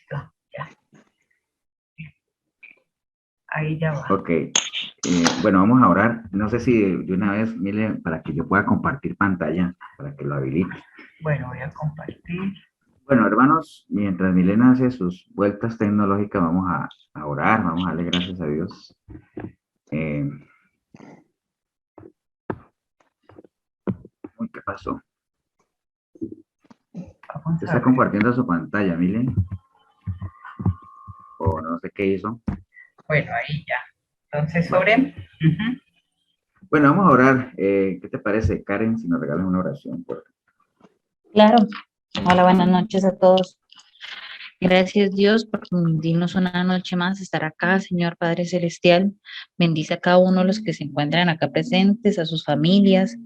Listo, ya. Ahí ya va. Ok. Bueno, vamos a orar. No sé si de una vez, mire, para que yo pueda compartir pantalla, para que lo habilite. Bueno, voy a compartir. Bueno, hermanos, mientras Milena hace sus vueltas tecnológicas, vamos a orar, vamos a darle gracias a Dios. Eh, Uy, ¿qué pasó? Vamos Se a está ver. compartiendo su pantalla, Milena, o no sé qué hizo. Bueno, ahí ya. Entonces, Bueno, sobre. Ujú. bueno, vamos a orar. ¿Qué te parece, Karen, si nos regalas una oración? Claro. Hola, buenas noches a todos. Gracias Dios por permitirnos una noche más estar acá, Señor Padre Celestial. Bendice a cada uno de los que se encuentran acá presentes, a sus familias.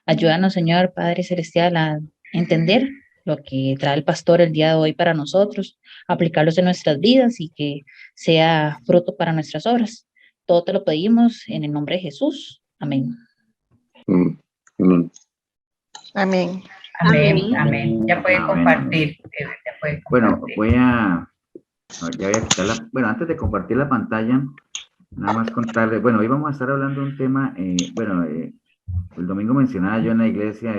Ayúdanos, Señor Padre Celestial, a entender lo que trae el pastor el día de hoy para nosotros, aplicarlos en nuestras vidas y que sea fruto para nuestras obras. Todo te lo pedimos en el nombre de Jesús. Amén. Amén. Amén. Amén, amén. Ya puede Amén, compartir. amén. Ya puede Bueno, compartir. ya voy a quitar bueno, antes de compartir la pantalla, nada más contarles, bueno, hoy vamos a estar hablando de un tema, el domingo mencionaba yo en la iglesia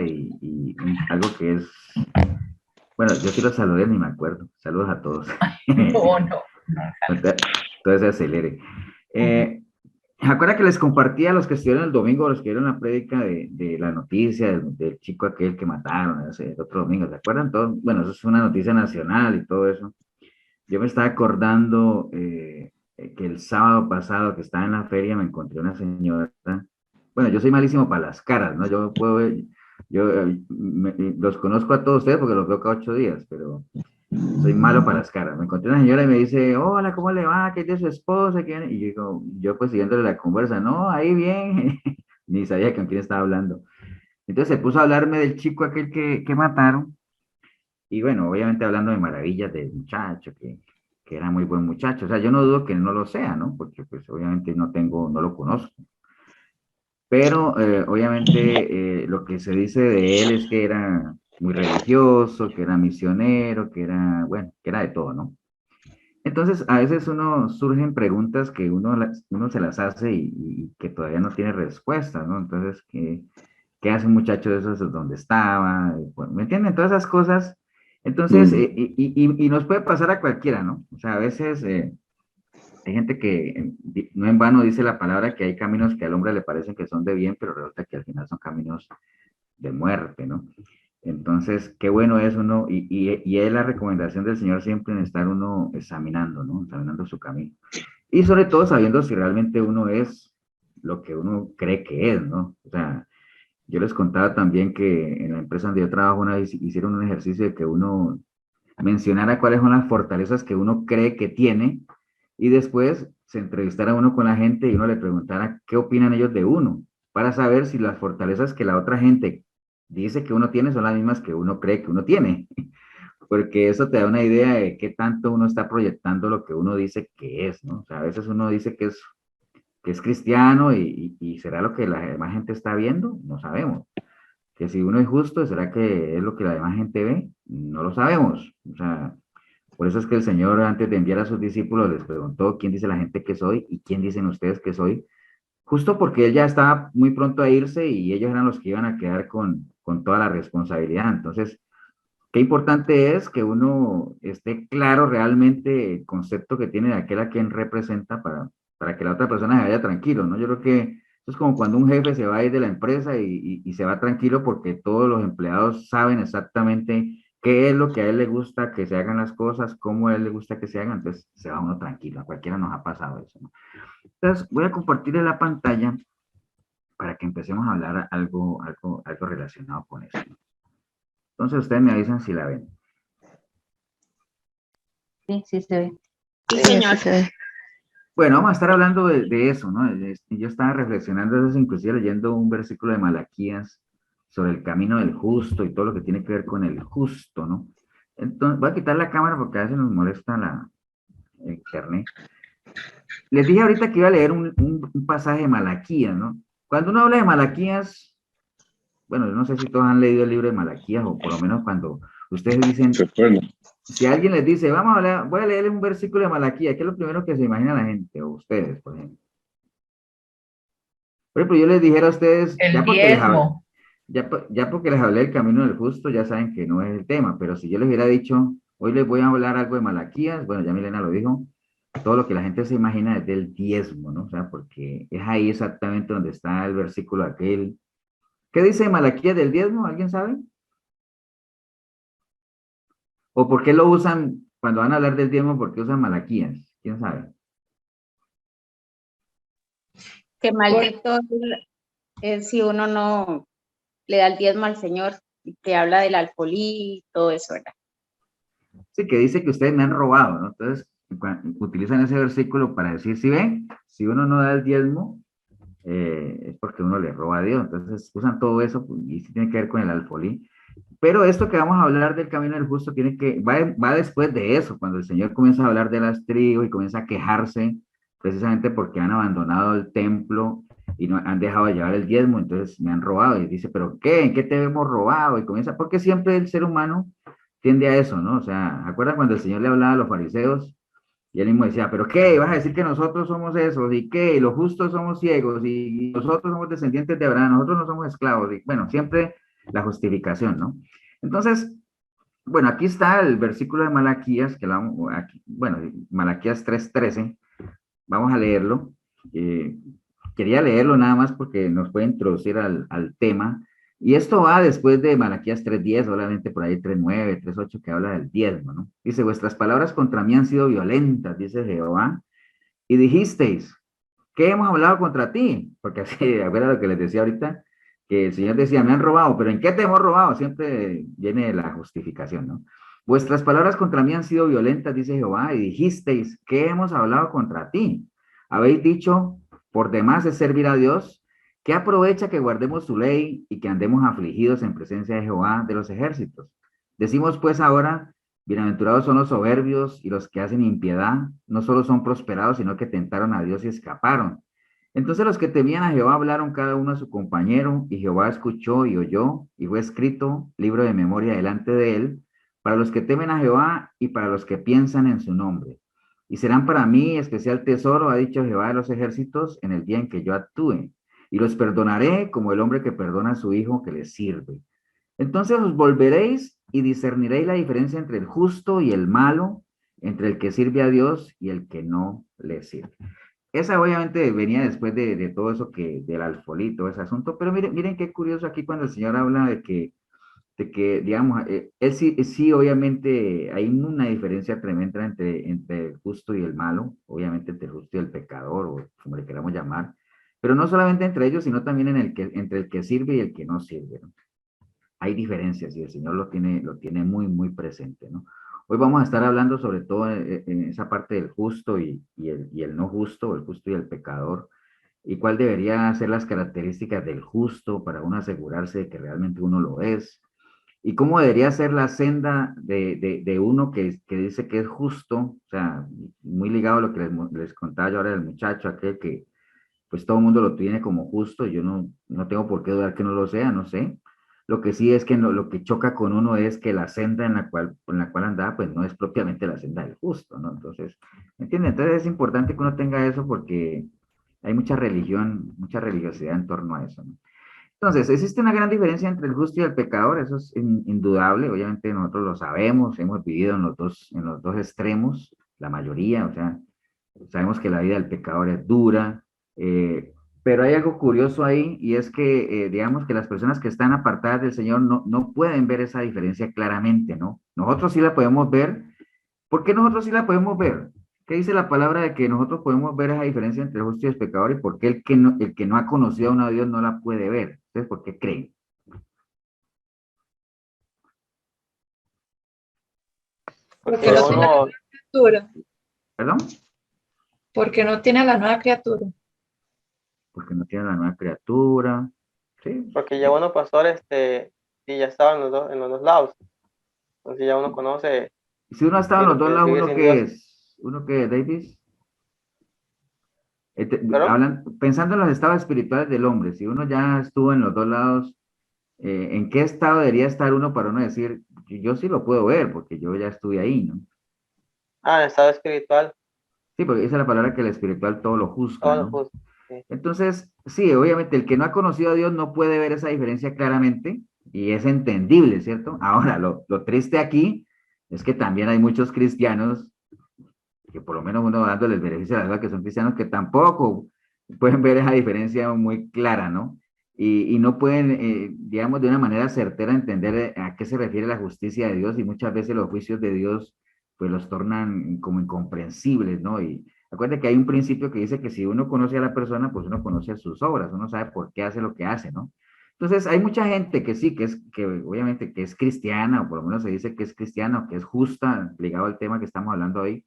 algo que es, bueno, yo sí los saludé, ni me acuerdo, saludos a todos. No, no, no. Entonces se acelere. ¿Se acuerda que les compartía a los que estuvieron el domingo, los que vieron la prédica de la noticia del chico aquel que mataron el otro domingo? ¿Se acuerdan todos? Bueno, eso es una noticia nacional y todo eso. Yo me estaba acordando que el sábado pasado que estaba en la feria me encontré una señora. Bueno, yo soy malísimo para las caras, ¿no? Los conozco a todos ustedes porque los veo cada 8 días, pero soy malo para las caras. Me encontré una señora y me dice, hola, ¿cómo le va? ¿Qué es de su esposa? Y yo digo, yo pues siguiéndole la conversa, no, ahí bien. Ni sabía con quién estaba hablando. Entonces se puso a hablarme del chico aquel que mataron. Y bueno, obviamente hablando de maravillas del muchacho, que era muy buen muchacho. O sea, yo no dudo que no lo sea, ¿no? Porque pues obviamente no lo conozco. Pero obviamente lo que se dice de él es que era muy religioso, que era misionero, que era, bueno, que era de todo, ¿no? Entonces, a veces surgen preguntas que uno se las hace y que todavía no tiene respuesta, ¿no? Entonces, ¿qué hace un muchacho de esos donde estaba? Bueno, ¿me entienden? Todas esas cosas. Entonces, y nos puede pasar a cualquiera, ¿no? O sea, a veces hay gente que no en vano dice la palabra que hay caminos que al hombre le parecen que son de bien, pero resulta que al final son caminos de muerte, ¿no? Entonces, qué bueno es uno, y es la recomendación del Señor siempre en estar uno examinando, ¿no? Examinando su camino. Y sobre todo sabiendo si realmente uno es lo que uno cree que es, ¿no? O sea, yo les contaba también que en la empresa donde yo trabajo una vez hicieron un ejercicio de que uno mencionara cuáles son las fortalezas que uno cree que tiene y después se entrevistara uno con la gente y uno le preguntara qué opinan ellos de uno, para saber si las fortalezas que la otra gente dice que uno tiene son las mismas que uno cree que uno tiene, porque eso te da una idea de qué tanto uno está proyectando lo que uno dice que es, ¿no? O sea, a veces uno dice que es cristiano y será lo que la demás gente está viendo, no sabemos. Que si uno es justo, ¿será que es lo que la demás gente ve? No lo sabemos. O sea, por eso es que el Señor, antes de enviar a sus discípulos, les preguntó quién dice la gente que soy y quién dicen ustedes que soy, justo porque él ya estaba muy pronto a irse y ellos eran los que iban a quedar con toda la responsabilidad. Entonces, qué importante es que uno esté claro realmente el concepto que tiene de aquel a quien representa para que la otra persona se vaya tranquilo, ¿no? Yo creo que eso es como cuando un jefe se va a ir de la empresa y se va tranquilo porque todos los empleados saben exactamente qué es lo que a él le gusta que se hagan las cosas, cómo a él le gusta que se hagan, entonces se va uno tranquilo, a cualquiera nos ha pasado eso, ¿no? Entonces voy a compartirle la pantalla para que empecemos a hablar algo relacionado con eso, ¿no? Entonces ustedes me avisan si la ven. Sí, sí se ve. Sí, señor. Bueno, vamos a estar hablando de eso, ¿no? Yo estaba reflexionando eso, inclusive leyendo un versículo de Malaquías sobre el camino del justo y todo lo que tiene que ver con el justo, ¿no? Entonces, voy a quitar la cámara porque a veces nos molesta el internet. Les dije ahorita que iba a leer un pasaje de Malaquías, ¿no? Cuando uno habla de Malaquías, bueno, yo no sé si todos han leído el libro de Malaquías o por lo menos cuando Ustedes dicen, Se acuerda. si alguien les dice, vamos a hablar, voy a leerles un versículo de Malaquía, ¿qué es lo primero que se imagina la gente? O ustedes, por ejemplo. Por ejemplo, yo les dijera a ustedes, El ya porque les hablé, diezmo. ya porque les hablé del camino del justo, ya saben que no es el tema, pero si yo les hubiera dicho, hoy les voy a hablar algo de Malaquías, bueno, ya Milena lo dijo, todo lo que la gente se imagina es del diezmo, ¿no? O sea, porque es ahí exactamente donde está el versículo aquel. ¿Qué dice Malaquías del diezmo? ¿Alguien sabe? ¿O por qué lo usan cuando van a hablar del diezmo? ¿Por qué usan Malaquías? ¿Quién sabe? Que maldito es si uno no le da el diezmo al Señor, y que habla del alcoholí y todo eso, ¿verdad? Sí, que dice que ustedes me han robado, ¿no? Entonces, utilizan ese versículo para decir, si ven, si uno no da el diezmo, es porque uno le roba a Dios. Entonces, usan todo eso pues, y sí tiene que ver con el alfolí. Pero esto que vamos a hablar del camino del justo va después de eso, cuando el Señor comienza a hablar de las tribus y comienza a quejarse precisamente porque han abandonado el templo y no han dejado de llevar el diezmo, entonces me han robado. Y dice, ¿pero qué? ¿En qué te hemos robado? Y comienza, porque siempre el ser humano tiende a eso, ¿no? O sea, ¿acuerdan cuando el Señor le hablaba a los fariseos? Y él mismo decía, ¿pero qué? ¿Vas a decir que nosotros somos esos? ¿Y qué? Los justos somos ciegos y nosotros somos descendientes de Abraham, nosotros no somos esclavos. Y bueno, siempre la justificación, ¿no? Entonces, bueno, aquí está el versículo de Malaquías, bueno, Malaquías 3:13, vamos a leerlo. Eh, Quería leerlo nada más porque nos puede introducir al tema. Y esto va después de Malaquías 3:10, obviamente por ahí 3:9, 3:8, que habla del diezmo, ¿no? Dice, vuestras palabras contra mí han sido violentas, dice Jehová, y dijisteis, ¿qué hemos hablado contra ti? Porque así, acuerda lo que les decía ahorita, que el Señor decía, me han robado, pero ¿en qué te hemos robado? Siempre viene la justificación, ¿no? Vuestras palabras contra mí han sido violentas, dice Jehová, y dijisteis, ¿qué hemos hablado contra ti? Habéis dicho, por demás es servir a Dios, ¿qué aprovecha que guardemos su ley y que andemos afligidos en presencia de Jehová de los ejércitos? Decimos pues ahora, bienaventurados son los soberbios y los que hacen impiedad, no solo son prosperados, sino que tentaron a Dios y escaparon. Entonces los que temían a Jehová hablaron cada uno a su compañero, y Jehová escuchó y oyó, y fue escrito libro de memoria delante de él, para los que temen a Jehová y para los que piensan en su nombre. Y serán para mí especial tesoro, ha dicho Jehová de los ejércitos, en el día en que yo actúe. Y los perdonaré como el hombre que perdona a su hijo que le sirve. Entonces os volveréis y discerniréis la diferencia entre el justo y el malo, entre el que sirve a Dios y el que no le sirve. Esa obviamente venía después de todo eso del alfolí, todo ese asunto, pero miren qué curioso aquí cuando el Señor habla de que digamos, él sí, obviamente hay una diferencia tremenda entre el justo y el malo, obviamente entre el justo y el pecador, o como le queramos llamar, pero no solamente entre ellos, sino también entre el que sirve y el que no sirve, ¿no? Hay diferencias y el Señor lo tiene muy, muy presente, ¿no? Hoy vamos a estar hablando sobre todo en esa parte del justo y el no justo, el justo y el pecador, y cuál deberían ser las características del justo para uno asegurarse de que realmente uno lo es, y cómo debería ser la senda de uno que dice que es justo, o sea, muy ligado a lo que les contaba yo ahora del muchacho, aquel que pues todo el mundo lo tiene como justo, yo no tengo por qué dudar que no lo sea, no sé. Lo que sí es que lo que choca con uno es que la senda en la cual andaba, pues no es propiamente la senda del justo, ¿no? Entonces, ¿me entienden? Entonces es importante que uno tenga eso porque hay mucha religión, mucha religiosidad en torno a eso, ¿no? Entonces, existe una gran diferencia entre el justo y el pecador, eso es indudable, obviamente nosotros lo sabemos, hemos vivido en los dos extremos, la mayoría, o sea, sabemos que la vida del pecador es dura, eh, pero hay algo curioso ahí y es que, digamos, que las personas que están apartadas del Señor no pueden ver esa diferencia claramente, ¿no? Nosotros sí la podemos ver. ¿Por qué nosotros sí la podemos ver? ¿Qué dice la palabra de que nosotros podemos ver esa diferencia entre el justo y el pecador y por qué el que no ha conocido a un Dios no la puede ver? Entonces, ¿por qué creen? Porque no tiene uno, criatura. ¿Perdón? Porque no tiene la nueva criatura. Porque no tiene la nueva criatura. Sí. porque ya uno pastor, y ya estaba en los dos lados. Entonces ya uno conoce Si uno ha estado en los lo dos que es lados, vivir ¿uno sin qué Dios. es? ¿Uno qué es, Davis? ¿Perdón? Pensando en los estados espirituales del hombre, si uno ya estuvo en los dos lados, ¿En qué estado debería estar uno para uno decir, yo sí lo puedo ver, porque yo ya estuve ahí, ¿no? Ah, en estado espiritual, Sí, porque esa es la palabra que el espiritual todo lo juzga, todo lo ¿no? justo. Sí. Entonces, sí, obviamente el que no ha conocido a Dios no puede ver esa diferencia claramente y es entendible, ¿cierto? Ahora, lo triste aquí es que también hay muchos cristianos, que por lo menos uno dándole el beneficio de la duda, que son cristianos que tampoco pueden ver esa diferencia muy clara, ¿no? Y no pueden, digamos, de una manera certera entender a qué se refiere la justicia de Dios y muchas veces los juicios de Dios pues los tornan como incomprensibles, ¿no? Y acuérdate que hay un principio que dice que si uno conoce a la persona, pues uno conoce sus obras, uno sabe por qué hace lo que hace, ¿no? Entonces, hay mucha gente que sí, que obviamente que es cristiana, o por lo menos se dice que es cristiana, o que es justa, ligado al tema que estamos hablando hoy,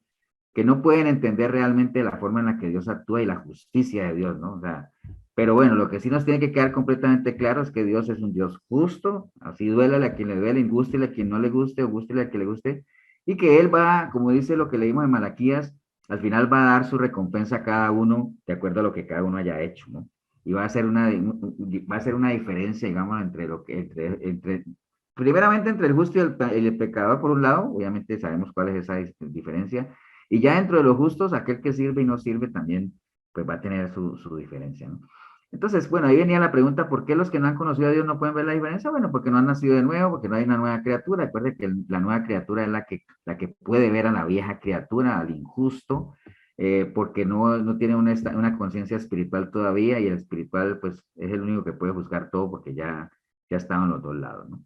que no pueden entender realmente la forma en la que Dios actúa y la justicia de Dios, ¿no? O sea, pero bueno, lo que sí nos tiene que quedar completamente claro es que Dios es un Dios justo, así duele a quien le duele, guste a quien no le guste, o guste a quien le guste, y que Él va, como dice lo que leímos en Malaquías, al final va a dar su recompensa a cada uno de acuerdo a lo que cada uno haya hecho, ¿no? Y va a ser una diferencia, digamos, entre lo que, primeramente entre el justo y el pecador, por un lado, obviamente sabemos cuál es esa diferencia, y ya dentro de los justos, aquel que sirve y no sirve también, pues va a tener su diferencia, ¿no? Entonces, bueno, ahí venía la pregunta, ¿por qué los que no han conocido a Dios no pueden ver la diferencia? Bueno, porque no han nacido de nuevo, porque no hay una nueva criatura. Recuerde que la nueva criatura es la que puede ver a la vieja criatura, al injusto, porque no tiene una conciencia espiritual todavía y el espiritual, pues, es el único que puede juzgar todo porque ya estaba en los dos lados, ¿no?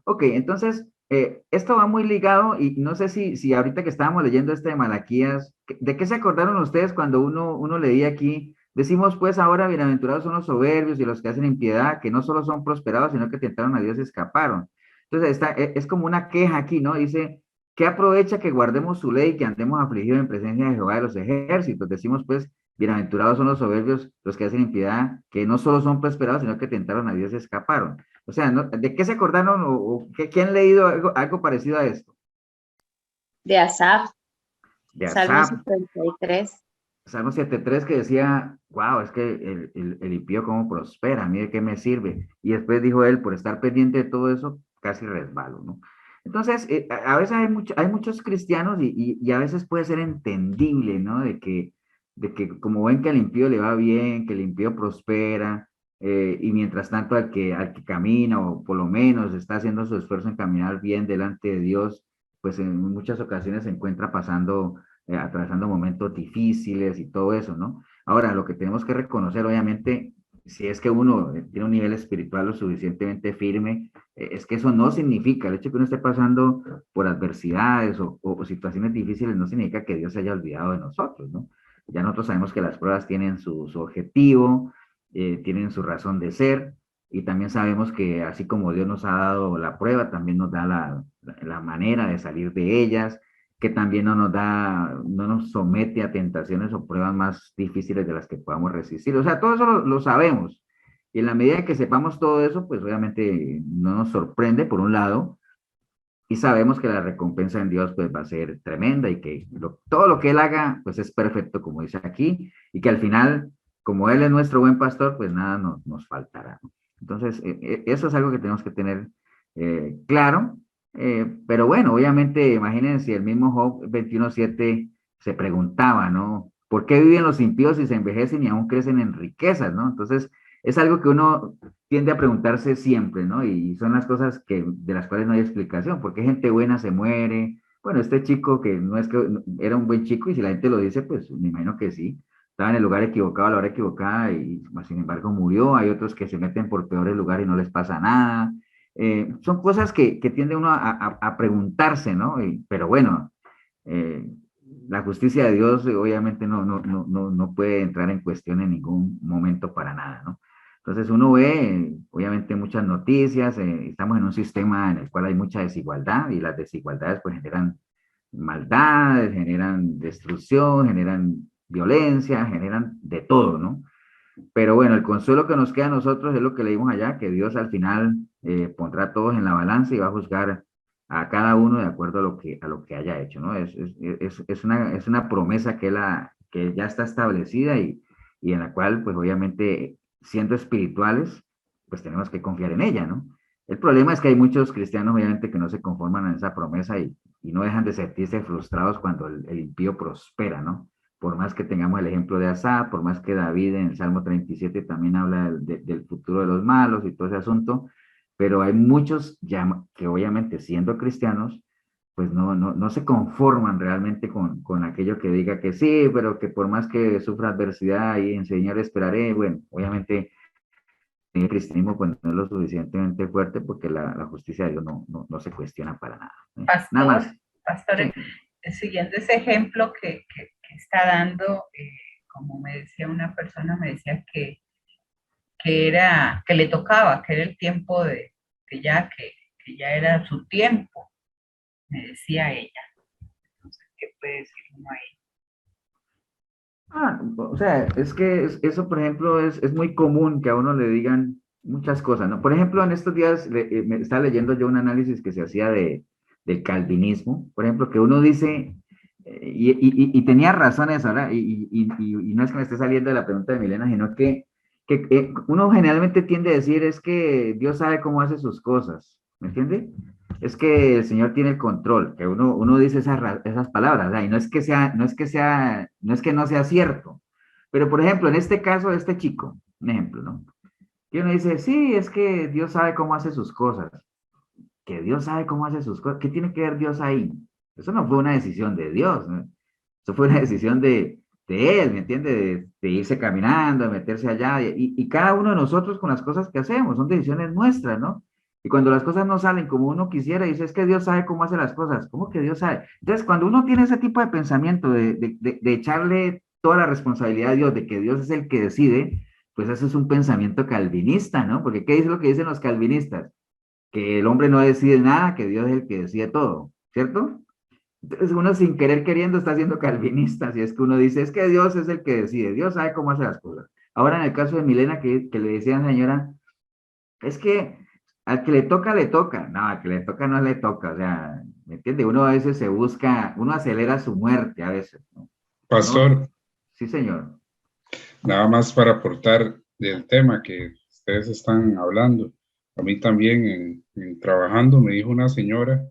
Ok, entonces, esto va muy ligado y no sé si ahorita que estábamos leyendo este de Malaquías, ¿de qué se acordaron ustedes cuando uno leía aquí? Decimos pues ahora, bienaventurados son los soberbios y los que hacen impiedad, que no solo son prosperados, sino que tentaron a Dios y escaparon. Entonces, es como una queja aquí, ¿no? Dice, ¿qué aprovecha que guardemos su ley, que andemos afligidos en presencia de Jehová de los ejércitos? Decimos pues, bienaventurados son los soberbios, los que hacen impiedad, que no solo son prosperados, sino que tentaron a Dios y escaparon. O sea, ¿de qué se acordaron qué han leído algo parecido a esto? De Asaf, De Salmo Asaf, 53. Salmo 7.3 que decía, wow, es que el impío cómo prospera, a mí de qué me sirve. Y después dijo él, por estar pendiente de todo eso, casi resbalo, ¿no? Entonces, a veces hay muchos cristianos y a veces puede ser entendible, ¿no? De que como ven que al impío le va bien, que el impío prospera, y mientras tanto al que camina o por lo menos está haciendo su esfuerzo en caminar bien delante de Dios, pues en muchas ocasiones se encuentra atravesando momentos difíciles y todo eso, ¿no? Ahora, lo que tenemos que reconocer, obviamente, si es que uno tiene un nivel espiritual lo suficientemente firme, es que eso no significa, el hecho de que uno esté pasando por adversidades o situaciones difíciles no significa que Dios se haya olvidado de nosotros, ¿no? Ya nosotros sabemos que las pruebas tienen su objetivo, tienen su razón de ser, y también sabemos que así como Dios nos ha dado la prueba, también nos da la manera de salir de ellas, que también no nos somete a tentaciones o pruebas más difíciles de las que podamos resistir. O sea, todo eso lo sabemos. Y en la medida que sepamos todo eso, pues obviamente no nos sorprende, por un lado, y sabemos que la recompensa en Dios pues va a ser tremenda y que todo lo que Él haga pues es perfecto, como dice aquí, y que al final, como Él es nuestro buen pastor, pues nada nos faltará. Entonces, eso es algo que tenemos que tener claro. Pero bueno, obviamente, imagínense, el mismo Job 21:7 se preguntaba, ¿no? ¿Por qué viven los impíos y se envejecen y aún crecen en riquezas, ¿no? Entonces, es algo que uno tiende a preguntarse siempre, ¿no? Y son las cosas de las cuales no hay explicación. ¿Por qué gente buena se muere? Bueno, este chico que no es que era un buen chico y si la gente lo dice, pues me imagino que sí. Estaba en el lugar equivocado a la hora equivocada y sin embargo murió. Hay otros que se meten por peores lugares y no les pasa nada. Son cosas que tiende uno a preguntarse, ¿no? Pero bueno, eh, la justicia de Dios obviamente no puede entrar en cuestión en ningún momento para nada, ¿no? Entonces uno ve, obviamente, muchas noticias, estamos en un sistema en el cual hay mucha desigualdad y las desigualdades pues generan maldad, generan destrucción, generan violencia, generan de todo, ¿no? Pero bueno, el consuelo que nos queda a nosotros es lo que leímos allá, que Dios al final pondrá a todos en la balanza y va a juzgar a cada uno de acuerdo a lo que haya hecho, ¿no? Es una promesa que ya está establecida y en la cual, pues obviamente, siendo espirituales, pues tenemos que confiar en ella, ¿no? El problema es que hay muchos cristianos, obviamente, que no se conforman a esa promesa y no dejan de sentirse frustrados cuando el impío prospera, ¿no? Por más que tengamos el ejemplo de Asa, por más que David en el Salmo 37 también habla del futuro de los malos y todo ese asunto, pero hay muchos ya que obviamente siendo cristianos, pues no se conforman realmente con aquello que diga que sí, pero que por más que sufra adversidad y enseñar esperaré, bueno, obviamente el cristianismo pues, no es lo suficientemente fuerte porque la justicia de Dios no se cuestiona para nada. Pastor, Nada más. pastor, Sí. siguiendo ese ejemplo que está dando, como me decía una persona, me decía que le tocaba, que era el tiempo que ya era su tiempo, me decía ella. Entonces, ¿qué puede decir uno ahí? O sea, es que eso, por ejemplo, es muy común que a uno le digan muchas cosas, ¿no? Por ejemplo, en estos días me estaba leyendo yo un análisis que se hacía del calvinismo, por ejemplo, que uno dice, y tenía razones ahora, y no es que me esté saliendo de la pregunta de Milena, sino que uno generalmente tiende a decir es que Dios sabe cómo hace sus cosas, ¿me entiende? Es que el Señor tiene el control, que uno dice esas palabras, ¿verdad? Y no es que no sea cierto. Pero, por ejemplo, en este caso de este chico, un ejemplo, ¿no? Y uno dice, sí, es que Dios sabe cómo hace sus cosas. Que Dios sabe cómo hace sus cosas. ¿Qué tiene que ver Dios ahí? Eso no fue una decisión de Dios, ¿no? Eso fue una decisión de él, ¿me entiende? De irse caminando, de meterse allá. Y cada uno de nosotros con las cosas que hacemos, son decisiones nuestras, ¿no? Y cuando las cosas no salen como uno quisiera, dice, es que Dios sabe cómo hace las cosas. ¿Cómo que Dios sabe? Entonces, cuando uno tiene ese tipo de pensamiento de echarle toda la responsabilidad a Dios, de que Dios es el que decide, pues eso es un pensamiento calvinista, ¿no? Porque ¿qué dice lo que dicen los calvinistas? Que el hombre no decide nada, que Dios es el que decide todo, ¿cierto? Entonces uno sin querer queriendo está siendo calvinista, si es que uno dice, es que Dios es el que decide, Dios sabe cómo hace las cosas. Ahora en el caso de Milena, que le decía a la señora, es que al que le toca, no, al que le toca no le toca, o sea, ¿me entiende? Uno a veces se busca, uno acelera su muerte a veces, ¿no? Pastor, Sí, señor. nada más para aportar del tema que ustedes están hablando. A mí también en trabajando me dijo una señora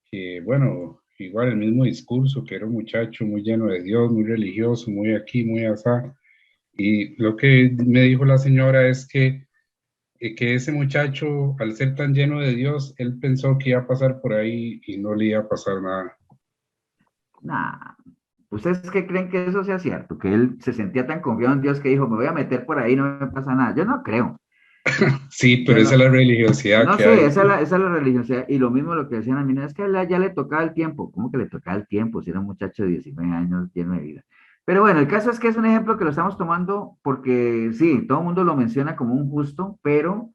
que, bueno, igual el mismo discurso, que era un muchacho muy lleno de Dios, muy religioso, muy aquí, muy asá. Y lo que me dijo la señora es que ese muchacho, al ser tan lleno de Dios, él pensó que iba a pasar por ahí y no le iba a pasar nada. Nah. ¿Ustedes qué creen que eso sea cierto? Que él se sentía tan confiado en Dios que dijo, me voy a meter por ahí, no me pasa nada. Yo no creo. Sí, Yo pero esa no, es la religiosidad no que sé, hay. esa es la religiosidad. Y lo mismo lo que decían a mí, no, es que a él ya le tocaba el tiempo. ¿Cómo que le tocaba el tiempo? Si era un muchacho de 19 años lleno de vida. Pero bueno, el caso es que es un ejemplo que lo estamos tomando porque sí, todo el mundo lo menciona como un justo, pero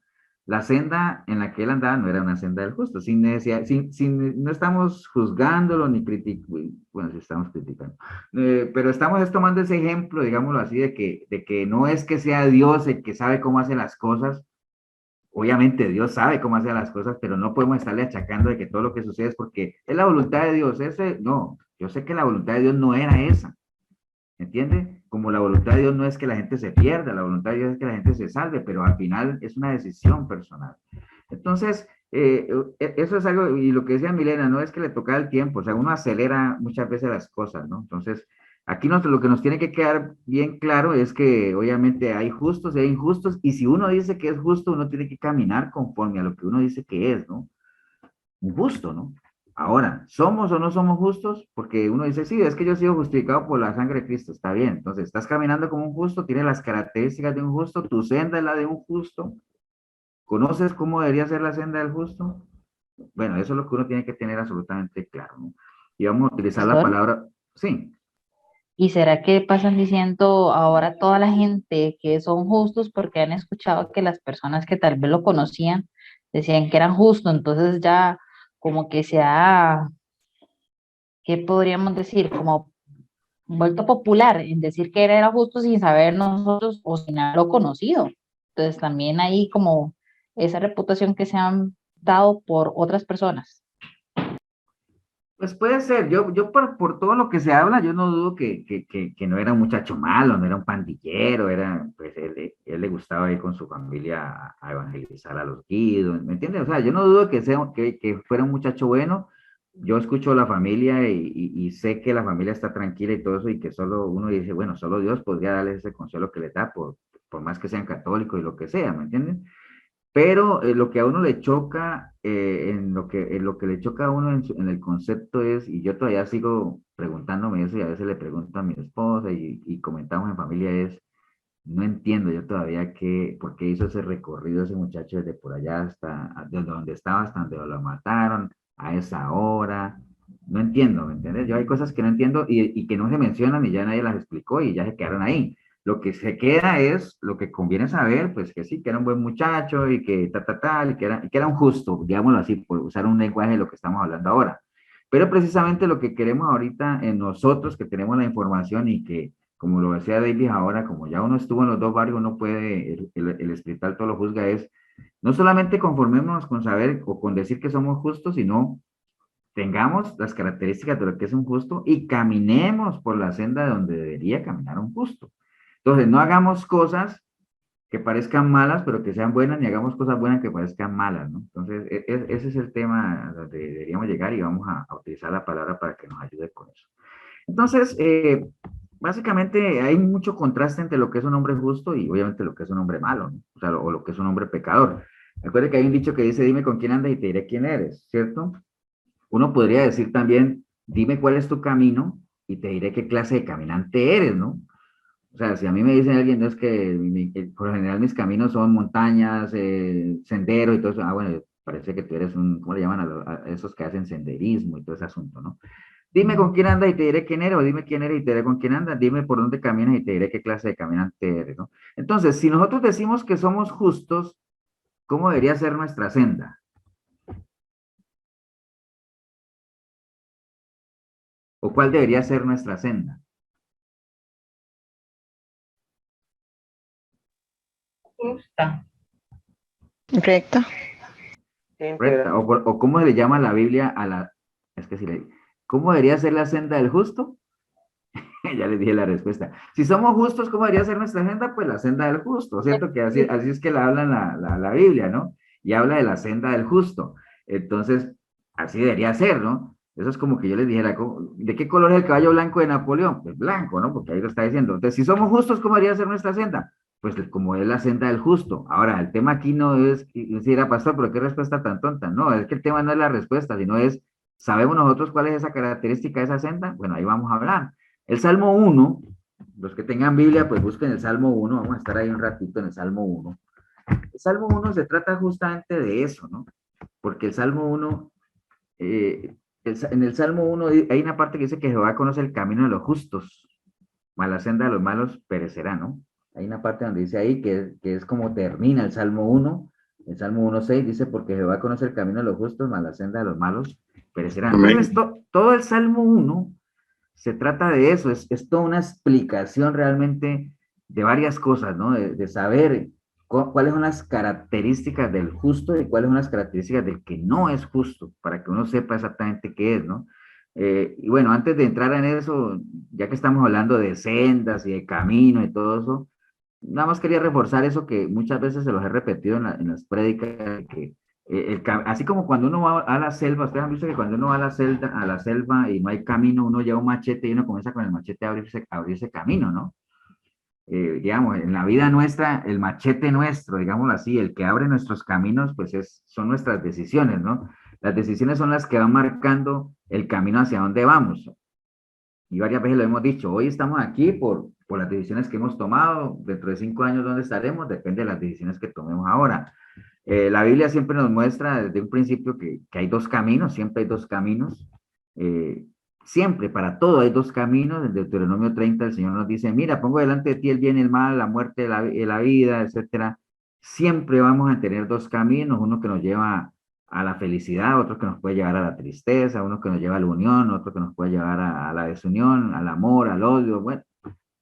la senda en la que él andaba no era una senda del justo. No estamos juzgándolo ni criticando, bueno, sí estamos criticando, pero estamos tomando ese ejemplo, digámoslo así, de que no es que sea Dios el que sabe cómo hace las cosas. Obviamente Dios sabe cómo hacer las cosas, pero no podemos estarle achacando de que todo lo que sucede es porque es la voluntad de Dios. No, yo sé que la voluntad de Dios no era esa, ¿me entiende? Como la voluntad de Dios no es que la gente se pierda, la voluntad de Dios es que la gente se salve, pero al final es una decisión personal. Entonces, eso es algo, y lo que decía Milena, no es que le toca el tiempo, o sea, uno acelera muchas veces las cosas, ¿no? Entonces, aquí lo que nos tiene que quedar bien claro es que obviamente hay justos y hay injustos, y si uno dice que es justo, uno tiene que caminar conforme a lo que uno dice que es, ¿no? Un justo, ¿no? Ahora, ¿somos o no somos justos? Porque uno dice, sí, es que yo he sido justificado por la sangre de Cristo, está bien. Entonces, estás caminando como un justo, tienes las características de un justo, tu senda es la de un justo. ¿Conoces cómo debería ser la senda del justo? Bueno, eso es lo que uno tiene que tener absolutamente claro, ¿no? Y vamos a utilizar la Pastor, palabra, sí, ¿y será que pasan diciendo ahora toda la gente que son justos porque han escuchado que las personas que tal vez lo conocían decían que eran justos? Entonces ya como que se ha, ¿qué podríamos decir? Como vuelto popular en decir que era justo sin saber nosotros o sin haberlo conocido. Entonces también hay como esa reputación que se han dado por otras personas. Pues puede ser, yo por todo lo que se habla, yo no dudo que no era un muchacho malo, no era un pandillero, era, pues él le gustaba ir con su familia a evangelizar a los guidos, ¿me entiendes? O sea, yo no dudo que fuera un muchacho bueno, yo escucho a la familia y sé que la familia está tranquila y todo eso, y que solo uno dice, bueno, solo Dios podría darles ese consuelo que les da, por más que sean católicos y lo que sea, ¿me entiendes? Pero lo que a uno le choca, en lo que le choca a uno en el concepto es, y yo todavía sigo preguntándome eso, y a veces le pregunto a mi esposa y comentamos en familia, es, no entiendo yo todavía por qué hizo ese recorrido ese muchacho desde por allá desde donde estaba hasta donde lo mataron, a esa hora. No entiendo, ¿me entiendes? Yo hay cosas que no entiendo y que no se mencionan y ya nadie las explicó y ya se quedaron ahí. Lo que se queda es lo que conviene saber, pues que sí, que era un buen muchacho y que y que era un justo, digámoslo así, por usar un lenguaje de lo que estamos hablando ahora. Pero precisamente lo que queremos ahorita en nosotros, que tenemos la información y que, como lo decía David ahora, como ya uno estuvo en los dos barrios, uno puede, el espiritual todo lo juzga, es no solamente conformémonos con saber o con decir que somos justos, sino tengamos las características de lo que es un justo y caminemos por la senda donde debería caminar un justo. Entonces, no hagamos cosas que parezcan malas, pero que sean buenas, ni hagamos cosas buenas que parezcan malas, ¿no? Entonces, ese es el tema a donde deberíamos llegar y vamos a utilizar la palabra para que nos ayude con eso. Entonces, básicamente hay mucho contraste entre lo que es un hombre justo y obviamente lo que es un hombre malo, ¿no? O sea, o lo que es un hombre pecador. Recuerde que hay un dicho que dice, dime con quién andas y te diré quién eres, ¿cierto? Uno podría decir también, dime cuál es tu camino y te diré qué clase de caminante eres, ¿no? O sea, si a mí me dicen alguien, no es que por lo general mis caminos son montañas, senderos y todo eso, bueno, parece que tú eres ¿cómo le llaman a esos que hacen senderismo y todo ese asunto, ¿no? Dime con quién andas y te diré quién eres, o dime quién eres y te diré con quién andas, dime por dónde caminas y te diré qué clase de caminante eres, ¿no? Entonces, si nosotros decimos que somos justos, ¿cómo debería ser nuestra senda? ¿O cuál debería ser nuestra senda? Justa. Recta. íntegra. ¿Recta? ¿O cómo se le llama la Biblia a la... Es que si le... ¿Cómo debería ser la senda del justo? Ya les dije la respuesta. Si somos justos, ¿cómo debería ser nuestra senda? Pues la senda del justo, ¿cierto? Que así es que la habla la Biblia, ¿no? Y habla de la senda del justo. Entonces, así debería ser, ¿no? Eso es como que yo les dijera, ¿de qué color es el caballo blanco de Napoleón? Pues blanco, ¿no? Porque ahí lo está diciendo. Entonces, si somos justos, ¿cómo debería ser nuestra senda? Pues como es la senda del justo. Ahora, el tema aquí no es decir, pastor, pero qué respuesta tan tonta. No, es que el tema no es la respuesta, sino es, ¿sabemos nosotros cuál es esa característica de esa senda? Bueno, ahí vamos a hablar. El Salmo 1, los que tengan Biblia, pues busquen el Salmo 1, vamos a estar ahí un ratito en el Salmo 1. El Salmo 1 se trata justamente de eso, ¿no? Porque el Salmo 1, en el Salmo 1 hay una parte que dice que Jehová conoce el camino de los justos, mas la senda de los malos perecerá, ¿no? Hay una parte donde dice ahí que es como termina el Salmo 1, el Salmo 1:6 dice, porque Jehová conoce el camino de los justos, mas la senda de los malos perecerá. Entonces, todo el Salmo 1 se trata de eso, es toda una explicación realmente de varias cosas, ¿no? De saber cuáles son las características del justo y cuáles son las características del que no es justo, para que uno sepa exactamente qué es, ¿no? Y bueno, antes de entrar en eso, ya que estamos hablando de sendas y de camino y todo eso, nada más quería reforzar eso que muchas veces se los he repetido en las prédicas, que así como cuando uno va a la selva, ustedes han visto que cuando uno va a la selva y no hay camino, uno lleva un machete y uno comienza con el machete a abrirse camino, ¿no? Digamos, en la vida nuestra, el machete nuestro, digámoslo así, el que abre nuestros caminos, pues son nuestras decisiones, ¿no? Las decisiones son las que van marcando el camino hacia dónde vamos. Y varias veces lo hemos dicho, hoy estamos aquí por las decisiones que hemos tomado, dentro de 5 años, ¿dónde estaremos? Depende de las decisiones que tomemos ahora. La Biblia siempre nos muestra desde un principio que hay dos caminos, siempre hay dos caminos. Siempre, para todo hay dos caminos. En Deuteronomio 30 el Señor nos dice, mira, pongo delante de ti el bien y el mal, la muerte, la vida, etcétera. Siempre vamos a tener dos caminos, uno que nos lleva a la felicidad, otro que nos puede llevar a la tristeza, uno que nos lleva a la unión, otro que nos puede llevar a la desunión, al amor, al odio. Bueno,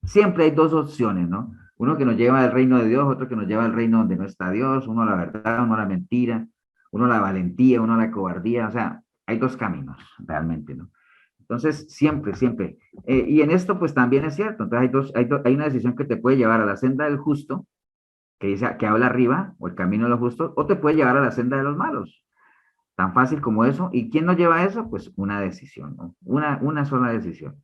siempre hay dos opciones, ¿no? Uno que nos lleva al reino de Dios, otro que nos lleva al reino donde no está Dios, uno a la verdad, uno a la mentira, uno a la valentía, uno a la cobardía, o sea, hay dos caminos, realmente, ¿no? Entonces, siempre, siempre. Y en esto, pues también es cierto. Entonces, hay una decisión que te puede llevar a la senda del justo, que dice, que habla arriba, o el camino de los justos, o te puede llevar a la senda de los malos. Tan fácil como eso. ¿Y quién nos lleva a eso? Pues una decisión, ¿no? Una sola decisión.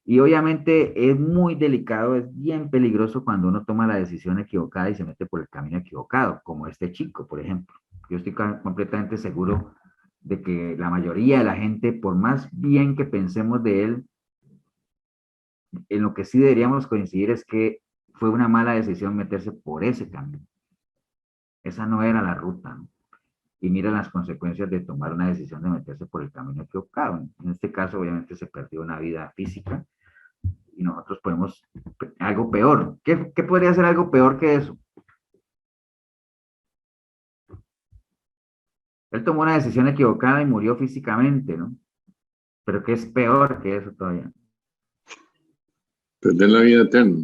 Y obviamente es muy delicado, es bien peligroso cuando uno toma la decisión equivocada y se mete por el camino equivocado, como este chico, por ejemplo. Yo estoy completamente seguro de que la mayoría de la gente, por más bien que pensemos de él, en lo que sí deberíamos coincidir es que fue una mala decisión meterse por ese camino. Esa no era la ruta, ¿no? Y mira las consecuencias de tomar una decisión de meterse por el camino equivocado. En este caso, obviamente, se perdió una vida física y nosotros podemos, algo peor. ¿Qué podría ser algo peor que eso? Él tomó una decisión equivocada y murió físicamente, ¿no? Pero ¿qué es peor que eso todavía? Perder la vida eterna.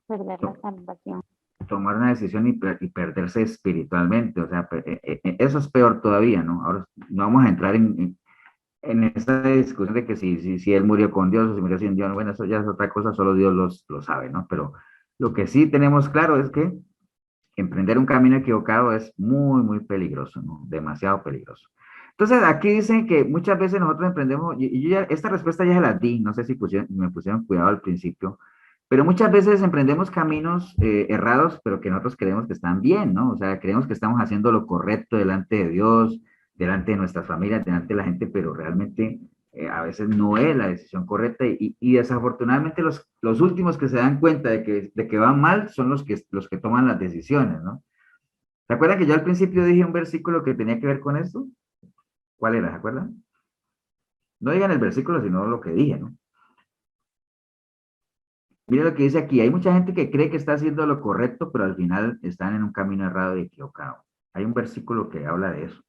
Perder la salvación. Tomar una decisión y perderse espiritualmente, o sea, eso es peor todavía, ¿no? Ahora no vamos a entrar en esa discusión de que si él murió con Dios o si murió sin Dios, bueno, eso ya es otra cosa, solo Dios lo sabe, ¿no? Pero lo que sí tenemos claro es que emprender un camino equivocado es muy, muy peligroso, ¿no? Demasiado peligroso. Entonces, aquí dicen que muchas veces nosotros emprendemos, y yo ya, esta respuesta ya se la di, no sé si me pusieron cuidado al principio, pero muchas veces emprendemos caminos errados, pero que nosotros creemos que están bien, ¿no? O sea, creemos que estamos haciendo lo correcto delante de Dios, delante de nuestras familias, delante de la gente, pero realmente a veces no es la decisión correcta y desafortunadamente los últimos que se dan cuenta de que van mal son los que toman las decisiones, ¿no? ¿Se acuerdan que yo al principio dije un versículo que tenía que ver con esto? ¿Cuál era? ¿Se acuerdan? No digan el versículo, sino lo que dije, ¿no? Mira lo que dice aquí. Hay mucha gente que cree que está haciendo lo correcto, pero al final están en un camino errado y equivocado. Hay un versículo que habla de eso.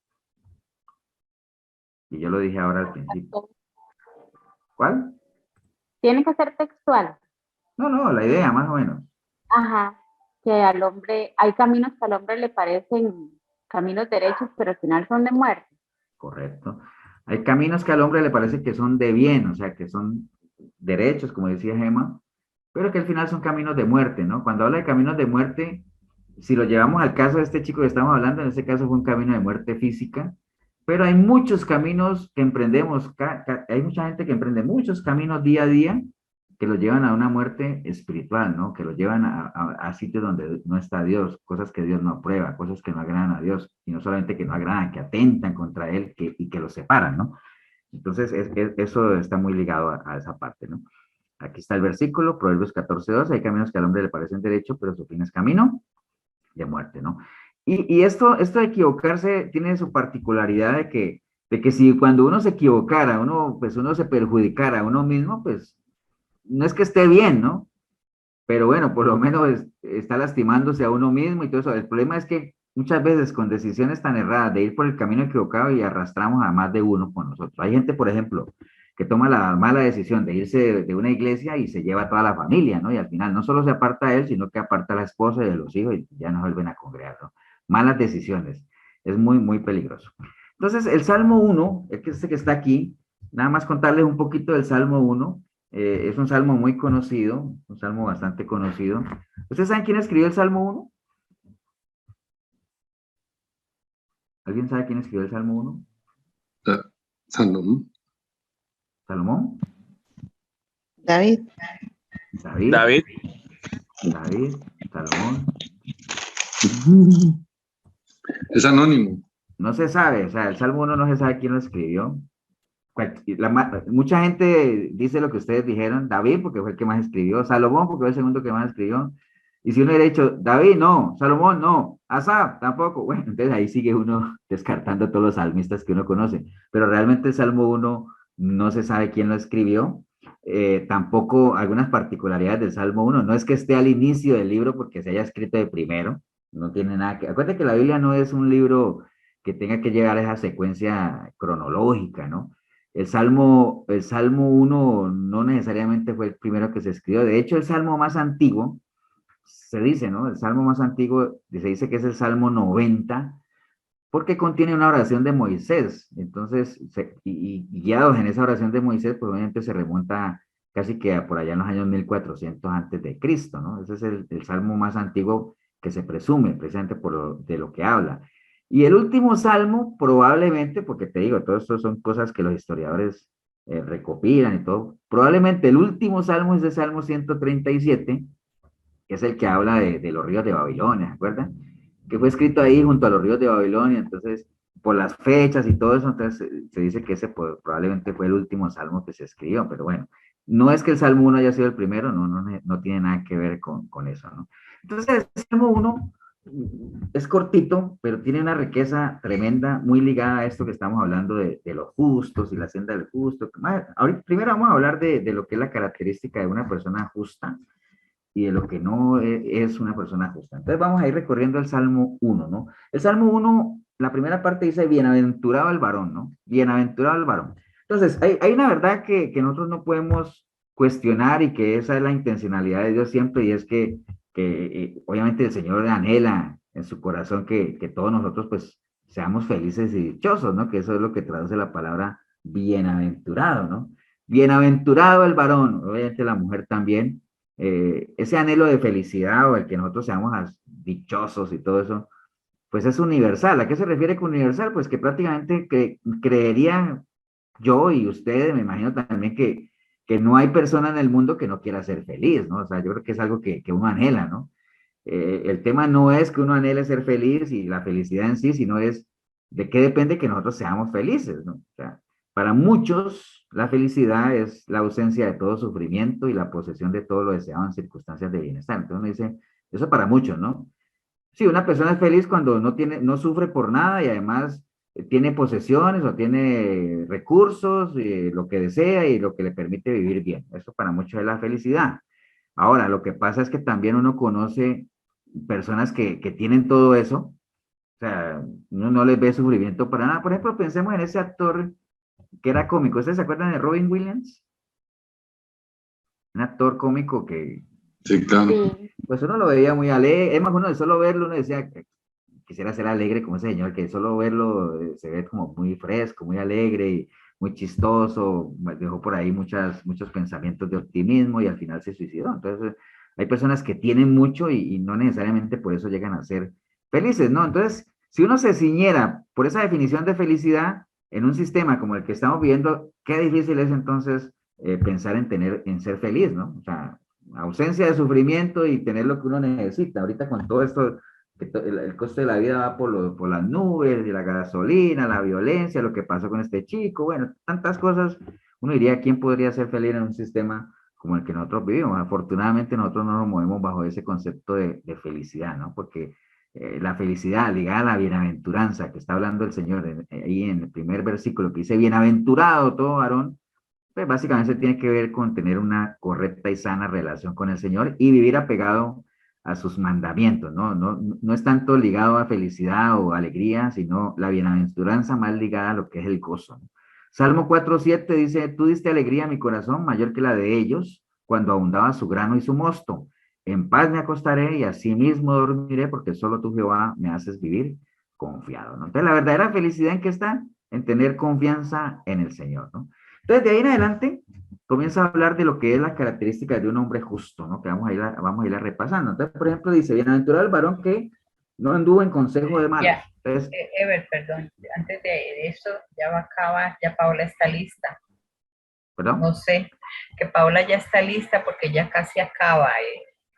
Y yo lo dije ahora al principio. ¿Cuál? Tiene que ser textual. No, la idea, más o menos. Ajá. Que al hombre, hay caminos que al hombre le parecen caminos derechos, pero al final son de muerte. Correcto. Hay caminos que al hombre le parece que son de bien, o sea, que son derechos, como decía Gemma, pero que al final son caminos de muerte, ¿no? Cuando habla de caminos de muerte, si lo llevamos al caso de este chico que estamos hablando, en este caso fue un camino de muerte física, pero hay muchos caminos que emprendemos, hay mucha gente que emprende muchos caminos día a día que los llevan a una muerte espiritual, ¿no? Que los llevan a sitios donde no está Dios, cosas que Dios no aprueba, cosas que no agradan a Dios, y no solamente que no agradan, que atentan contra Él y que los separan, ¿no? Entonces, eso está muy ligado a esa parte, ¿no? Aquí está el versículo, Proverbios 14:2, hay caminos que al hombre le parecen derecho, pero su fin es camino de muerte, ¿no? Y esto de equivocarse tiene su particularidad de que si cuando uno se equivocara, pues uno se perjudicara a uno mismo, pues no es que esté bien, ¿no? Pero bueno, por lo menos está lastimándose a uno mismo y todo eso. El problema es que muchas veces con decisiones tan erradas de ir por el camino equivocado y arrastramos a más de uno con nosotros. Hay gente, por ejemplo, que toma la mala decisión de irse de una iglesia y se lleva a toda la familia, ¿no? Y al final no solo se aparta él, sino que aparta a la esposa y a los hijos y ya no vuelven a congregar, ¿no? Malas decisiones. Es muy, muy peligroso. Entonces, el Salmo 1, este que está aquí, nada más contarles un poquito del Salmo 1. Es un salmo muy conocido, un salmo bastante conocido. ¿Ustedes saben quién escribió el Salmo 1? ¿Alguien sabe quién escribió el Salmo 1? Salomón. ¿Salomón? David. David. Salomón. Es anónimo. No se sabe, o sea, el Salmo 1 no se sabe quién lo escribió. Mucha gente dice lo que ustedes dijeron, David porque fue el que más escribió, Salomón porque fue el segundo que más escribió, y si uno hubiera dicho, David no, Salomón no, Asaf tampoco, bueno, entonces ahí sigue uno descartando todos los salmistas que uno conoce, pero realmente el Salmo 1 no se sabe quién lo escribió, tampoco algunas particularidades del Salmo 1, no es que esté al inicio del libro porque se haya escrito de primero, no tiene nada que, acuérdate que la Biblia no es un libro que tenga que llegar a esa secuencia cronológica, ¿no? El Salmo 1 no necesariamente fue el primero que se escribió. De hecho, el Salmo más antiguo, se dice, ¿no? El Salmo más antiguo, se dice que es el Salmo 90, porque contiene una oración de Moisés. Entonces, y guiados en esa oración de Moisés, pues obviamente se remonta casi que por allá en los años 1400 antes de Cristo, ¿no? Ese es el salmo más antiguo que se presume, precisamente de lo que habla. Y el último salmo, probablemente, porque te digo, todo esto son cosas que los historiadores recopilan y todo, probablemente el último salmo es el Salmo 137, que es el que habla de los ríos de Babilonia, ¿se acuerdan? Que fue escrito ahí junto a los ríos de Babilonia, entonces, por las fechas y todo eso, entonces se dice que ese probablemente fue el último salmo que se escribió, pero bueno, no es que el Salmo 1 haya sido el primero, no tiene nada que ver con eso, ¿no? Entonces, el Salmo 1 es cortito, pero tiene una riqueza tremenda, muy ligada a esto que estamos hablando de los justos y la senda del justo. Ahorita, primero vamos a hablar de lo que es la característica de una persona justa y de lo que no es una persona justa. Entonces vamos a ir recorriendo el Salmo 1, ¿no? El Salmo 1, la primera parte dice, bienaventurado el varón, ¿no? Bienaventurado el varón. Entonces, hay una verdad que nosotros no podemos cuestionar y que esa es la intencionalidad de Dios siempre, y es que obviamente el Señor anhela en su corazón que todos nosotros pues seamos felices y dichosos, ¿no? Que eso es lo que traduce la palabra bienaventurado, ¿no? Bienaventurado el varón, obviamente la mujer también, ese anhelo de felicidad o el que nosotros seamos dichosos y todo eso, pues es universal. ¿A qué se refiere con universal? Pues que prácticamente creería yo y ustedes, me imagino también que no hay persona en el mundo que no quiera ser feliz, ¿no? O sea, yo creo que es algo que uno anhela, ¿no? El tema no es que uno anhele ser feliz y la felicidad en sí, sino es de qué depende que nosotros seamos felices, ¿no? O sea, para muchos, la felicidad es la ausencia de todo sufrimiento y la posesión de todo lo deseado en circunstancias de bienestar. Entonces uno dice, eso para muchos, ¿no? Sí, una persona es feliz cuando no sufre por nada y además tiene posesiones o tiene recursos, lo que desea y lo que le permite vivir bien. Eso para muchos es la felicidad. Ahora, lo que pasa es que también uno conoce personas que tienen todo eso, o sea, uno no les ve sufrimiento para nada. Por ejemplo, pensemos en ese actor que era cómico. ¿Ustedes se acuerdan de Robin Williams? Un actor cómico que, Sí, claro. Sí. pues uno lo veía muy alegre. Es más, uno de solo verlo, uno decía que quisiera ser alegre como ese señor, que solo verlo se ve como muy fresco, muy alegre y muy chistoso. Dejó por ahí muchos pensamientos de optimismo y al final se suicidó. Entonces, hay personas que tienen mucho y no necesariamente por eso llegan a ser felices, ¿no? Entonces, si uno se ciñera por esa definición de felicidad en un sistema como el que estamos viviendo, qué difícil es entonces pensar en ser feliz, ¿no? O sea, ausencia de sufrimiento y tener lo que uno necesita. Ahorita con todo esto, el costo de la vida va por las nubes, y la gasolina, la violencia, lo que pasó con este chico, bueno, tantas cosas. Uno diría, ¿quién podría ser feliz en un sistema como el que nosotros vivimos? Afortunadamente nosotros no nos movemos bajo ese concepto de felicidad, ¿no? Porque la felicidad ligada a la bienaventuranza que está hablando el Señor ahí en el primer versículo que dice, bienaventurado todo varón, pues básicamente tiene que ver con tener una correcta y sana relación con el Señor y vivir apegado a sus mandamientos, ¿no? No es tanto ligado a felicidad o alegría, sino la bienaventuranza más ligada a lo que es el gozo. Salmo 4:7 dice, tú diste alegría a mi corazón mayor que la de ellos cuando abundaba su grano y su mosto. En paz me acostaré y así mismo dormiré porque solo tú, Jehová, me haces vivir confiado, ¿no? Entonces, la verdadera felicidad en qué está? En tener confianza en el Señor, ¿no? Entonces, de ahí en adelante, comienza a hablar de lo que es las características de un hombre justo, ¿no? Que vamos a ir repasando. Entonces, por ejemplo, dice, bienaventurado el varón que no anduvo en consejo de malos. Ya, Entonces, Ever, perdón, antes de eso, ya va a acabar, ya Paula está lista. ¿perdón? No sé, que Paula ya está lista porque ya casi acaba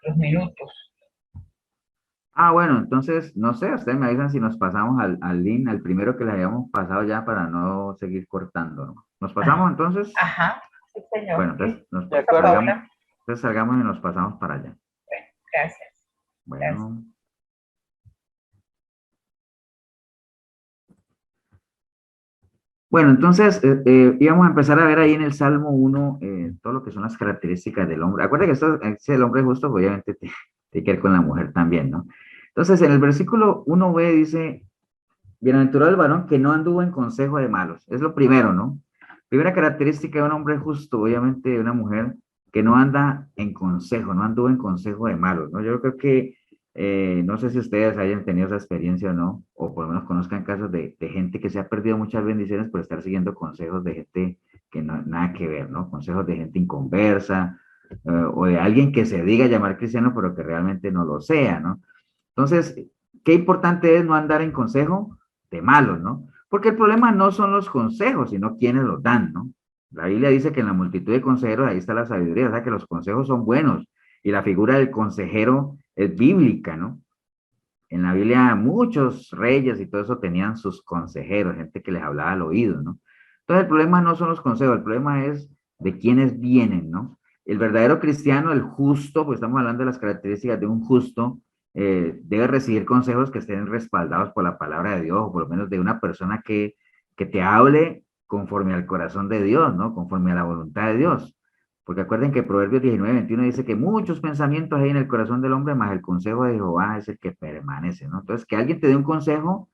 los minutos. Ah, bueno, entonces, no sé, ustedes me avisan si nos pasamos al link, al primero que le habíamos pasado ya para no seguir cortando, ¿no? ¿Nos pasamos entonces? Ajá, sí, señor. Bueno, entonces, De acuerdo. salgamos y nos pasamos para allá. Bueno, gracias. Bueno. Bueno, entonces íbamos a empezar a ver ahí en el Salmo 1 todo lo que son las características del hombre. Acuérdate que esto es el hombre justo, pues, obviamente tiene que ver con la mujer también, ¿no? Entonces, en el versículo 1b dice, bienaventurado el varón que no anduvo en consejo de malos. Es lo primero, ¿no? Primera característica de un hombre justo, obviamente de una mujer que no anda en consejo, no anduvo en consejo de malos, ¿no? Yo creo que No sé si ustedes hayan tenido esa experiencia o no, o por lo menos conozcan casos de gente que se ha perdido muchas bendiciones por estar siguiendo consejos de gente que no, nada que ver, ¿no? Consejos de gente inconversa, o de alguien que se diga llamar cristiano, pero que realmente no lo sea, ¿no? Entonces, qué importante es no andar en consejo de malos, ¿no? Porque el problema no son los consejos, sino quienes los dan, ¿no? La Biblia dice que en la multitud de consejeros ahí está la sabiduría, o sea que los consejos son buenos y la figura del consejero es bíblica, ¿no? En la Biblia muchos reyes y todo eso tenían sus consejeros, gente que les hablaba al oído, ¿no? Entonces el problema no son los consejos, el problema es de quiénes vienen, ¿no? El verdadero cristiano, el justo, pues estamos hablando de las características de un justo, debe recibir consejos que estén respaldados por la palabra de Dios, o por lo menos de una persona que te hable conforme al corazón de Dios, ¿no? Conforme a la voluntad de Dios. Porque acuerden que Proverbios 19:21 dice que muchos pensamientos hay en el corazón del hombre, más el consejo de Jehová es el que permanece, ¿no? Entonces, que alguien te dé un consejo,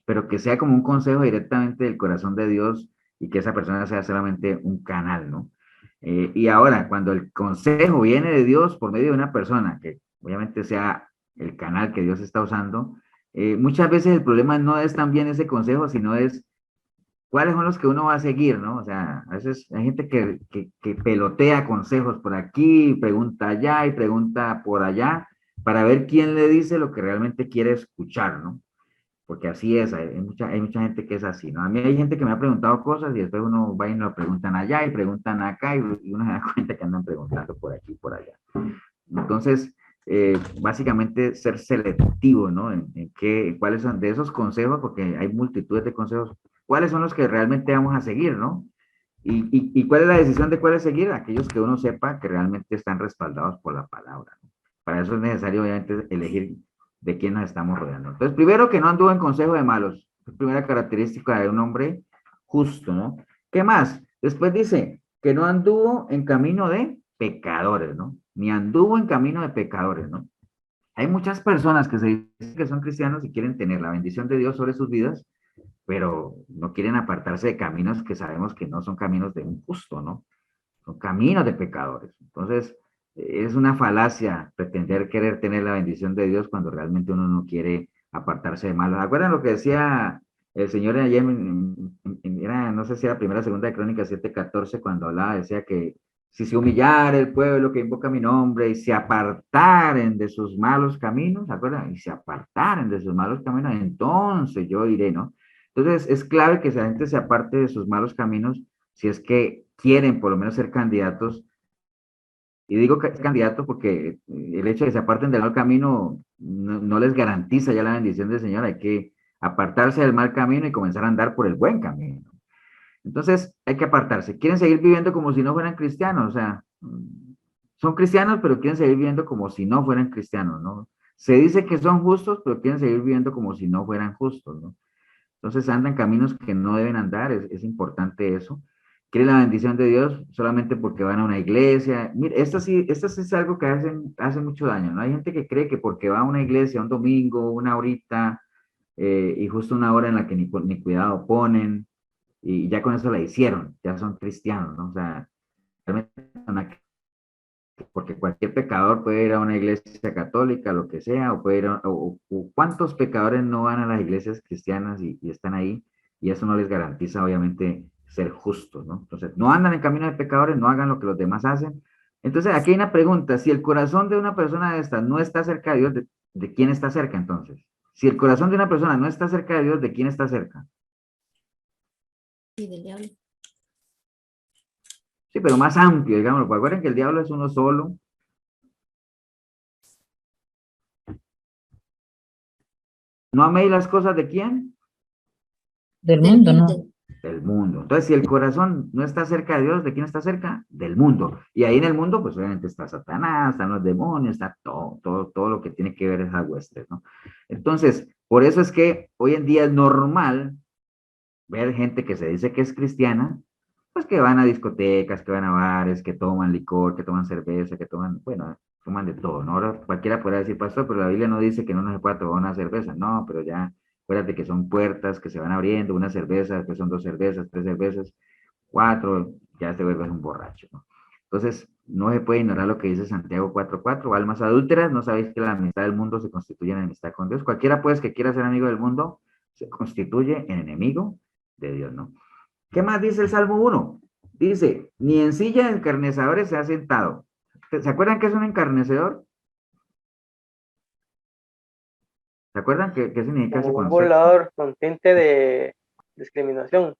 pero que sea como un consejo directamente del corazón de Dios y que esa persona sea solamente un canal, ¿no? Y ahora, cuando el consejo viene de Dios por medio de una persona, que obviamente sea el canal que Dios está usando, muchas veces el problema no es también ese consejo, sino es cuáles son los que uno va a seguir, ¿no? O sea, a veces hay gente que pelotea consejos por aquí, pregunta allá y pregunta por allá, para ver quién le dice lo que realmente quiere escuchar, ¿no? Porque así es, hay mucha gente que es así, ¿no? A mí hay gente que me ha preguntado cosas y después uno va y lo preguntan allá y preguntan acá y uno se da cuenta que andan preguntando por aquí y por allá. Entonces, básicamente ser selectivo, ¿no? Cuáles son de esos consejos, porque hay multitudes de consejos, cuáles son los que realmente vamos a seguir, ¿no? Y cuál es la decisión de cuáles seguir, aquellos que uno sepa que realmente están respaldados por la palabra, ¿no? Para eso es necesario, obviamente, elegir de quién nos estamos rodeando. Entonces, primero que no anduvo en consejo de malos, es primera característica de un hombre justo, ¿no? ¿Qué más? Después dice que no anduvo en camino de pecadores, ¿no? Ni anduvo en camino de pecadores, ¿no? Hay muchas personas que se dicen que son cristianos y quieren tener la bendición de Dios sobre sus vidas, pero no quieren apartarse de caminos que sabemos que no son caminos de un justo, ¿no? Son caminos de pecadores. Entonces, es una falacia pretender querer tener la bendición de Dios cuando realmente uno no quiere apartarse de malos. ¿Acuerdan lo que decía el Señor ayer? Era, no sé si era primera o segunda de Crónicas 7:14, cuando hablaba, decía que si se humillara el pueblo que invoca mi nombre y se apartaren de sus malos caminos, ¿se acuerdan? Y se apartaren de sus malos caminos, entonces yo iré, ¿no? Entonces, es clave que esa gente se aparte de sus malos caminos si es que quieren por lo menos ser candidatos. Y digo que es candidato porque el hecho de que se aparten del mal camino no les garantiza ya la bendición del Señor. Hay que apartarse del mal camino y comenzar a andar por el buen camino. Entonces, hay que apartarse. Quieren seguir viviendo como si no fueran cristianos, o sea, son cristianos, pero quieren seguir viviendo como si no fueran cristianos, ¿no? Se dice que son justos, pero quieren seguir viviendo como si no fueran justos, ¿no? Entonces andan caminos que no deben andar, es importante eso. Quieren la bendición de Dios solamente porque van a una iglesia. Mire, esto sí es algo que hace mucho daño, ¿no? Hay gente que cree que porque va a una iglesia un domingo, una horita, y justo una hora en la que ni cuidado ponen, y ya con eso la hicieron, ya son cristianos, ¿no? O sea, realmente porque cualquier pecador puede ir a una iglesia católica, lo que sea, o puede ir o cuántos pecadores no van a las iglesias cristianas y están ahí, y eso no les garantiza, obviamente, ser justos, ¿no? Entonces, no andan en camino de pecadores, no hagan lo que los demás hacen. Entonces, aquí hay una pregunta: si el corazón de una persona de esta no está cerca de Dios, ¿de quién está cerca entonces? Si el corazón de una persona no está cerca de Dios, ¿de quién está cerca? Sí, del diablo. Sí, pero más amplio, digámoslo, porque acuérdense que el diablo es uno solo. ¿No améis las cosas de quién? Del mundo, ¿no? Del mundo. Entonces, si el corazón no está cerca de Dios, ¿de quién está cerca? Del mundo. Y ahí en el mundo, pues obviamente está Satanás, están los demonios, está todo lo que tiene que ver esas huestes, ¿no? Entonces, por eso es que hoy en día es normal ver gente que se dice que es cristiana, pues que van a discotecas, que van a bares, que toman licor, que toman cerveza, que toman, bueno, toman de todo, ¿no? Ahora cualquiera podrá decir, pastor, pero la Biblia no dice que no se pueda tomar una cerveza. No, pero ya, acuérdate que son puertas que se van abriendo, una cerveza, después son 2 cervezas, 3 cervezas, 4, ya te vuelves un borracho, ¿no? Entonces, no se puede ignorar lo que dice Santiago 4:4, almas adúlteras, ¿no sabéis que la amistad del mundo se constituye en enemistad con Dios? Cualquiera pues que quiera ser amigo del mundo se constituye en enemigo de Dios, ¿no? ¿Qué más dice el Salmo 1? Dice, ni en silla de escarnecedores se ha sentado. ¿Se acuerdan qué es un encarnecedor? ¿Se acuerdan qué significa ese Como un concepto? burlador con tinte de discriminación.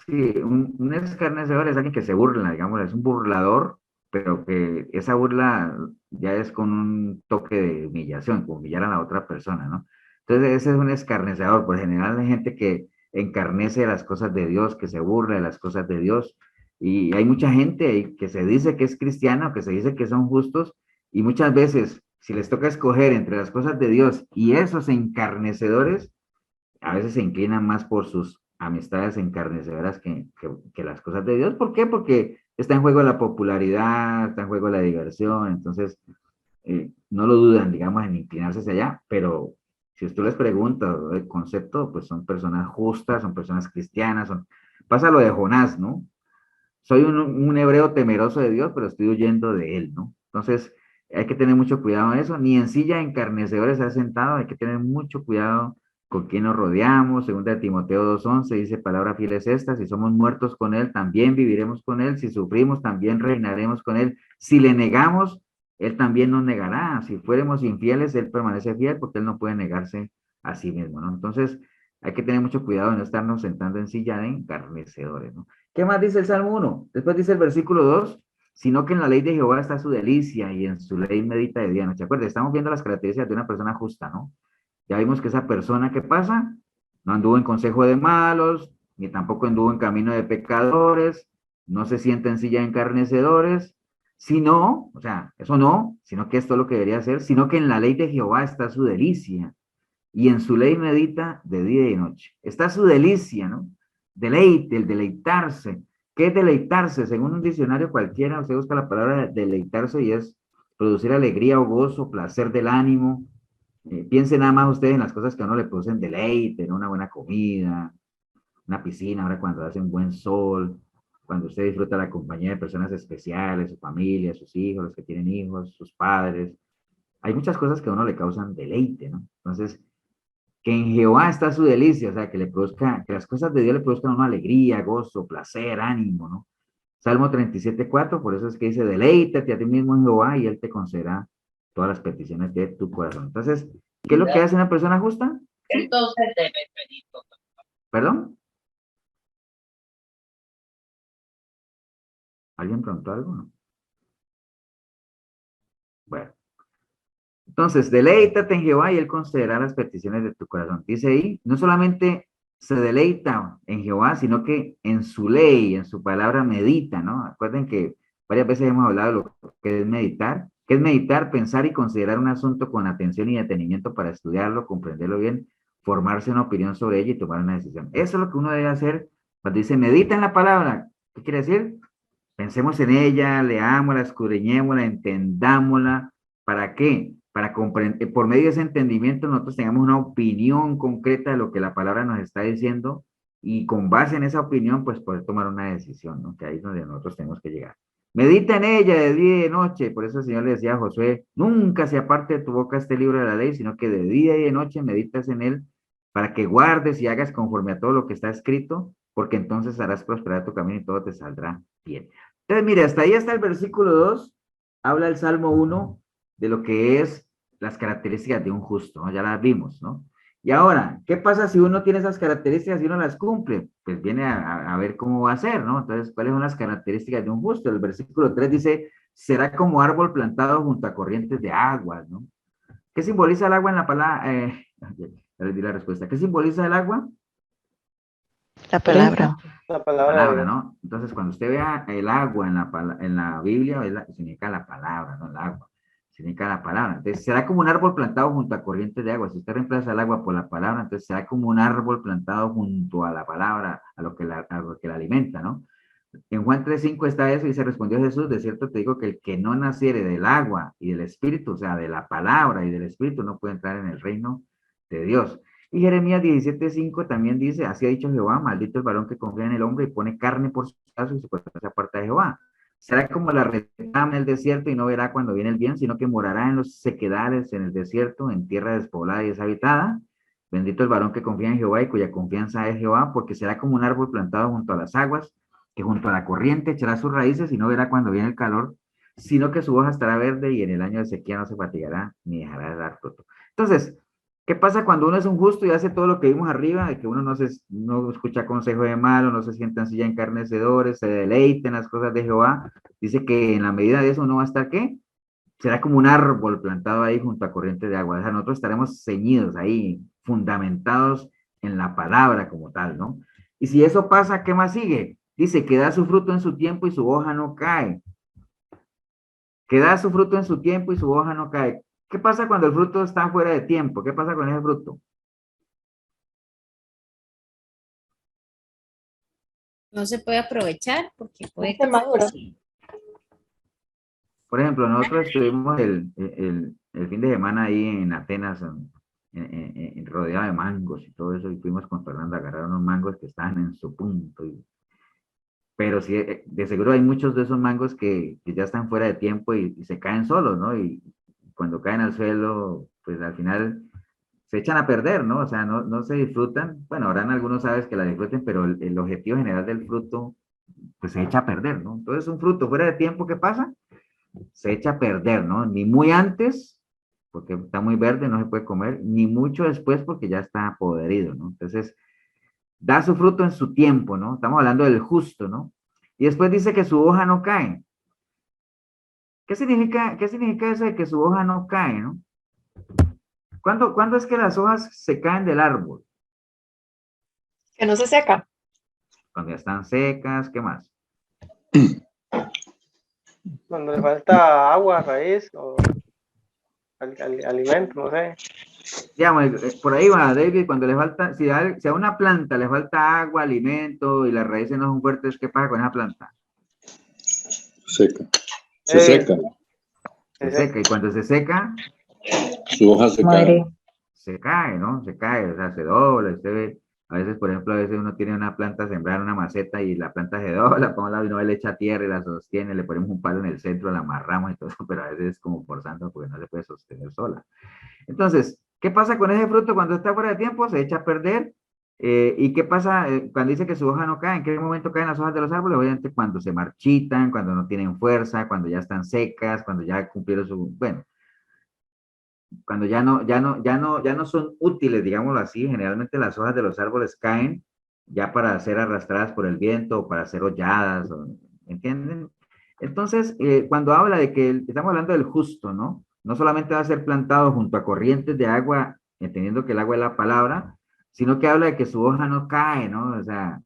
Sí, un escarnecedor es alguien que se burla, digamos, es un burlador, pero que esa burla ya es con un toque de humillación, como humillar a la otra persona, ¿no? Entonces, ese es un escarnecedor. Por general, hay gente que encarnece las cosas de Dios, que se burla de las cosas de Dios. Y hay mucha gente ahí que se dice que es cristiana, que se dice que son justos, y muchas veces, si les toca escoger entre las cosas de Dios y esos encarnecedores, a veces se inclinan más por sus amistades encarnecedoras que las cosas de Dios. ¿Por qué? Porque está en juego la popularidad, está en juego la diversión, entonces no lo dudan, digamos, en inclinarse hacia allá, pero si usted les pregunta el concepto, pues son personas justas, son personas cristianas, pasa lo de Jonás, ¿no? Soy un hebreo temeroso de Dios, pero estoy huyendo de él, ¿no? Entonces, hay que tener mucho cuidado en eso. Ni en silla encarnecedores se ha sentado, hay que tener mucho cuidado con quién nos rodeamos. Según de Timoteo 2:11 dice, palabra fiel es esta, si somos muertos con él, también viviremos con él, si sufrimos, también reinaremos con él. Si le negamos, él también nos negará. Si fuéramos infieles, él permanece fiel porque él no puede negarse a sí mismo, ¿no? Entonces, hay que tener mucho cuidado de no estarnos sentando en silla de encarnecedores, ¿no? ¿Qué más dice el Salmo 1? Después dice el versículo 2, sino que en la ley de Jehová está su delicia y en su ley medita de día y noche. Acuérdense, estamos viendo las características de una persona justa, ¿no? Ya vimos que esa persona, ¿qué pasa? No anduvo en consejo de malos, ni tampoco anduvo en camino de pecadores, no se sienta en silla de encarnecedores, sino, o sea, eso no, sino que esto es lo que debería hacer, sino que en la ley de Jehová está su delicia y en su ley medita de día y de noche. Está su delicia, ¿no? Deleite, el deleitarse. ¿Qué es deleitarse? Según un diccionario cualquiera, usted busca la palabra deleitarse y es producir alegría o gozo, placer del ánimo. Piense nada más ustedes en las cosas que a uno le producen deleite, ¿no? Una buena comida, una piscina, ahora cuando hace un buen sol, cuando usted disfruta la compañía de personas especiales, su familia, sus hijos, los que tienen hijos, sus padres. Hay muchas cosas que a uno le causan deleite, ¿no? Entonces, que en Jehová está su delicia, o sea, que le produzca, que las cosas de Dios le produzcan una alegría, gozo, placer, ánimo, ¿no? Salmo 37:4, por eso es que dice, deleítate a ti mismo en Jehová y él te concederá todas las peticiones de tu corazón. Entonces, ¿qué es lo que hace una persona justa? Entonces debe pedir. ¿Perdón? ¿Alguien preguntó algo? No. Bueno. Entonces, deleítate en Jehová y él concederá las peticiones de tu corazón. Dice ahí, no solamente se deleita en Jehová, sino que en su ley, en su palabra medita, ¿no? Acuerden que varias veces hemos hablado de lo que es meditar. ¿Qué es meditar? Pensar y considerar un asunto con atención y detenimiento para estudiarlo, comprenderlo bien, formarse una opinión sobre ello y tomar una decisión. Eso es lo que uno debe hacer cuando dice medita en la palabra. ¿Qué quiere decir? Pensemos en ella, leámosla, escudriñémosla, entendámosla. ¿Para qué? Para comprender, por medio de ese entendimiento nosotros tengamos una opinión concreta de lo que la palabra nos está diciendo y con base en esa opinión, pues poder tomar una decisión, ¿no? Que ahí es donde nosotros tenemos que llegar. Medita en ella de día y de noche. Por eso el Señor le decía a Josué, nunca se aparte de tu boca este libro de la ley, sino que de día y de noche meditas en él para que guardes y hagas conforme a todo lo que está escrito, porque entonces harás prosperar tu camino y todo te saldrá bien. Entonces, mire, hasta ahí está el versículo 2, habla el Salmo 1 de lo que es las características de un justo, ¿no? Ya las vimos, ¿no? Y ahora, ¿qué pasa si uno tiene esas características y uno las cumple? Pues viene a ver cómo va a ser, ¿no? Entonces, ¿cuáles son las características de un justo? El versículo 3 dice, será como árbol plantado junto a corrientes de aguas, ¿no? ¿Qué simboliza el agua en la palabra? Ya les di la respuesta. ¿Qué simboliza el agua? La palabra. La La palabra de palabra, Dios. ¿no? Entonces, cuando usted vea el agua en la Biblia, significa la palabra, no el agua. Significa la palabra. Entonces, será como un árbol plantado junto a corrientes de agua. Si usted reemplaza el agua por la palabra, entonces será como un árbol plantado junto a la palabra, a lo que la alimenta, ¿no? En Juan 3:5 está eso y se respondió Jesús, de cierto te digo que el que no naciere del agua y del espíritu, o sea, de la palabra y del espíritu, no puede entrar en el reino de Dios. Y Jeremías 17:5 también dice, así ha dicho Jehová, maldito el varón que confía en el hombre y pone carne por su brazo y su corazón se aparta de Jehová. Será como la retama en el desierto y no verá cuando viene el bien, sino que morará en los sequedales en el desierto, en tierra despoblada y deshabitada. Bendito el varón que confía en Jehová y cuya confianza es Jehová, porque será como un árbol plantado junto a las aguas, que junto a la corriente echará sus raíces y no verá cuando viene el calor, sino que su hoja estará verde y en el año de sequía no se fatigará ni dejará de dar fruto. Entonces, ¿qué pasa cuando uno es un justo y hace todo lo que vimos arriba, de que uno no escucha consejo de malo, no se sienta en silla encarnecedores, se deleita en las cosas de Jehová? Dice que en la medida de eso uno va a estar, ¿qué? Será como un árbol plantado ahí junto a corrientes de agua. O sea, nosotros estaremos ceñidos ahí, fundamentados en la palabra como tal, ¿no? Y si eso pasa, ¿qué más sigue? Dice que da su fruto en su tiempo y su hoja no cae. Que da su fruto en su tiempo y su hoja no cae. ¿Qué pasa cuando el fruto está fuera de tiempo? ¿Qué pasa con ese fruto? No se puede aprovechar porque puede Está maduro. Por ejemplo, nosotros estuvimos el fin de semana ahí en Atenas, rodeado de mangos y todo eso, y fuimos con Fernanda a agarrar unos mangos que estaban en su punto. Pero sí, de seguro hay muchos de esos mangos que ya están fuera de tiempo y se caen solos, ¿no? Y cuando caen al suelo, pues al final se echan a perder, ¿no? O sea, no se disfrutan. Bueno, habrán algunos sabes que la disfruten, pero el objetivo general del fruto, pues se echa a perder, ¿no? Entonces, un fruto fuera de tiempo, ¿qué pasa? Se echa a perder, ¿no? Ni muy antes, porque está muy verde, no se puede comer, ni mucho después, porque ya está podrido, ¿no? Entonces, da su fruto en su tiempo, ¿no? Estamos hablando del justo, ¿no? Y después dice que su hoja no cae. Qué significa eso de que su hoja no cae, ¿no? ¿Cuándo es que las hojas se caen del árbol? Que no se seca. Cuando ya están secas, ¿qué más? Cuando le falta agua, raíz o alimento, no sé. Digamos, por ahí va, David, cuando le falta, si a una planta le falta agua, alimento y las raíces no son fuertes, ¿qué pasa con esa planta? Seca. Se seca. Se seca, y cuando se seca, Su hoja se Muere. cae. se cae, ¿no? Se cae, o sea, se dobla, usted ve, a veces, por ejemplo, a veces uno tiene una planta sembrada en una maceta y la planta se dobla, por un lado y uno le echa tierra y la sostiene, le ponemos un palo en el centro, la amarramos y todo eso, pero a veces es como forzando porque no se puede sostener sola. Entonces, ¿qué pasa con ese fruto cuando está fuera de tiempo? Se echa a perder. ¿Y qué pasa cuando dice que su hoja no cae? ¿En qué momento caen las hojas de los árboles? Obviamente cuando se marchitan, cuando no tienen fuerza, cuando ya están secas, cuando ya cumplieron su, bueno, cuando ya no son útiles, digámoslo así. Generalmente las hojas de los árboles caen ya para ser arrastradas por el viento o para ser holladas, ¿entienden? Entonces, cuando habla de que estamos hablando del justo, ¿no? No solamente va a ser plantado junto a corrientes de agua, entendiendo que el agua es la palabra, sino que habla de que su hoja no cae, ¿no? O sea,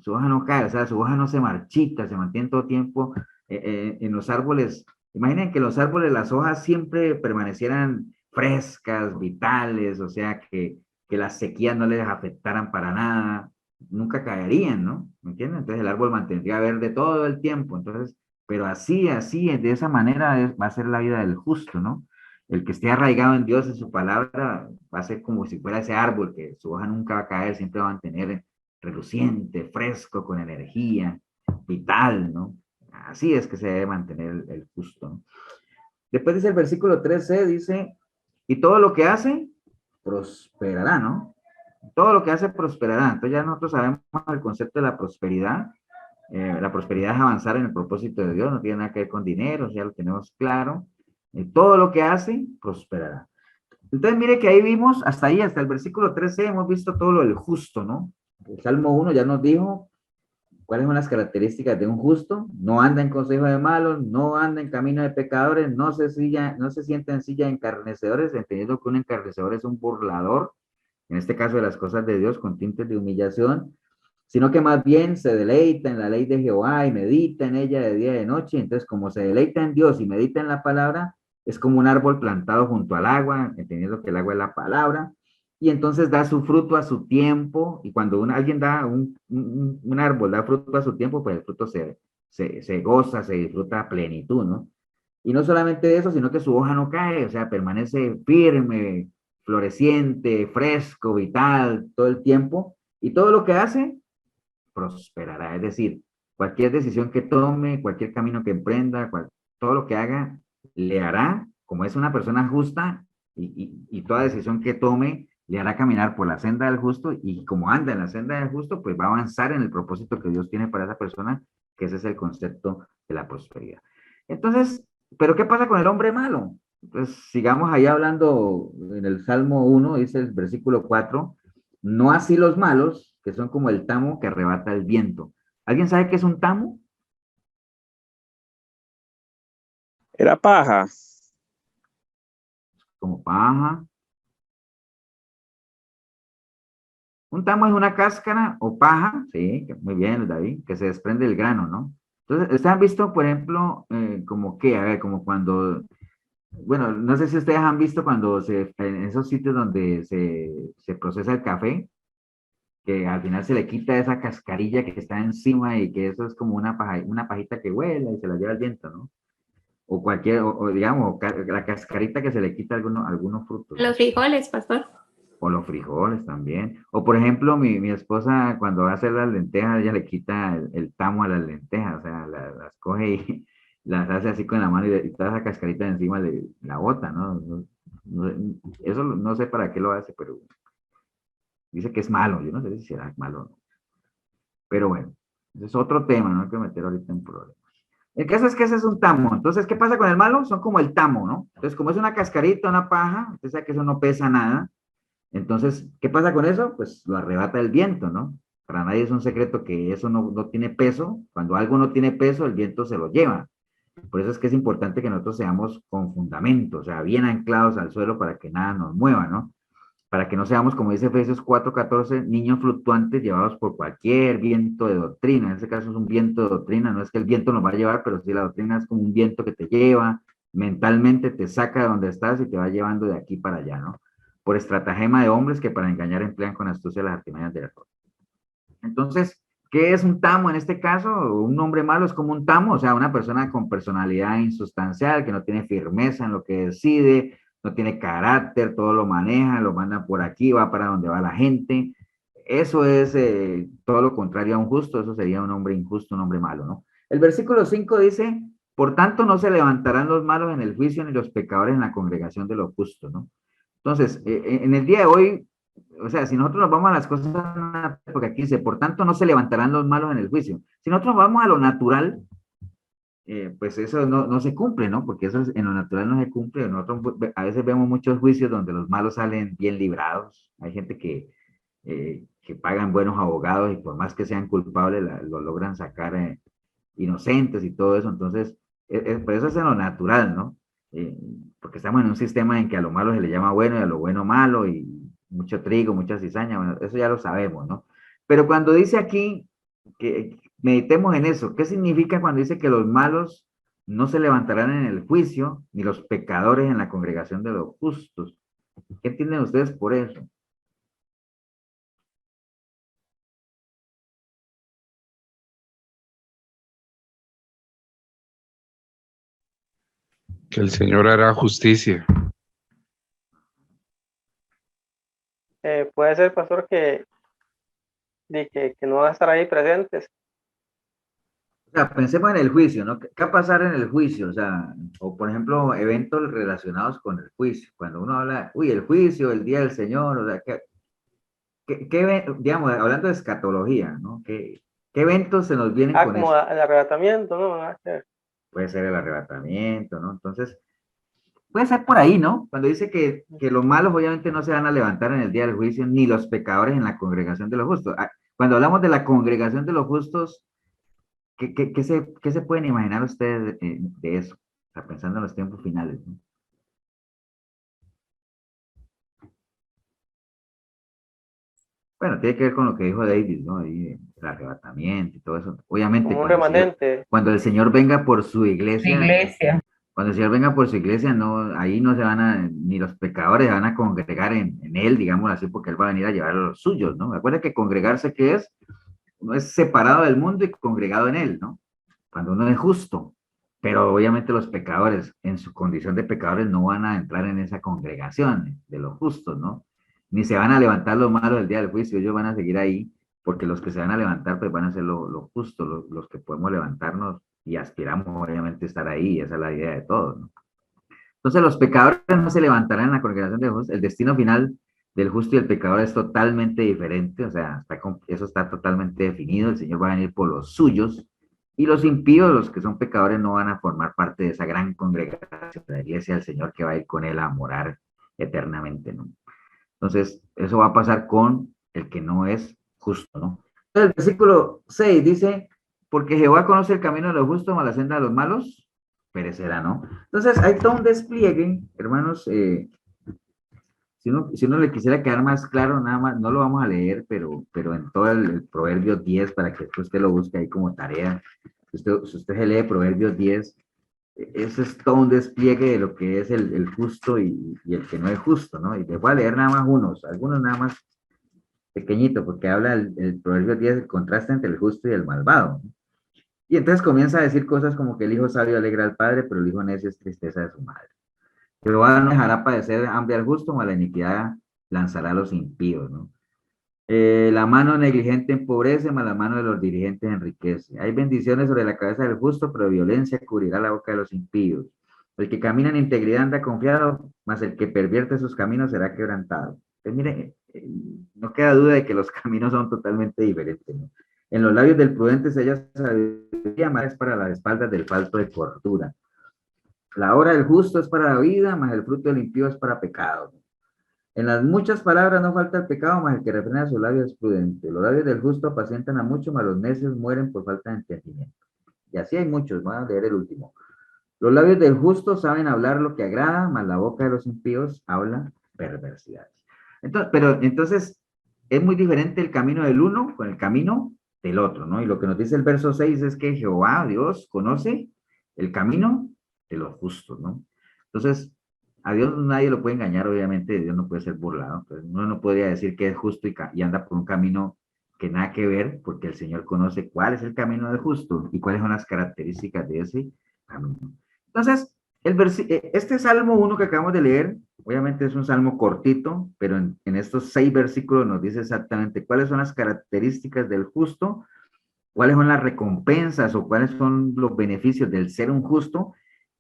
su hoja no cae, o sea, su hoja no se marchita, se mantiene todo tiempo en los árboles. Imaginen que los árboles, las hojas siempre permanecieran frescas, vitales, o sea, que las sequías no les afectaran para nada, nunca caerían, ¿no? ¿Me entienden? Entonces el árbol mantendría verde todo el tiempo, entonces, pero así, de esa manera va a ser la vida del justo, ¿no? El que esté arraigado en Dios, en su palabra, va a ser como si fuera ese árbol, que su hoja nunca va a caer, siempre va a mantener reluciente, fresco, con energía, vital, ¿no? Así es que se debe mantener el justo, ¿no? Después dice el versículo 13, dice, y todo lo que hace, prosperará, ¿no? Todo lo que hace, prosperará. Entonces ya nosotros sabemos el concepto de la prosperidad. La prosperidad es avanzar en el propósito de Dios, no tiene nada que ver con dinero, ya lo tenemos claro. Todo lo que hace, prosperará. Entonces mire que ahí vimos, hasta ahí, hasta el versículo 13, hemos visto todo lo del justo, ¿no? El Salmo 1 ya nos dijo cuáles son las características de un justo. No anda en consejo de malos, no anda en camino de pecadores, no se sienta en silla de encarnecedores, entendiendo que un encarnecedor es un burlador, en este caso de las cosas de Dios, con tintes de humillación, sino que más bien se deleita en la ley de Jehová y medita en ella de día y de noche. Entonces, como se deleita en Dios y medita en la palabra, es como un árbol plantado junto al agua, entendiendo que el agua es la palabra, y entonces da su fruto a su tiempo, y cuando alguien da un árbol, da fruto a su tiempo, pues el fruto se goza, se disfruta a plenitud, ¿no? Y no solamente eso, sino que su hoja no cae, o sea, permanece firme, floreciente, fresco, vital, todo el tiempo, y todo lo que hace, prosperará. Es decir, cualquier decisión que tome, cualquier camino que emprenda, todo lo que haga, le hará, como es una persona justa, y toda decisión que tome, le hará caminar por la senda del justo, y como anda en la senda del justo, pues va a avanzar en el propósito que Dios tiene para esa persona, que ese es el concepto de la prosperidad. Entonces, ¿pero qué pasa con el hombre malo? Pues sigamos ahí hablando en el Salmo 1, dice el versículo 4, no así los malos, que son como el tamo que arrebata el viento. ¿Alguien sabe qué es un tamo? Era paja. Como paja. Un tamo es una cáscara o paja, sí, muy bien, David, que se desprende del grano, ¿no? Entonces, ¿ustedes han visto, por ejemplo, como qué? A ver, como cuando, bueno, no sé si ustedes han visto cuando en esos sitios donde se procesa el café, que al final se le quita esa cascarilla que está encima y que eso es como una pajita que vuela y se la lleva el viento, ¿no? O cualquier, o digamos, la cascarita que se le quita a algunos frutos, ¿no? Los frijoles, pastor. O los frijoles también. O por ejemplo, mi esposa cuando va a hacer las lentejas, ella le quita el tamo a las lentejas, o sea, las coge y las hace así con la mano y toda esa cascarita de encima la bota, ¿no? Eso no sé para qué lo hace, pero dice que es malo. Yo no sé si será malo o no. Pero bueno, ese es otro tema, no hay que meter ahorita en problemas. El caso es que ese es un tamo. Entonces, ¿qué pasa con el malo? Son como el tamo, ¿no? Entonces, como es una cascarita, una paja, usted sabe que eso no pesa nada. Entonces, ¿qué pasa con eso? Pues lo arrebata el viento, ¿no? Para nadie es un secreto que eso no tiene peso. Cuando algo no tiene peso, el viento se lo lleva. Por eso es que es importante que nosotros seamos con fundamento, o sea, bien anclados al suelo para que nada nos mueva, ¿no? Para que no seamos, como dice Efesios 4:14, niños fluctuantes llevados por cualquier viento de doctrina. En este caso es un viento de doctrina, no es que el viento nos va a llevar, pero sí la doctrina es como un viento que te lleva, mentalmente te saca de donde estás y te va llevando de aquí para allá, ¿no? Por estratagema de hombres que para engañar emplean con astucia las artimañas del error. Entonces, ¿qué es un tamo en este caso? Un hombre malo es como un tamo, o sea, una persona con personalidad insustancial, que no tiene firmeza en lo que decide, no tiene carácter, todo lo maneja, lo manda por aquí, va para donde va la gente. Eso es todo lo contrario a un justo, eso sería un hombre injusto, un hombre malo, ¿no? El versículo 5 dice, por tanto no se levantarán los malos en el juicio ni los pecadores en la congregación de los justos, ¿no? Entonces, en el día de hoy, o sea, si nosotros nos vamos a las cosas, porque aquí dice, por tanto no se levantarán los malos en el juicio. Si nosotros nos vamos a lo natural, pues eso no se cumple, ¿no? Porque eso en lo natural no se cumple. Nosotros a veces vemos muchos juicios donde los malos salen bien librados. Hay gente que pagan buenos abogados y por más que sean culpables, lo logran sacar inocentes y todo eso. Entonces, pues eso es en lo natural, ¿no? Porque estamos en un sistema en que a lo malo se le llama bueno y a lo bueno malo y mucho trigo, mucha cizaña, bueno, eso ya lo sabemos, ¿no? Pero cuando dice aquí que meditemos en eso, ¿qué significa cuando dice que los malos no se levantarán en el juicio, ni los pecadores en la congregación de los justos? ¿Qué entienden ustedes por eso? Que el Señor hará justicia. Puede ser, pastor, que no van a estar ahí presentes. O sea, pensemos en el juicio, ¿no? ¿Qué va a pasar en el juicio? O sea, o por ejemplo, eventos relacionados con el juicio. Cuando uno habla, uy, el juicio, el día del Señor, o sea, digamos, hablando de escatología, ¿no? ¿Qué eventos se nos vienen con Como eso? el arrebatamiento, ¿no? Puede ser el arrebatamiento, ¿no? Entonces, puede ser por ahí, ¿no? Cuando dice que los malos obviamente no se van a levantar en el día del juicio, ni los pecadores en la congregación de los justos. Cuando hablamos de la congregación de los justos, ¿qué se pueden imaginar ustedes de eso? O sea, pensando en los tiempos finales, ¿no? Bueno, tiene que ver con lo que dijo David, ¿no? Ahí, el arrebatamiento y todo eso. Obviamente, Como un remanente. cuando el Señor venga por su La iglesia, iglesia. cuando el Señor venga por su iglesia, no, ahí no se van ni los pecadores van a congregar en él, digamos así, porque él va a venir a llevar a los suyos, ¿no? Recuerda que congregarse, ¿qué es? Uno es separado del mundo y congregado en él, ¿no? Cuando uno es justo. Pero obviamente los pecadores, en su condición de pecadores, no van a entrar en esa congregación de los justos, ¿no? Ni se van a levantar los malos el día del juicio, ellos van a seguir ahí porque los que se van a levantar pues van a ser lo justo, los que podemos levantarnos y aspiramos obviamente a estar ahí, esa es la idea de todos, ¿no? Entonces los pecadores no se levantarán en la congregación de justos, el destino final del justo y el pecador es totalmente diferente, o sea, eso está totalmente definido, el Señor va a venir por los suyos, y los impíos, los que son pecadores, no van a formar parte de esa gran congregación de la iglesia del Señor que va a ir con él a morar eternamente, ¿no? Entonces, eso va a pasar con el que no es justo, ¿no? Entonces, el versículo 6 dice, porque Jehová conoce el camino de los justos, mas la senda de los malos perecerá, ¿no? Entonces, hay todo un despliegue, hermanos, si uno le quisiera quedar más claro, nada más, no lo vamos a leer, pero en todo el Proverbios 10, para que usted lo busque ahí como tarea, si usted se lee Proverbios 10, eso es todo un despliegue de lo que es el justo y el que no es justo, ¿no? Y les voy a leer nada más algunos nada más pequeñitos, porque habla el Proverbio 10, el contraste entre el justo y el malvado, ¿no? Y entonces comienza a decir cosas como que el hijo sabio alegra al padre, pero el hijo necio es tristeza de su madre. Jehová no dejará padecer hambre al justo, mas la iniquidad lanzará a los impíos, ¿no? La mano negligente empobrece, mas la mano de los dirigentes enriquece. Hay bendiciones sobre la cabeza del justo, pero violencia cubrirá la boca de los impíos. El que camina en integridad anda confiado, mas el que pervierte sus caminos será quebrantado. Pues mire, no queda duda de que los caminos son totalmente diferentes, ¿no? En los labios del prudente se halla sabiduría, mas es para las espaldas del falto de cordura. La hora del justo es para la vida, mas el fruto del impío es para pecado. En las muchas palabras no falta el pecado, mas el que refrena sus labios es prudente. Los labios del justo apacientan a mucho, mas los necios mueren por falta de entendimiento. Y así hay muchos, voy a leer el último. Los labios del justo saben hablar lo que agrada, mas la boca de los impíos habla perversidades. Entonces, es muy diferente el camino del uno con el camino del otro, ¿no? Y lo que nos dice el verso 6 es que Jehová, Dios, conoce el camino de los justos, ¿no? Entonces, a Dios nadie lo puede engañar, obviamente, Dios no puede ser burlado. Pues uno no podría decir que es justo y anda por un camino que nada que ver, porque el Señor conoce cuál es el camino del justo y cuáles son las características de ese camino. Entonces, este Salmo 1 que acabamos de leer, obviamente es un salmo cortito, pero en estos 6 versículos nos dice exactamente cuáles son las características del justo, cuáles son las recompensas o cuáles son los beneficios del ser un justo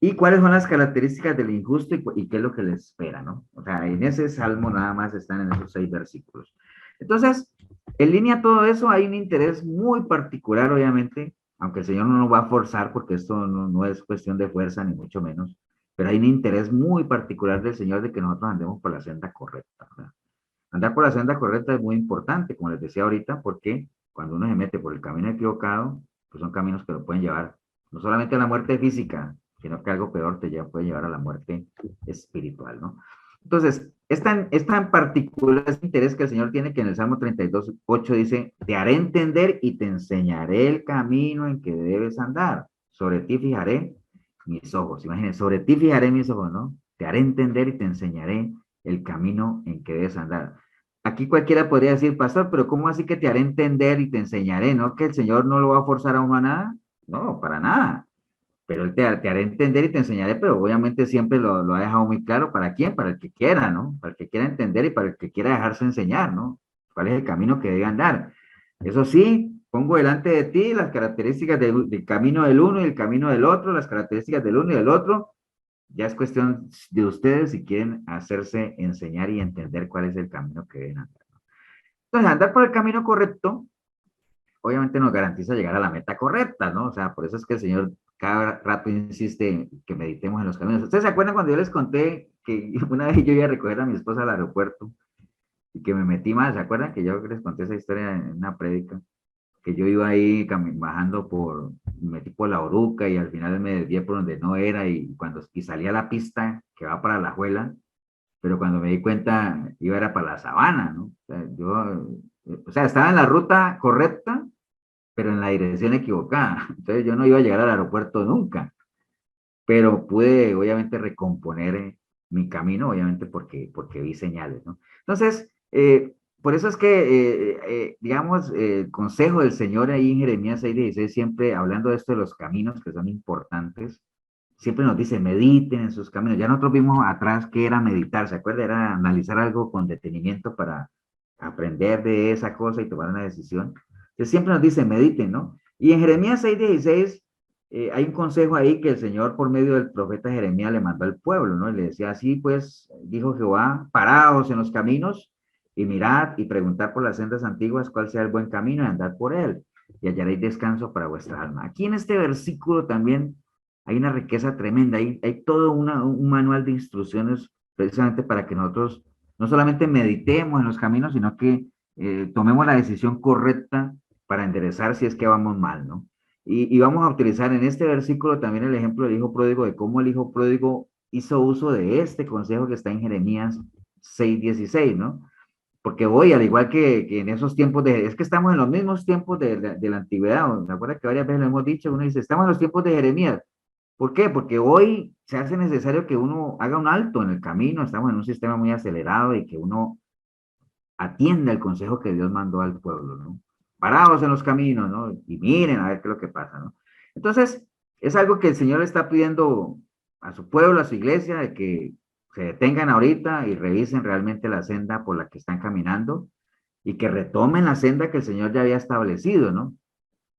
y cuáles son las características del injusto y qué es lo que le espera, ¿no? O sea, en ese salmo nada más están en esos 6 versículos. Entonces, en línea a todo eso hay un interés muy particular, obviamente, aunque el Señor no nos va a forzar porque esto no es cuestión de fuerza ni mucho menos, pero hay un interés muy particular del Señor de que nosotros andemos por la senda correcta, ¿verdad? Andar por la senda correcta es muy importante, como les decía ahorita, porque cuando uno se mete por el camino equivocado, pues son caminos que lo pueden llevar no solamente a la muerte física, sino que algo peor puede llevar a la muerte espiritual, ¿no? Entonces, es tan particular ese interés que el Señor tiene que en el Salmo 32:8 dice, te haré entender y te enseñaré el camino en que debes andar. Sobre ti fijaré mis ojos. Imagínense, sobre ti fijaré mis ojos, ¿no? Te haré entender y te enseñaré el camino en que debes andar. Aquí cualquiera podría decir, pastor, pero ¿cómo así que te haré entender y te enseñaré? ¿No? Que el Señor no lo va a forzar a uno a nada. No, para nada. Pero Él te haré entender y te enseñaré, pero obviamente siempre lo ha dejado muy claro. ¿Para quién? Para el que quiera, ¿no? Para el que quiera entender y para el que quiera dejarse enseñar, ¿no? ¿Cuál es el camino que debe andar? Eso sí, pongo delante de ti las características del camino del uno y el camino del otro, las características del uno y del otro. Ya es cuestión de ustedes si quieren hacerse enseñar y entender cuál es el camino que deben andar. Entonces, andar por el camino correcto, obviamente nos garantiza llegar a la meta correcta, ¿no? O sea, por eso es que el Señor cada rato insiste que meditemos en los caminos. ¿Ustedes se acuerdan cuando yo les conté que una vez yo iba a recoger a mi esposa al aeropuerto y que me metí mal? ¿Se acuerdan que yo les conté esa historia en una prédica? Que yo iba ahí bajando me metí por la Oruca y al final me desvié por donde no era y salí a la pista que va para la Juela, pero cuando me di cuenta era para la Sabana, ¿no? O sea, estaba en la ruta correcta, pero en la dirección equivocada. Entonces yo no iba a llegar al aeropuerto nunca, pero pude obviamente recomponer mi camino, obviamente porque vi señales, ¿no? Entonces, por eso es que, digamos, el consejo del Señor ahí en Jeremías 6:16, siempre hablando de esto de los caminos que son importantes, siempre nos dice, mediten en sus caminos. Ya nosotros vimos atrás que era meditar, ¿se acuerda? Era analizar algo con detenimiento para aprender de esa cosa y tomar una decisión. Entonces siempre nos dice, mediten, ¿no? Y en Jeremías 6:16 hay un consejo ahí que el Señor por medio del profeta Jeremías le mandó al pueblo, ¿no? Y le decía, así pues, dijo Jehová, paraos en los caminos y mirad y preguntad por las sendas antiguas cuál sea el buen camino y andad por él y hallaréis descanso para vuestra alma. Aquí en este versículo también hay una riqueza tremenda, hay todo un manual de instrucciones precisamente para que nosotros no solamente meditemos en los caminos, sino que tomemos la decisión correcta para enderezar si es que vamos mal, ¿no? Y vamos a utilizar en este versículo también el ejemplo del hijo pródigo, de cómo el hijo pródigo hizo uso de este consejo que está en Jeremías 6:16, ¿no? Porque hoy, al igual que en esos tiempos es que estamos en los mismos tiempos de la antigüedad, ¿me acuerdas que varias veces lo hemos dicho? Uno dice, estamos en los tiempos de Jeremías. ¿Por qué? Porque hoy se hace necesario que uno haga un alto en el camino, estamos en un sistema muy acelerado y que uno atienda el consejo que Dios mandó al pueblo, ¿no? Parados en los caminos, ¿no? Y miren a ver qué es lo que pasa, ¿no? Entonces, es algo que el Señor le está pidiendo a su pueblo, a su iglesia, de que se detengan ahorita y revisen realmente la senda por la que están caminando y que retomen la senda que el Señor ya había establecido, ¿no?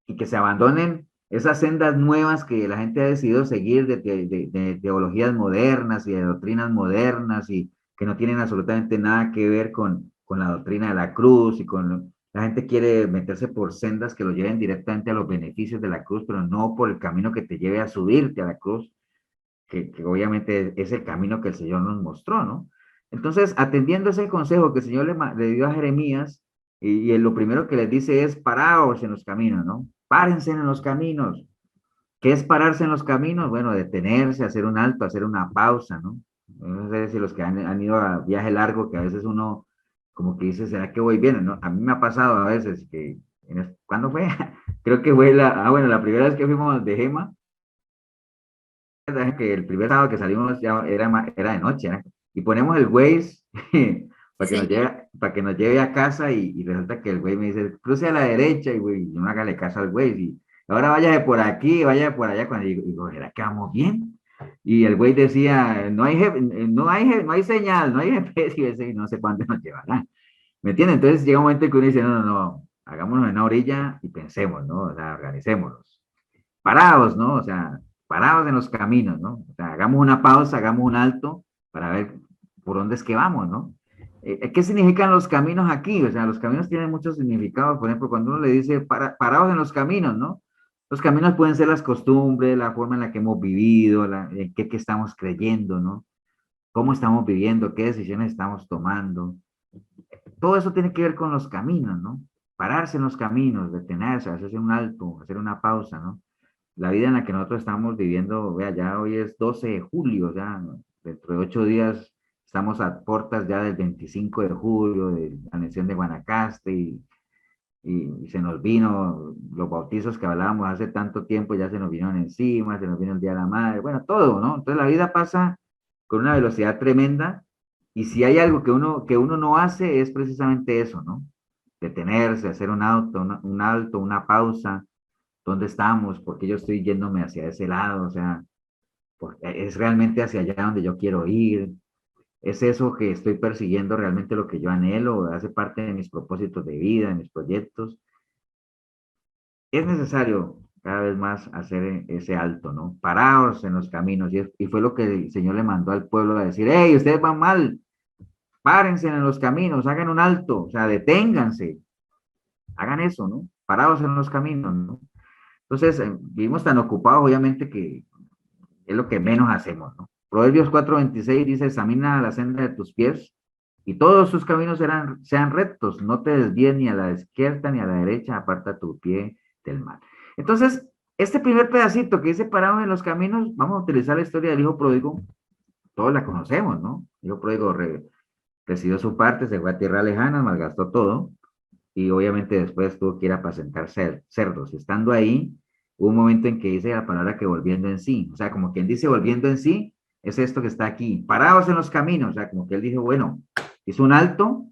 Y que se abandonen esas sendas nuevas que la gente ha decidido seguir de teologías modernas y de doctrinas modernas y que no tienen absolutamente nada que ver con la doctrina de la cruz y con la gente quiere meterse por sendas que lo lleven directamente a los beneficios de la cruz, pero no por el camino que te lleve a subirte a la cruz, que obviamente es el camino que el Señor nos mostró, ¿no? Entonces, atendiendo ese consejo que el Señor le dio a Jeremías, y lo primero que les dice es, paraos en los caminos, ¿no? Párense en los caminos. ¿Qué es pararse en los caminos? Bueno, detenerse, hacer un alto, hacer una pausa, ¿no? No sé si los que han ido a viaje largo, que a veces uno como que dice, ¿será que voy bien? ¿No? A mí me ha pasado a veces que, ¿cuándo fue? Creo que fue bueno, la primera vez que fuimos de Gema, que el primer sábado que salimos ya era de noche, ¿no? Y ponemos el Waze para que nos lleve a casa y resulta que el Waze me dice, cruce a la derecha y güey, yo no hágale caso al Waze y ahora vaya de por aquí, vaya de por allá, cuando digo, ¿será que vamos bien? Y el güey decía, no hay señal, no hay GPS y no sé cuándo nos llevarán. ¿Me entiendes? Entonces llega un momento en que uno dice, no, hagámonos en una orilla y pensemos, ¿no? O sea, organicémonos. Parados, ¿no? O sea, parados en los caminos, ¿no? O sea, hagamos una pausa, hagamos un alto para ver por dónde es que vamos, ¿no? ¿Qué significan los caminos aquí? O sea, los caminos tienen muchos significados. Por ejemplo, cuando uno le dice parados en los caminos, ¿no? Los caminos pueden ser las costumbres, la forma en la que hemos vivido, en qué estamos creyendo, ¿no? Cómo estamos viviendo, qué decisiones estamos tomando. Todo eso tiene que ver con los caminos, ¿no? Pararse en los caminos, detenerse, hacerse un alto, hacer una pausa, ¿no? La vida en la que nosotros estamos viviendo, vea, ya hoy es 12 de julio, ya dentro de 8 días estamos a puertas ya del 25 de julio, de la anexión de Guanacaste y se nos vino los bautizos que hablábamos hace tanto tiempo, ya se nos vino encima, se nos vino el Día de la Madre, bueno, todo, ¿no? Entonces la vida pasa con una velocidad tremenda y si hay algo que uno no hace es precisamente eso, ¿no? Detenerse, hacer un alto, una pausa, ¿dónde estamos? ¿Por qué yo estoy yéndome hacia ese lado? O sea, porque es realmente hacia allá donde yo quiero ir. ¿Es eso que estoy persiguiendo realmente lo que yo anhelo? ¿Hace parte de mis propósitos de vida, de mis proyectos? Es necesario cada vez más hacer ese alto, ¿no? Paraos en los caminos. Y fue lo que el Señor le mandó al pueblo a decir, hey, ustedes van mal, párense en los caminos, hagan un alto, o sea, deténganse, hagan eso, ¿no? Parados en los caminos, ¿no? Entonces, vivimos tan ocupados, obviamente, que es lo que menos hacemos, ¿no? Proverbios 4:26 dice, examina la senda de tus pies y todos sus caminos sean rectos, no te desvíes ni a la izquierda ni a la derecha, aparta tu pie del mal. Entonces, este primer pedacito que dice parados en los caminos, vamos a utilizar la historia del hijo pródigo, todos la conocemos, ¿no? El hijo pródigo recibió su parte, se fue a tierra lejana, malgastó todo, y obviamente después tuvo que ir a apacentar cerdos. Estando ahí, hubo un momento en que dice la palabra que volviendo en sí, o sea, como quien dice volviendo en sí, es esto que está aquí, parados en los caminos, o sea, como que él dijo, bueno, hizo un alto,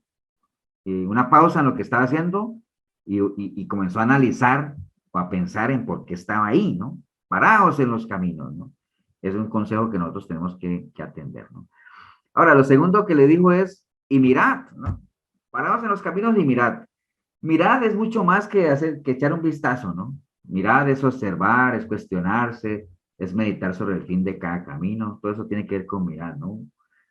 una pausa en lo que estaba haciendo, y comenzó a analizar o a pensar en por qué estaba ahí, ¿no? Parados en los caminos, ¿no? Es un consejo que nosotros tenemos que atender, ¿no? Ahora, lo segundo que le dijo es, y mirad, ¿no? paraos en los caminos y mirad. Mirad es mucho más que echar un vistazo, ¿no? Mirad es observar, es cuestionarse, es meditar sobre el fin de cada camino. Todo eso tiene que ver con mirar, ¿no?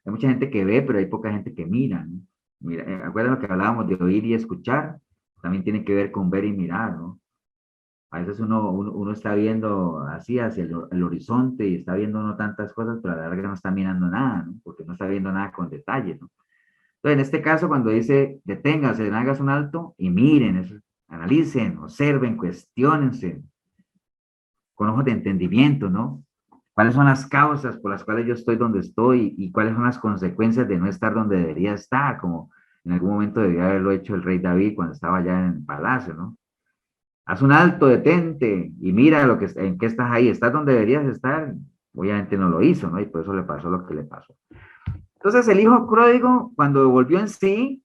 Hay mucha gente que ve, pero hay poca gente que mira, ¿no? Mira, acuerdan lo que hablábamos de oír y escuchar, también tiene que ver con ver y mirar, ¿no? A veces uno está viendo así hacia el horizonte y está viendo uno tantas cosas, pero a la larga no está mirando nada, ¿no? Porque no está viendo nada con detalle, ¿no? Entonces, en este caso, cuando dice deténganse, hagas un alto y miren, analicen, observen, cuestionense con ojos de entendimiento, ¿no? ¿Cuáles son las causas por las cuales yo estoy donde estoy y cuáles son las consecuencias de no estar donde debería estar? Como en algún momento debía haberlo hecho el rey David cuando estaba allá en el palacio, ¿no? Haz un alto, detente y mira en qué estás ahí. ¿Estás donde deberías estar? Obviamente no lo hizo, ¿no? Y por eso le pasó lo que le pasó. Entonces el hijo pródigo, cuando volvió en sí,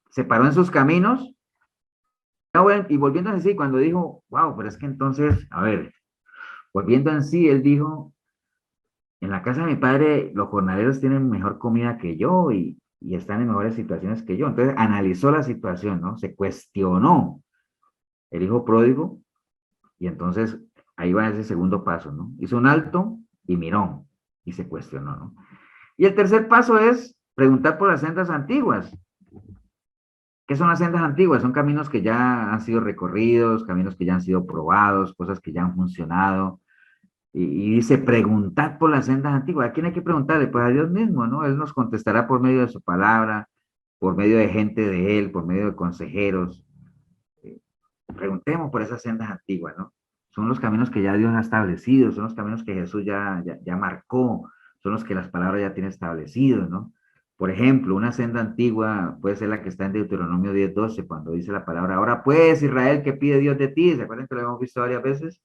se paró en sus caminos y volviendo en sí, cuando dijo, wow, pero es que entonces, a ver, volviendo en sí, él dijo, en la casa de mi padre los jornaleros tienen mejor comida que yo y están en mejores situaciones que yo. Entonces analizó la situación, ¿no? Se cuestionó el hijo pródigo y entonces ahí va ese segundo paso, ¿no? Hizo un alto y miró y se cuestionó, ¿no? Y el tercer paso es preguntar por las sendas antiguas. ¿Qué son las sendas antiguas? Son caminos que ya han sido recorridos, caminos que ya han sido probados, cosas que ya han funcionado. Y dice, preguntad por las sendas antiguas. ¿A quién hay que preguntarle? Pues a Dios mismo, ¿no? Él nos contestará por medio de su palabra, por medio de gente de Él, por medio de consejeros. Preguntemos por esas sendas antiguas, ¿no? Son los caminos que ya Dios ha establecido, son los caminos que Jesús ya marcó, son los que las palabras ya tienen establecidos, ¿no? Por ejemplo, una senda antigua puede ser la que está en Deuteronomio 10:12, cuando dice la palabra, ahora pues, Israel, ¿qué pide Dios de ti? ¿Se acuerdan que lo hemos visto varias veces?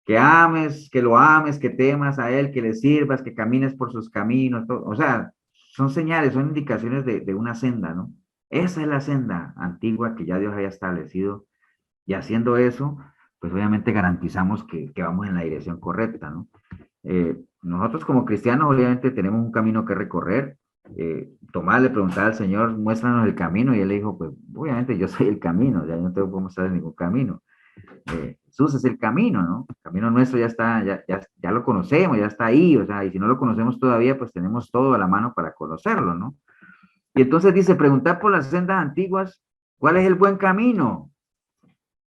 Que ames, que lo ames, que temas a Él, que le sirvas, que camines por sus caminos, todo. O sea, son señales, son indicaciones de una senda, ¿no? Esa es la senda antigua que ya Dios haya establecido y haciendo eso, pues obviamente garantizamos que vamos en la dirección correcta, ¿no? Nosotros como cristianos obviamente tenemos un camino que recorrer. Tomás le preguntaba al Señor, muéstranos el camino, y él le dijo, pues obviamente yo soy el camino, ya yo no tengo que mostrar ningún camino. Jesús es el camino, ¿no? El camino nuestro ya está, ya lo conocemos, ya está ahí, o sea, y si no lo conocemos todavía, pues tenemos todo a la mano para conocerlo, ¿no? Y entonces dice, preguntar por las sendas antiguas, ¿cuál es el buen camino?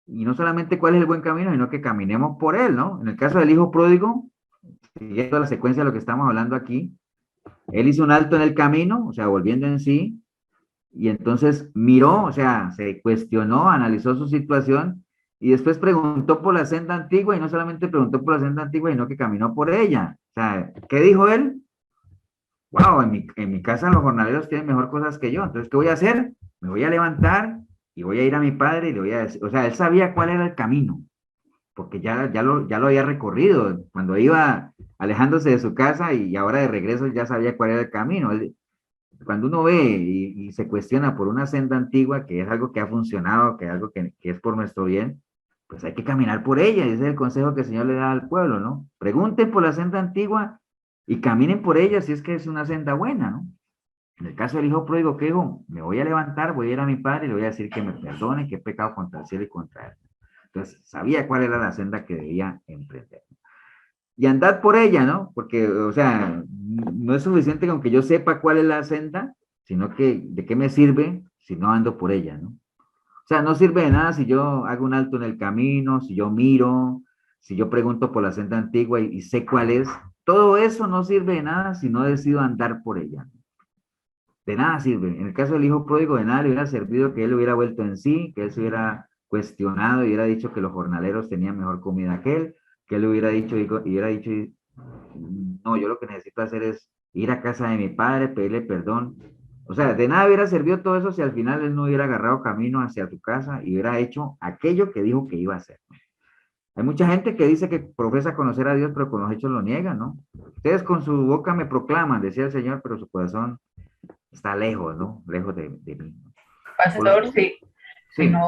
Y no solamente cuál es el buen camino, sino que caminemos por él, ¿no? En el caso del hijo pródigo, siguiendo la secuencia de lo que estamos hablando aquí, él hizo un alto en el camino, o sea, volviendo en sí, y entonces miró, o sea, se cuestionó, analizó su situación y después preguntó por la senda antigua y no solamente preguntó por la senda antigua, sino que caminó por ella. O sea, ¿qué dijo él? Wow, en mi casa los jornaleros tienen mejor cosas que yo, entonces, ¿qué voy a hacer? Me voy a levantar y voy a ir a mi padre y le voy a decir, o sea, él sabía cuál era el camino, porque ya lo había recorrido, cuando iba alejándose de su casa y ahora de regreso ya sabía cuál era el camino. Cuando uno ve y se cuestiona por una senda antigua, que es algo que ha funcionado, que es algo que es por nuestro bien, pues hay que caminar por ella, y ese es el consejo que el Señor le da al pueblo, ¿no? Pregunten por la senda antigua y caminen por ella si es que es una senda buena, ¿no? En el caso del hijo pródigo, ¿qué dijo? Me voy a levantar, voy a ir a mi padre y le voy a decir que me perdone, que he pecado contra el cielo y contra él. Entonces, sabía cuál era la senda que debía emprender. Y andad por ella, ¿no? Porque, o sea, no es suficiente con que yo sepa cuál es la senda, sino que de qué me sirve si no ando por ella, ¿no? O sea, no sirve de nada si yo hago un alto en el camino, si yo miro, si yo pregunto por la senda antigua y sé cuál es. Todo eso no sirve de nada si no decido andar por ella. De nada sirve. En el caso del hijo pródigo, de nada le hubiera servido que él hubiera vuelto en sí, que él se hubiera cuestionado y hubiera dicho que los jornaleros tenían mejor comida que él hubiera dicho y hubiera dicho, no, yo lo que necesito hacer es ir a casa de mi padre, pedirle perdón. O sea, de nada hubiera servido todo eso si al final él no hubiera agarrado camino hacia tu casa y hubiera hecho aquello que dijo que iba a hacer. Hay mucha gente que dice que profesa conocer a Dios, pero con los hechos lo niegan, ¿no? Ustedes con su boca me proclaman, decía el Señor, pero su corazón está lejos, ¿no? Lejos de mí. Pastor, si Sí. no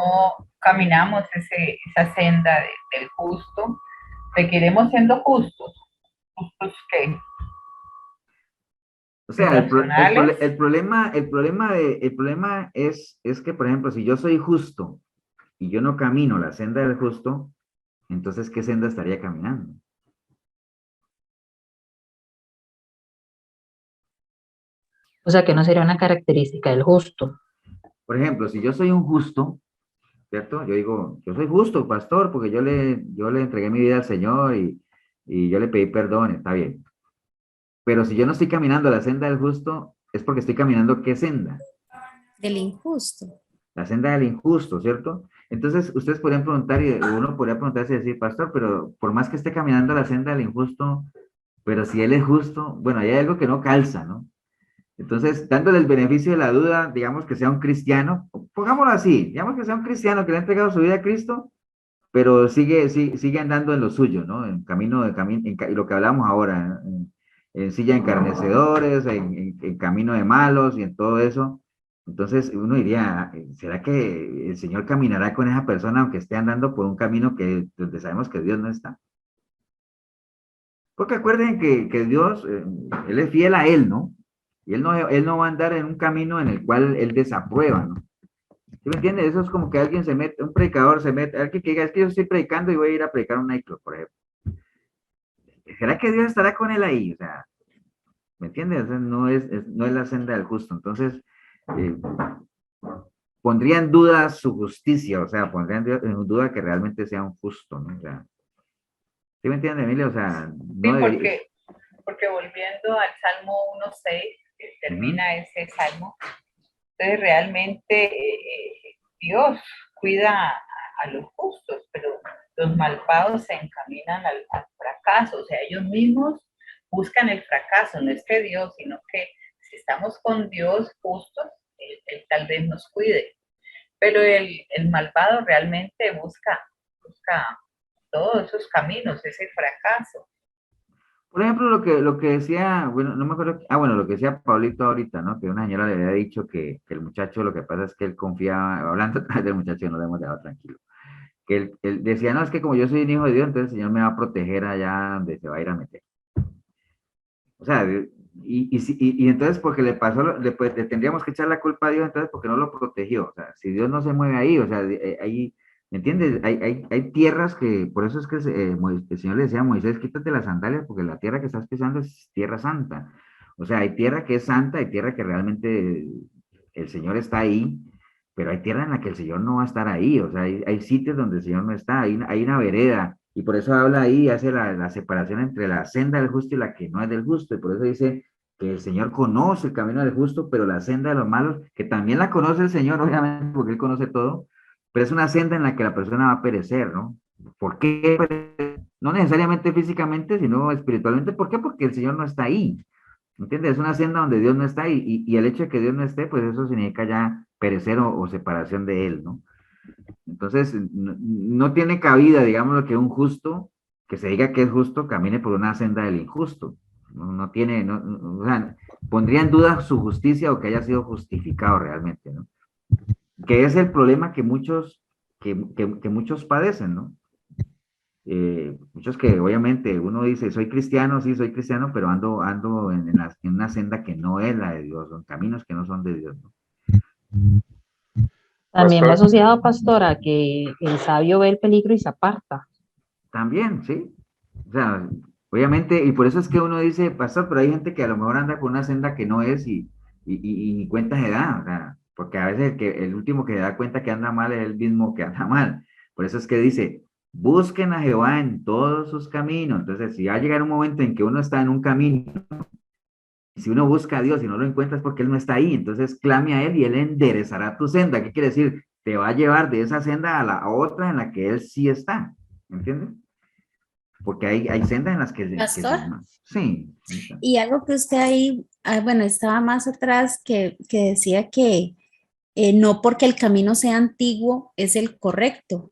caminamos esa senda del justo, seguiremos siendo justos. ¿Justos qué? O sea, Racionales. el problema es que, por ejemplo, si yo soy justo y yo no camino la senda del justo, entonces, ¿qué senda estaría caminando? O sea, que no sería una característica del justo. Por ejemplo, si yo soy un justo, ¿cierto? Yo digo, yo soy justo, pastor, porque yo le entregué mi vida al Señor y yo le pedí perdón, está bien. Pero si yo no estoy caminando la senda del justo, es porque estoy caminando ¿qué senda? Del injusto. La senda del injusto, ¿cierto? Entonces, ustedes podrían preguntar, y uno podría preguntarse y decir, pastor, pero por más que esté caminando la senda del injusto, pero si él es justo, bueno, hay algo que no calza, ¿no? Entonces, dándole el beneficio de la duda, digamos que sea un cristiano, pongámoslo así, digamos que sea un cristiano que le ha entregado su vida a Cristo, pero sigue andando en lo suyo, ¿no? En camino lo que hablamos ahora, en silla de encarnecedores, en camino de malos y en todo eso. Entonces uno diría, ¿será que el Señor caminará con esa persona aunque esté andando por un camino donde sabemos que Dios no está? Porque acuerden que Dios, Él es fiel a Él, ¿no? Y él no va a andar en un camino en el cual Él desaprueba, ¿no? ¿Sí me entiendes? Eso es como que alguien se mete, un predicador se mete, alguien que diga, es que yo estoy predicando y voy a ir a predicar un nightclub, por ejemplo. ¿Será que Dios estará con él ahí? O sea, ¿me entiendes? O sea, no es la senda del justo. Entonces, eh, pondría en duda su justicia, o sea, pondría en duda que realmente sea un justo, ¿no? O sea, ¿sí me entiende, Emilio? O sea, Sí, no debería... porque volviendo al Salmo 1.6, que termina ese salmo, entonces realmente Dios cuida a los justos, pero los malvados se encaminan al fracaso, o sea, ellos mismos buscan el fracaso, no es que Dios, sino que si estamos con Dios justos, él tal vez nos cuide, pero el malvado realmente busca todos esos caminos, ese fracaso. Por ejemplo, lo que decía, bueno, no me acuerdo, bueno, lo que decía Pablito ahorita, ¿no? Que una señora le había dicho que el muchacho, lo que pasa es que él confiaba, hablando del muchacho, no lo hemos dejado tranquilo, que él decía, no, es que como yo soy un hijo de Dios, entonces el Señor me va a proteger allá donde se va a ir a meter. O sea, y entonces porque le pasó, pues, le tendríamos que echar la culpa a Dios, entonces porque no lo protegió. O sea, si Dios no se mueve ahí, o sea, ahí, ¿me entiendes? Hay tierras que, por eso es que el Señor le decía a Moisés, quítate las sandalias, porque la tierra que estás pisando es tierra santa. O sea, hay tierra que es santa, hay tierra que realmente el Señor está ahí, pero hay tierra en la que el Señor no va a estar ahí. O sea, hay sitios donde el Señor no está, hay una vereda. Y por eso habla ahí, hace la separación entre la senda del justo y la que no es del justo. Y por eso dice que el Señor conoce el camino del justo, pero la senda de los malos, que también la conoce el Señor, obviamente, porque Él conoce todo, pero es una senda en la que la persona va a perecer, ¿no? ¿Por qué? No necesariamente físicamente, sino espiritualmente. ¿Por qué? Porque el Señor no está ahí. ¿Entiendes? Es una senda donde Dios no está y el hecho de que Dios no esté, pues eso significa ya perecer o separación de Él, ¿no? Entonces, no tiene cabida, digamos, lo que un justo, que se diga que es justo, camine por una senda del injusto. No tiene, o sea, pondría en duda su justicia o que haya sido justificado realmente, ¿no? Que es el problema que muchos padecen, ¿no? Muchos que obviamente uno dice, soy cristiano, sí, soy cristiano, pero ando en una senda que no es la de Dios, son caminos que no son de Dios, ¿no? También va Pastor, asociado, pastora, que el sabio ve el peligro y se aparta. También, sí. O sea, obviamente, y por eso es que uno dice, pastor, pero hay gente que a lo mejor anda por una senda que no es y ni cuenta se da, o sea, porque a veces el último que se da cuenta que anda mal es el mismo que anda mal. Por eso es que dice, busquen a Jehová en todos sus caminos. Entonces, si va a llegar un momento en que uno está en un camino, y si uno busca a Dios y no lo encuentra es porque Él no está ahí, entonces clame a Él y Él enderezará tu senda. ¿Qué quiere decir? Te va a llevar de esa senda a otra en la que Él sí está. ¿Me entiendes? Porque hay sendas en las que... Pastor. Sí. Y algo que usted ahí, bueno, estaba más atrás que decía que no porque el camino sea antiguo es el correcto.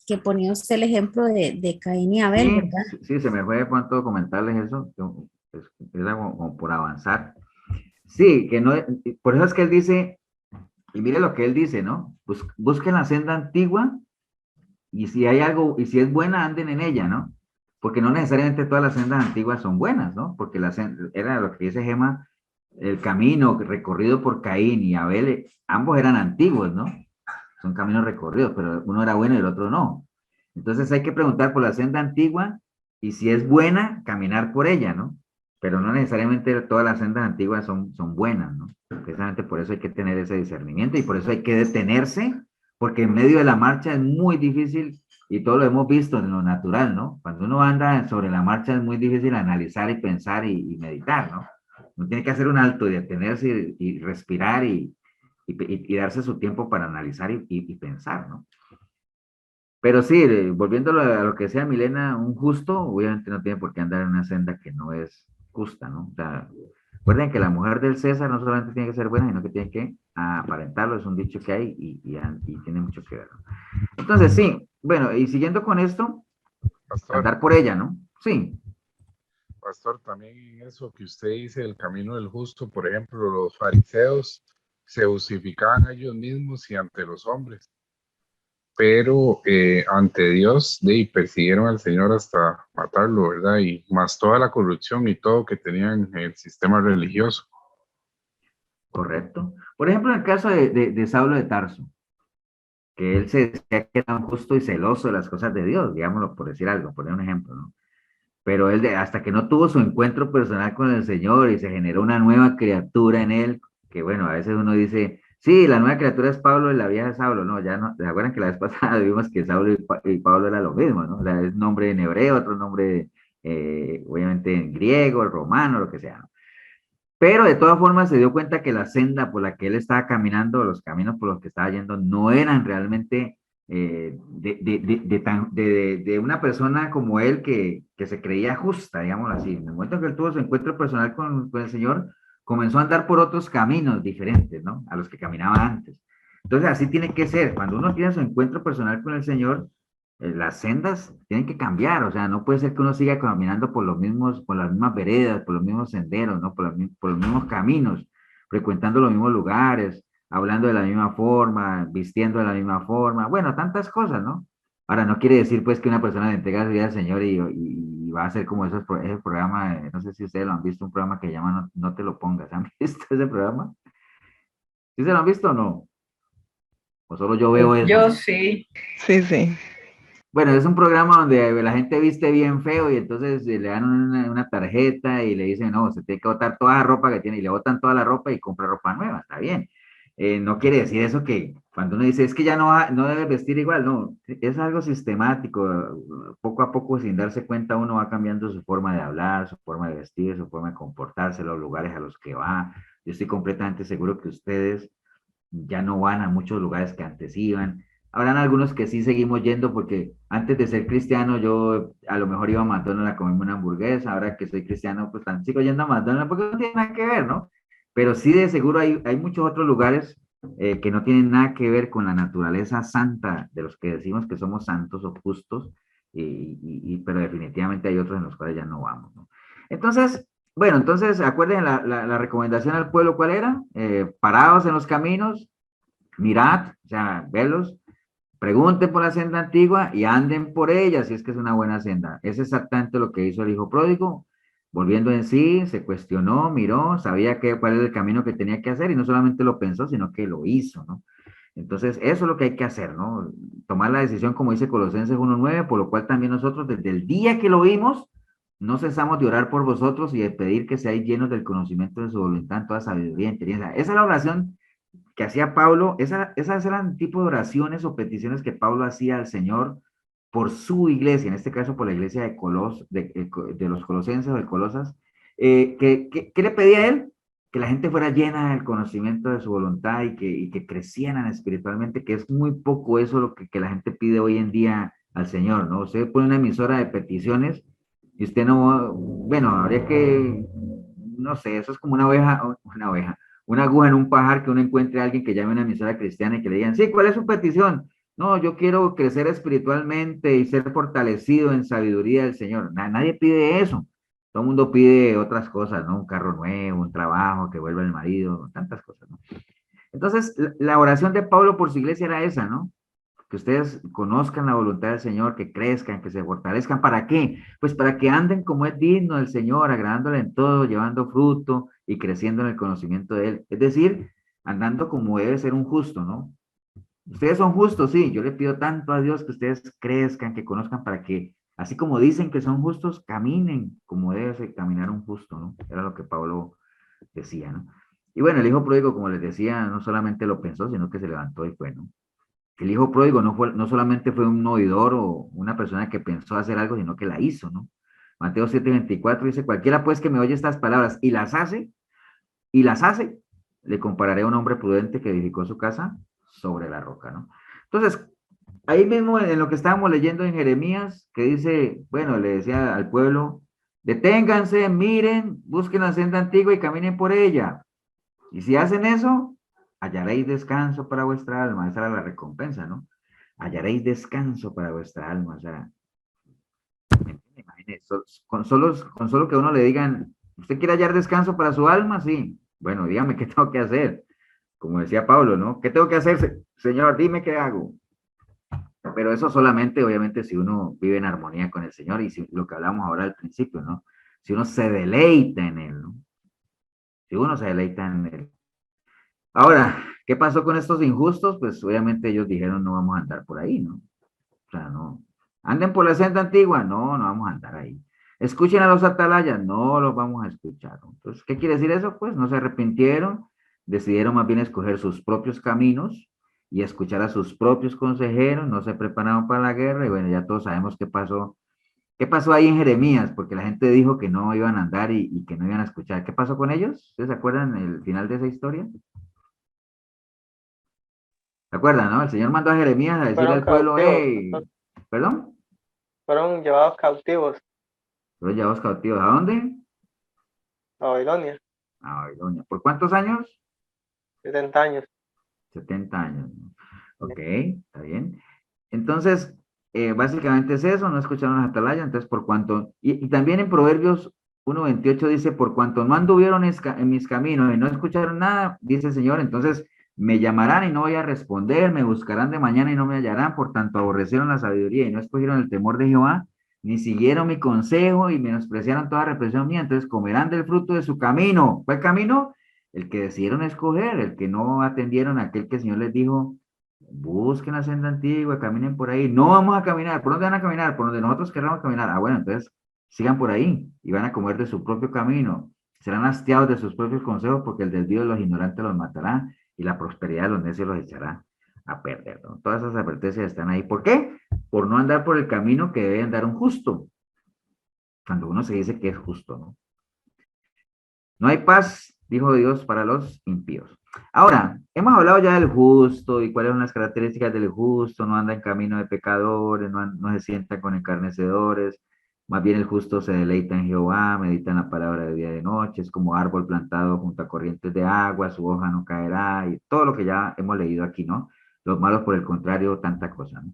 Que ponía usted el ejemplo de Caín y Abel, ¿verdad? Sí, se me fue de pronto comentarles eso, era como por avanzar. Sí, que no, por eso es que él dice, y mire lo que él dice, ¿no? Busquen la senda antigua y si hay algo, y si es buena, anden en ella, ¿no? porque no necesariamente todas las sendas antiguas son buenas, ¿no? Porque era lo que dice Gema, el camino recorrido por Caín y Abel, ambos eran antiguos, ¿no? Son caminos recorridos, pero uno era bueno y el otro no. Entonces hay que preguntar por la senda antigua y si es buena, caminar por ella, ¿no? Pero no necesariamente todas las sendas antiguas son buenas, ¿no? Precisamente por eso hay que tener ese discernimiento y por eso hay que detenerse, porque en medio de la marcha es muy difícil, y todo lo hemos visto en lo natural, ¿no? Cuando uno anda sobre la marcha es muy difícil analizar y pensar y meditar, ¿no? Uno tiene que hacer un alto y detenerse y respirar y darse su tiempo para analizar y pensar, ¿no? Pero sí, volviendo a lo que decía Milena, un justo, obviamente no tiene por qué andar en una senda que no es justa, ¿no? O sea, recuerden que la mujer del César no solamente tiene que ser buena, sino que tiene que aparentarlo, es un dicho que hay y tiene mucho que ver, ¿no? Entonces, sí, bueno, y siguiendo con esto, Pastor, andar por ella, ¿no? Sí, pastor, también en eso que usted dice, el camino del justo, por ejemplo, los fariseos se justificaban a ellos mismos y ante los hombres, pero ante Dios, persiguieron al Señor hasta matarlo, ¿verdad? Y más toda la corrupción y todo que tenían en el sistema religioso. correcto. Por ejemplo, en el caso de Saulo de Tarso, que él se decía que era un justo y celoso de las cosas de Dios, digámoslo por decir algo, poner un ejemplo, ¿no? Pero él, hasta que no tuvo su encuentro personal con el Señor y se generó una nueva criatura en él, que bueno, a veces uno dice, sí, la nueva criatura es Pablo y la vieja es Saulo, no, ya no, ¿se acuerdan que la vez pasada vimos que Saulo y Pablo era lo mismo, ¿no? O sea, es nombre en hebreo, otro nombre, obviamente en griego, romano, lo que sea, ¿no? Pero de todas formas se dio cuenta que la senda por la que él estaba caminando, los caminos por los que estaba yendo, no eran realmente de una persona como él que se creía justa, digámoslo así. En el momento que él tuvo su encuentro personal con el Señor, comenzó a andar por otros caminos diferentes, ¿no? A los que caminaba antes. Entonces así tiene que ser. Cuando uno tiene su encuentro personal con el Señor, las sendas tienen que cambiar, o sea, no puede ser que uno siga caminando por los mismos, por las mismas veredas, por los mismos senderos, ¿no? Por los mismos caminos, frecuentando los mismos lugares, hablando de la misma forma, vistiendo de la misma forma, bueno, tantas cosas, ¿no? Ahora, no quiere decir pues que una persona le entrega su vida al Señor y va a ser como ese programa, no sé si ustedes lo han visto, un programa que se llama No te lo pongas, ¿han visto ese programa? ¿Sí se lo han visto o no? O solo yo veo eso. Yo sí. Sí, sí. Bueno, es un programa donde la gente viste bien feo y entonces le dan una tarjeta y le dicen, no, se tiene que botar toda la ropa que tiene y le botan toda la ropa y compra ropa nueva, está bien. No quiere decir eso que cuando uno dice, es que ya no debe vestir igual, no, es algo sistemático, poco a poco sin darse cuenta uno va cambiando su forma de hablar, su forma de vestir, su forma de comportarse, los lugares a los que va. Yo estoy completamente seguro que ustedes ya no van a muchos lugares que antes iban. Habrán algunos que sí seguimos yendo porque antes de ser cristiano yo a lo mejor iba a McDonald's a comerme una hamburguesa, ahora que soy cristiano pues también sigo yendo a McDonald's porque no tiene nada que ver, ¿no? Pero sí de seguro hay muchos otros lugares que no tienen nada que ver con la naturaleza santa de los que decimos que somos santos o justos, pero definitivamente hay otros en los cuales ya no vamos, ¿no? Entonces, bueno, entonces acuerden la recomendación al pueblo, ¿cuál era? Parados en los caminos, mirad, o sea, velos, pregunten por la senda antigua y anden por ella, si es que es una buena senda. Es exactamente lo que hizo el hijo pródigo, volviendo en sí, se cuestionó, miró, sabía cuál era el camino que tenía que hacer y no solamente lo pensó, sino que lo hizo, ¿no? Entonces, eso es lo que hay que hacer, ¿no? Tomar la decisión, como dice Colosenses 1:9, por lo cual también nosotros, desde el día que lo vimos, no cesamos de orar por vosotros y de pedir que seáis llenos del conocimiento de su voluntad en toda sabiduría y inteligencia. Esa es la oración que hacía Pablo, esas eran el tipo de oraciones o peticiones que Pablo hacía al Señor por su iglesia, en este caso por la iglesia de los colosenses o de Colosas. ¿Qué le pedía a él? Que la gente fuera llena del conocimiento de su voluntad y que crecieran espiritualmente, que es muy poco eso lo que la gente pide hoy en día al Señor, ¿no? Usted pone una emisora de peticiones y usted no, bueno, habría que, no sé, eso es como una aguja en un pajar que uno encuentre a alguien que llame a una emisora cristiana y que le digan, sí, ¿cuál es su petición? No, yo quiero crecer espiritualmente y ser fortalecido en sabiduría del Señor. Nadie pide eso. Todo el mundo pide otras cosas, ¿no? Un carro nuevo, un trabajo, que vuelva el marido, tantas cosas, ¿no? Entonces, la oración de Pablo por su iglesia era esa, ¿no? que ustedes conozcan la voluntad del Señor, que crezcan, que se fortalezcan. ¿Para qué? Pues para que anden como es digno del Señor, agradándole en todo, llevando fruto y creciendo en el conocimiento de Él. Es decir, andando como debe ser un justo, ¿no? Ustedes son justos, sí. Yo le pido tanto a Dios que ustedes crezcan, que conozcan para que, así como dicen que son justos, caminen como debe ser caminar un justo, ¿no? Era lo que Pablo decía, ¿no? Y bueno, el hijo pródigo, como les decía, no solamente lo pensó, sino que se levantó y fue, ¿no? El hijo pródigo no solamente fue un oidor o una persona que pensó hacer algo, sino que la hizo, ¿no? Mateo 7:24 dice, cualquiera pues que me oye estas palabras y las hace, le compararé a un hombre prudente que edificó su casa sobre la roca, ¿no? Entonces, ahí mismo en lo que estábamos leyendo en Jeremías, que dice, bueno, le decía al pueblo, deténganse, miren, busquen la senda antigua y caminen por ella. Y si hacen eso, hallaréis descanso para vuestra alma. Esa era la recompensa, ¿no? Hallaréis descanso para vuestra alma. O sea, imagínense, con solo que a uno le digan, ¿usted quiere hallar descanso para su alma? Sí. Bueno, dígame qué tengo que hacer. Como decía Pablo, ¿no? ¿Qué tengo que hacer, Señor? Dime qué hago. Pero eso solamente, obviamente, si uno vive en armonía con el Señor y si, lo que hablamos ahora al principio, ¿no? Si uno se deleita en Él, ¿no? Si uno se deleita en Él. Ahora, ¿qué pasó con estos injustos? Pues obviamente ellos dijeron, no vamos a andar por ahí, ¿no? O sea, no. Anden por la senda antigua, no, no vamos a andar ahí. Escuchen a los atalayas, no los vamos a escuchar. Entonces, ¿qué quiere decir eso? Pues no se arrepintieron, decidieron más bien escoger sus propios caminos y escuchar a sus propios consejeros, no se prepararon para la guerra y bueno, ya todos sabemos qué pasó. ¿Qué pasó ahí en Jeremías? Porque la gente dijo que no iban a andar y que no iban a escuchar. ¿Qué pasó con ellos? ¿Ustedes se acuerdan el final de esa historia? ¿Se acuerdan, no? El Señor mandó a Jeremías a decirle Fueron al pueblo, cautivos, hey, ¿perdón? fueron llevados cautivos Los llevados cautivos. ¿A dónde? a Babilonia, A Babilonia. ¿Por cuántos años? 70 años. 70 años, ¿no? Ok, está bien. Entonces, básicamente es eso, no escucharon las atalayas, entonces por cuanto, y también en Proverbios 1:28 dice, por cuanto no anduvieron en mis caminos y no escucharon nada, dice el Señor, entonces me llamarán y no voy a responder, me buscarán de mañana y no me hallarán, por tanto aborrecieron la sabiduría y no escogieron el temor de Jehová, ni siguieron mi consejo y menospreciaron toda represión mía, entonces comerán del fruto de su camino. ¿Cuál camino? El que decidieron escoger, el que no atendieron a aquel que el Señor les dijo, busquen la senda antigua, caminen por ahí. No vamos a caminar. ¿Por dónde van a caminar? Por donde nosotros queramos caminar. Ah, bueno, entonces sigan por ahí y van a comer de su propio camino. Serán hastiados de sus propios consejos porque el desvío de los ignorantes los matará y la prosperidad de los necios los echará a perder, ¿no? Todas esas advertencias están ahí. ¿Por qué? Por no andar por el camino que debe andar un justo. Cuando uno se dice que es justo, ¿no? No hay paz, dijo Dios, para los impíos. Ahora, hemos hablado ya del justo y cuáles son las características del justo. No anda en camino de pecadores, no se sienta con escarnecedores. Más bien el justo se deleita en Jehová, medita en la palabra de día y de noche. Es como árbol plantado junto a corrientes de agua, su hoja no caerá y todo lo que ya hemos leído aquí, ¿no? Los malos, por el contrario, tanta cosa, ¿no?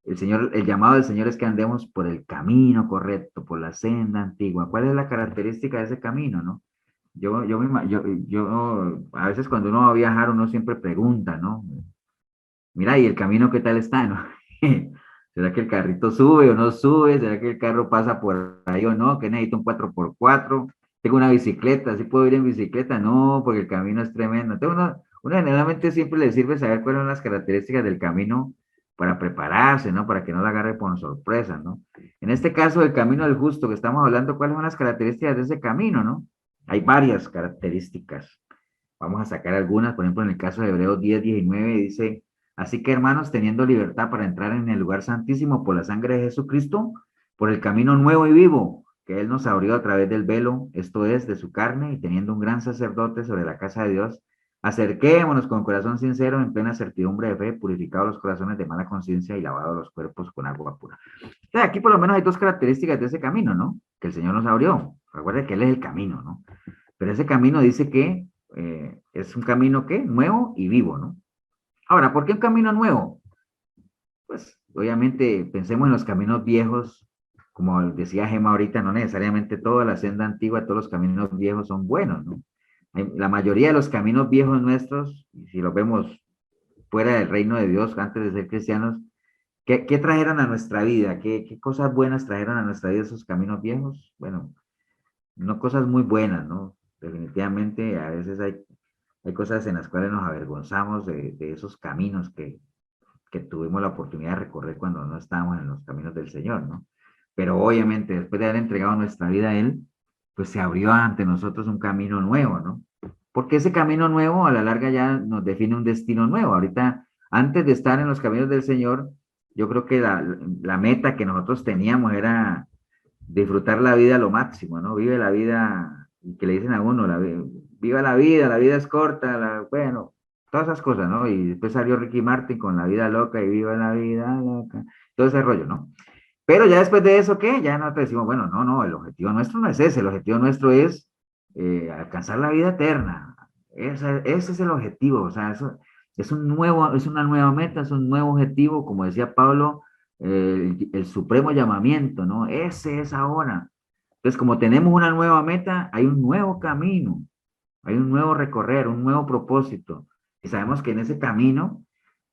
El llamado del Señor es que andemos por el camino correcto, por la senda antigua. ¿Cuál es la característica de ese camino, no? Yo, a veces cuando uno va a viajar, uno siempre pregunta, ¿no? Mira, ¿y el camino qué tal está, no? ¿Será que el carrito sube o no sube? ¿Será que el carro pasa por ahí o no? ¿Que necesito un 4x4? ¿Tengo una bicicleta? ¿Sí puedo ir en bicicleta? No, porque el camino es tremendo. Entonces uno generalmente siempre le sirve saber cuáles son las características del camino para prepararse, ¿no? Para que no la agarre por sorpresa, ¿no? En este caso, el camino del justo que estamos hablando, ¿cuáles son las características de ese camino, no? Hay varias características. Vamos a sacar algunas, por ejemplo, en el caso de Hebreos 10:19 dice, así que hermanos, teniendo libertad para entrar en el lugar santísimo por la sangre de Jesucristo, por el camino nuevo y vivo que Él nos abrió a través del velo, esto es, de su carne, y teniendo un gran sacerdote sobre la casa de Dios, acerquémonos con corazón sincero, en plena certidumbre de fe, purificados los corazones de mala conciencia y lavados los cuerpos con agua pura. Entonces, aquí por lo menos hay dos características de ese camino, ¿no? Que el Señor nos abrió. Recuerde que Él es el camino, ¿no? Pero ese camino dice que es un camino que nuevo y vivo, ¿no? Ahora, ¿por qué un camino nuevo? Pues obviamente pensemos en los caminos viejos, como decía Gema ahorita, no necesariamente toda la senda antigua, todos los caminos viejos son buenos, ¿no? La mayoría de los caminos viejos nuestros, si los vemos fuera del reino de Dios, antes de ser cristianos, ¿Qué trajeron a nuestra vida? ¿Qué cosas buenas trajeron a nuestra vida esos caminos viejos? Bueno, no cosas muy buenas, ¿no? Definitivamente a veces hay cosas en las cuales nos avergonzamos de esos caminos que tuvimos la oportunidad de recorrer cuando no estábamos en los caminos del Señor, ¿no? Pero obviamente después de haber entregado nuestra vida a Él, pues se abrió ante nosotros un camino nuevo, ¿no? Porque ese camino nuevo a la larga ya nos define un destino nuevo. Ahorita, antes de estar en los caminos del Señor, yo creo que la meta que nosotros teníamos era disfrutar la vida a lo máximo, ¿no? Vive la vida, y que le dicen a uno, viva la vida es corta, bueno, todas esas cosas, ¿no? Y después salió Ricky Martin con La vida loca y viva la vida loca, todo ese rollo, ¿no? Pero ya después de eso, ¿qué? Ya nosotros decimos, bueno, no, el objetivo nuestro no es ese, el objetivo nuestro es alcanzar la vida eterna. Ese es el objetivo, o sea, eso es es una nueva meta, es un nuevo objetivo, como decía Pablo, el supremo llamamiento, ¿no? Ese es ahora. Entonces, como tenemos una nueva meta, hay un nuevo camino, hay un nuevo recorrer, un nuevo propósito. Y sabemos que en ese camino,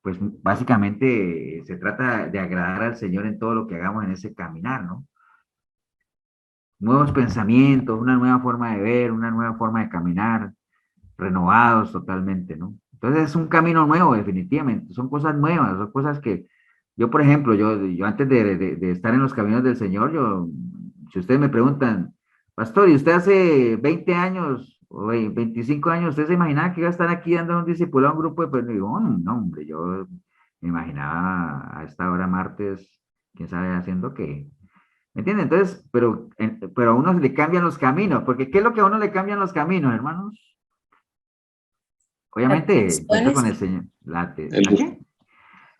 pues básicamente se trata de agradar al Señor en todo lo que hagamos en ese caminar, ¿no? Nuevos pensamientos, una nueva forma de ver, una nueva forma de caminar, renovados totalmente, ¿no? Entonces es un camino nuevo, definitivamente. Son cosas nuevas, son cosas que yo, por ejemplo, yo antes de estar en los caminos del Señor, si ustedes me preguntan, pastor, ¿y usted hace 20 años o 25 años, usted se imaginaba que iba a estar aquí dando un discipulado a un grupo de personas? Digo, "Oh, no, hombre, yo me imaginaba a esta hora martes, quién sabe haciendo qué. ¿Me entienden? Entonces, pero a uno le cambian los caminos, porque ¿qué es lo que a uno le cambian los caminos, hermanos? Obviamente, encuentro con el Señor, ¿qué?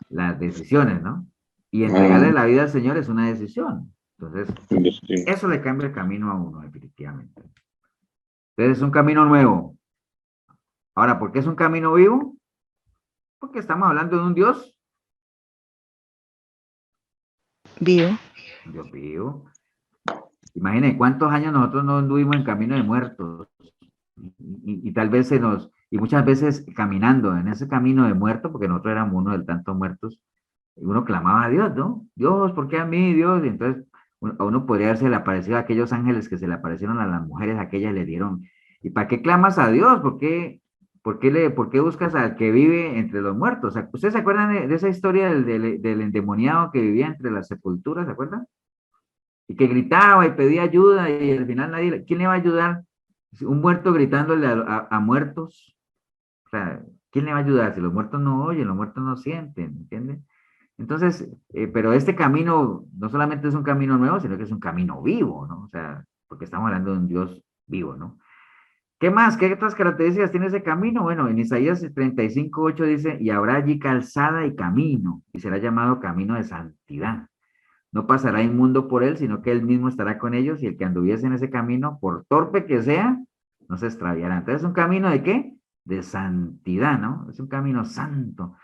Las decisiones, ¿no? Y entregarle la vida al Señor es una decisión. Entonces, eso le cambia el camino a uno, definitivamente. Entonces, es un camino nuevo. Ahora, ¿por qué es un camino vivo? Porque estamos hablando de un Dios Vivo. Dios vivo. Imaginen cuántos años nosotros no anduvimos en camino de muertos. Y tal vez y muchas veces caminando en ese camino de muertos, porque nosotros éramos uno de tantos muertos, uno clamaba a Dios, ¿no? Dios, ¿por qué a mí, Dios? Y entonces a uno podría haberse le aparecido a aquellos ángeles que se le aparecieron a las mujeres, aquellas le dieron. ¿Y para qué clamas a Dios? ¿Por qué buscas al que vive entre los muertos? O sea, ¿ustedes se acuerdan de esa historia del endemoniado que vivía entre las sepulturas? ¿Se acuerdan? Y que gritaba y pedía ayuda y al final ¿quién le va a ayudar? Un muerto gritándole a muertos. O sea, ¿quién le va a ayudar? Si los muertos no oyen, los muertos no sienten, ¿entienden? Entonces, pero este camino no solamente es un camino nuevo, sino que es un camino vivo, ¿no? O sea, porque estamos hablando de un Dios vivo, ¿no? ¿Qué más? ¿Qué otras características tiene ese camino? Bueno, en Isaías 35:8 dice, y habrá allí calzada y camino, y será llamado camino de santidad. No pasará inmundo por él, sino que él mismo estará con ellos, y el que anduviese en ese camino, por torpe que sea, no se extraviará. Entonces, ¿es un camino de qué? De santidad, ¿no? Es un camino santo.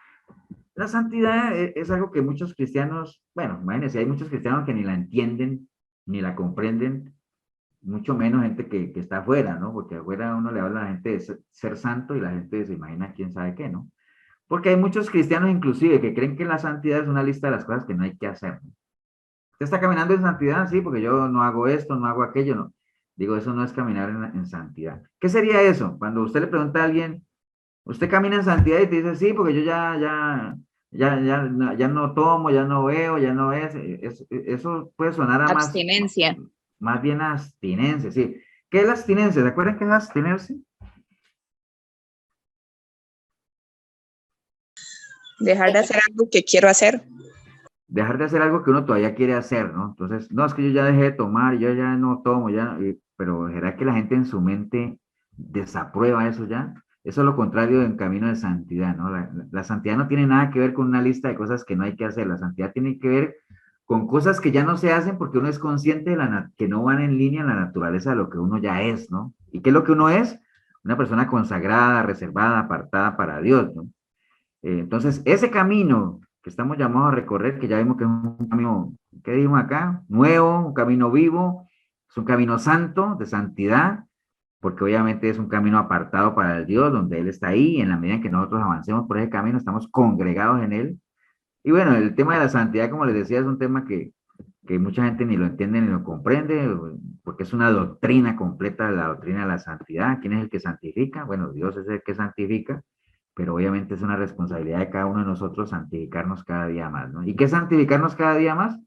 La santidad es algo que muchos cristianos, bueno, imagínense, hay muchos cristianos que ni la entienden, ni la comprenden, mucho menos gente que está afuera, ¿no? Porque afuera uno le habla a la gente de ser santo y la gente se imagina quién sabe qué, ¿no? Porque hay muchos cristianos inclusive que creen que la santidad es una lista de las cosas que no hay que hacer, ¿no? ¿Usted está caminando en santidad? Sí, porque yo no hago esto, no hago aquello, no. Digo, eso no es caminar en santidad. ¿Qué sería eso? Cuando usted le pregunta a alguien, ¿usted camina en santidad? Y te dice, sí, porque yo ya no tomo, ya no veo, ya no eso puede sonar a Abstinencia. más bien abstinencia, sí. ¿Qué es la abstinencia? ¿Se acuerdan qué es abstenerse? Dejar de hacer algo que quiero hacer. Dejar de hacer algo que uno todavía quiere hacer, ¿no? Entonces, no, es que yo ya dejé de tomar, yo ya no tomo, pero ¿será que la gente en su mente desaprueba eso ya? Eso es lo contrario en camino de santidad, ¿no? La santidad no tiene nada que ver con una lista de cosas que no hay que hacer, la santidad tiene que ver con cosas que ya no se hacen porque uno es consciente que no van en línea en la naturaleza de lo que uno ya es, ¿no? ¿Y qué es lo que uno es? Una persona consagrada, reservada, apartada para Dios, ¿no? Entonces, ese camino que estamos llamados a recorrer, que ya vimos que es un camino, ¿qué dijimos acá? Nuevo, un camino vivo, es un camino santo, de santidad, porque obviamente es un camino apartado para el Dios, donde Él está ahí, y en la medida en que nosotros avancemos por ese camino, estamos congregados en Él, Y bueno, el tema de la santidad, como les decía, es un tema que mucha gente ni lo entiende ni lo comprende, porque es una doctrina completa, la doctrina de la santidad. ¿Quién es el que santifica? Bueno, Dios es el que santifica, pero obviamente es una responsabilidad de cada uno de nosotros santificarnos cada día más, ¿no? ¿Y qué santificarnos cada día más?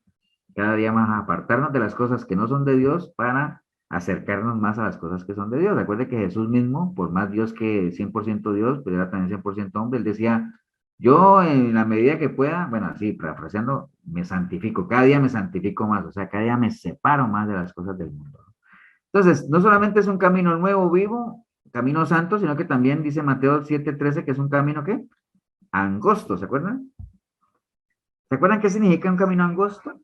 Cada día más apartarnos de las cosas que no son de Dios para acercarnos más a las cosas que son de Dios. Recuerde que Jesús mismo, por más Dios que 100% Dios, pero era también 100% hombre, él decía, yo en la medida que pueda, bueno, así, parafraseando, me santifico, cada día me santifico más, o sea, cada día me separo más de las cosas del mundo. Entonces, no solamente es un camino nuevo, vivo, camino santo, sino que también dice Mateo 7:13 que es un camino, ¿qué? Angosto, ¿se acuerdan? ¿Se acuerdan qué significa un camino angosto?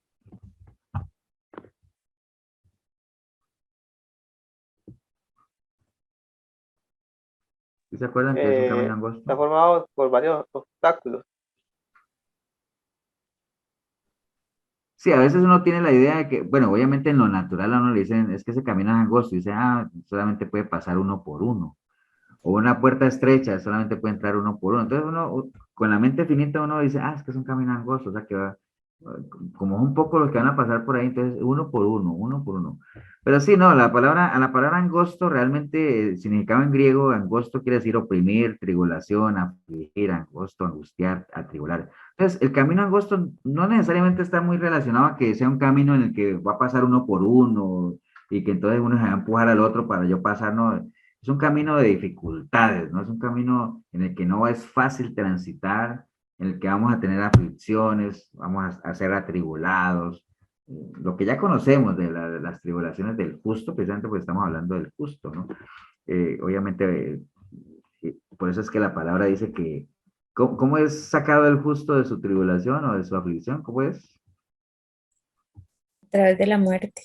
¿Sí se acuerdan que es un camino angosto? Está formado por varios obstáculos. Sí, a veces uno tiene la idea de que, bueno, obviamente en lo natural a uno le dicen, es que ese camino es angosto, y dice, ah, solamente puede pasar uno por uno. O una puerta estrecha, solamente puede entrar uno por uno. Entonces uno, con la mente finita, uno dice, ah, es que es un camino angosto, o sea que va, como es un poco los que van a pasar por ahí, entonces uno por uno, uno por uno. Pero sí, no, a la palabra angosto realmente significaba en griego, angosto quiere decir oprimir, tribulación, afligir, angosto, angustiar, atribular. Entonces, el camino angosto no necesariamente está muy relacionado a que sea un camino en el que va a pasar uno por uno y que entonces uno se va a empujar al otro para yo pasar, no. Es un camino de dificultades, ¿no? Es un camino en el que no es fácil transitar, en el que vamos a tener aflicciones, vamos a ser atribulados, lo que ya conocemos de las tribulaciones del justo, precisamente porque estamos hablando del justo, ¿no? Obviamente, por eso es que la palabra dice que, ¿cómo es sacado el justo de su tribulación o de su aflicción? ¿Cómo es? A través de la muerte.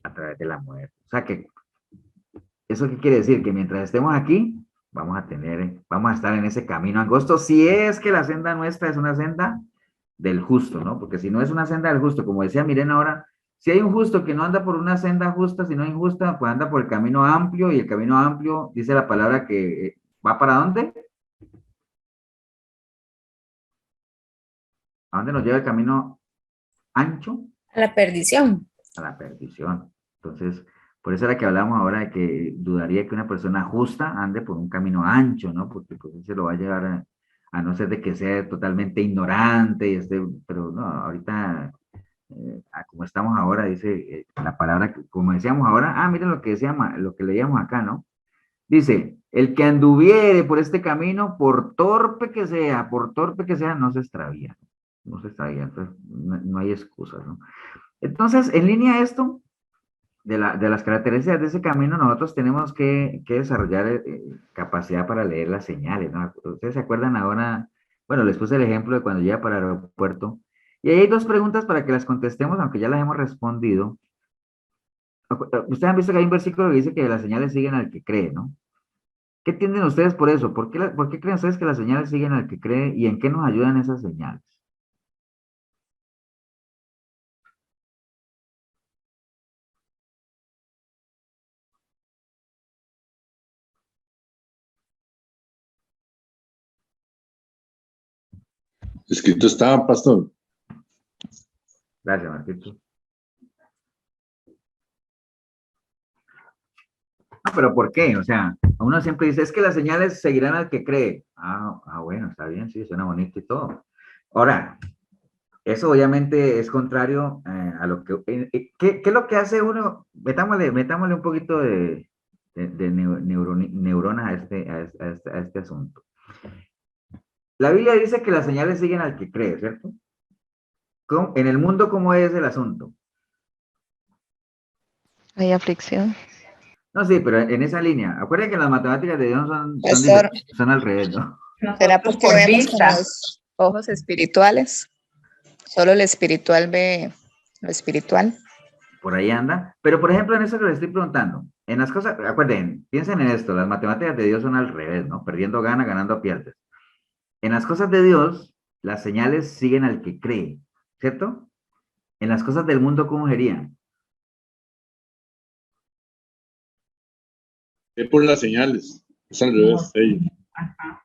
A través de la muerte. O sea que, ¿eso qué quiere decir? Que mientras estemos aquí, vamos a estar en ese camino angosto, si es que la senda nuestra es una senda del justo, ¿no? Porque si no es una senda del justo, como decía Miren ahora, si hay un justo que no anda por una senda justa, sino injusta, pues anda por el camino amplio, y el camino amplio dice la palabra que va para ¿dónde? ¿A dónde nos lleva el camino ancho? A la perdición. A la perdición. Entonces, por eso era que hablamos ahora de que dudaría que una persona justa ande por un camino ancho, ¿no? Porque pues se lo va a llevar a no ser de que sea totalmente ignorante y esté, pero no, ahorita, como estamos ahora, dice la palabra, como decíamos ahora, miren lo que decíamos, lo que leíamos acá, ¿no? Dice, el que anduviere por este camino, por torpe que sea, no se extravía, no se extravía, entonces no hay excusas, ¿no? Entonces, en línea a esto, de las características de ese camino, nosotros tenemos que desarrollar capacidad para leer las señales, ¿no? Ustedes se acuerdan ahora, bueno, les puse el ejemplo de cuando llega para el aeropuerto, y ahí hay dos preguntas para que las contestemos, aunque ya las hemos respondido. Ustedes han visto que hay un versículo que dice que las señales siguen al que cree, ¿no? ¿Qué entienden ustedes por eso? ¿Por qué creen ustedes que las señales siguen al que cree y en qué nos ayudan esas señales? Escrito está, pastor. Gracias, Marquito. Pero ¿por qué? O sea, uno siempre dice, es que las señales seguirán al que cree. Bueno, está bien, sí, suena bonito y todo. Ahora, eso obviamente es contrario a lo que... ¿qué es lo que hace uno? Metámosle un poquito de neuronas a este asunto. La Biblia dice que las señales siguen al que cree, ¿cierto? En el mundo, ¿cómo es el asunto? Hay aflicción. No, sí, pero en esa línea. Acuérdense que las matemáticas de Dios Pastor, son al revés, ¿no? ¿será Nosotros porque por vemos con vista. los ojos espirituales? Solo el espiritual ve lo espiritual. Por ahí anda. Pero, por ejemplo, en eso que les estoy preguntando, en las cosas, acuérdense, piensen en esto, las matemáticas de Dios son al revés, ¿no? Perdiendo gana, ganando pierdes. En las cosas de Dios, las señales siguen al que cree, ¿cierto? En las cosas del mundo, ¿cómo serían? Es por las señales. Es al revés.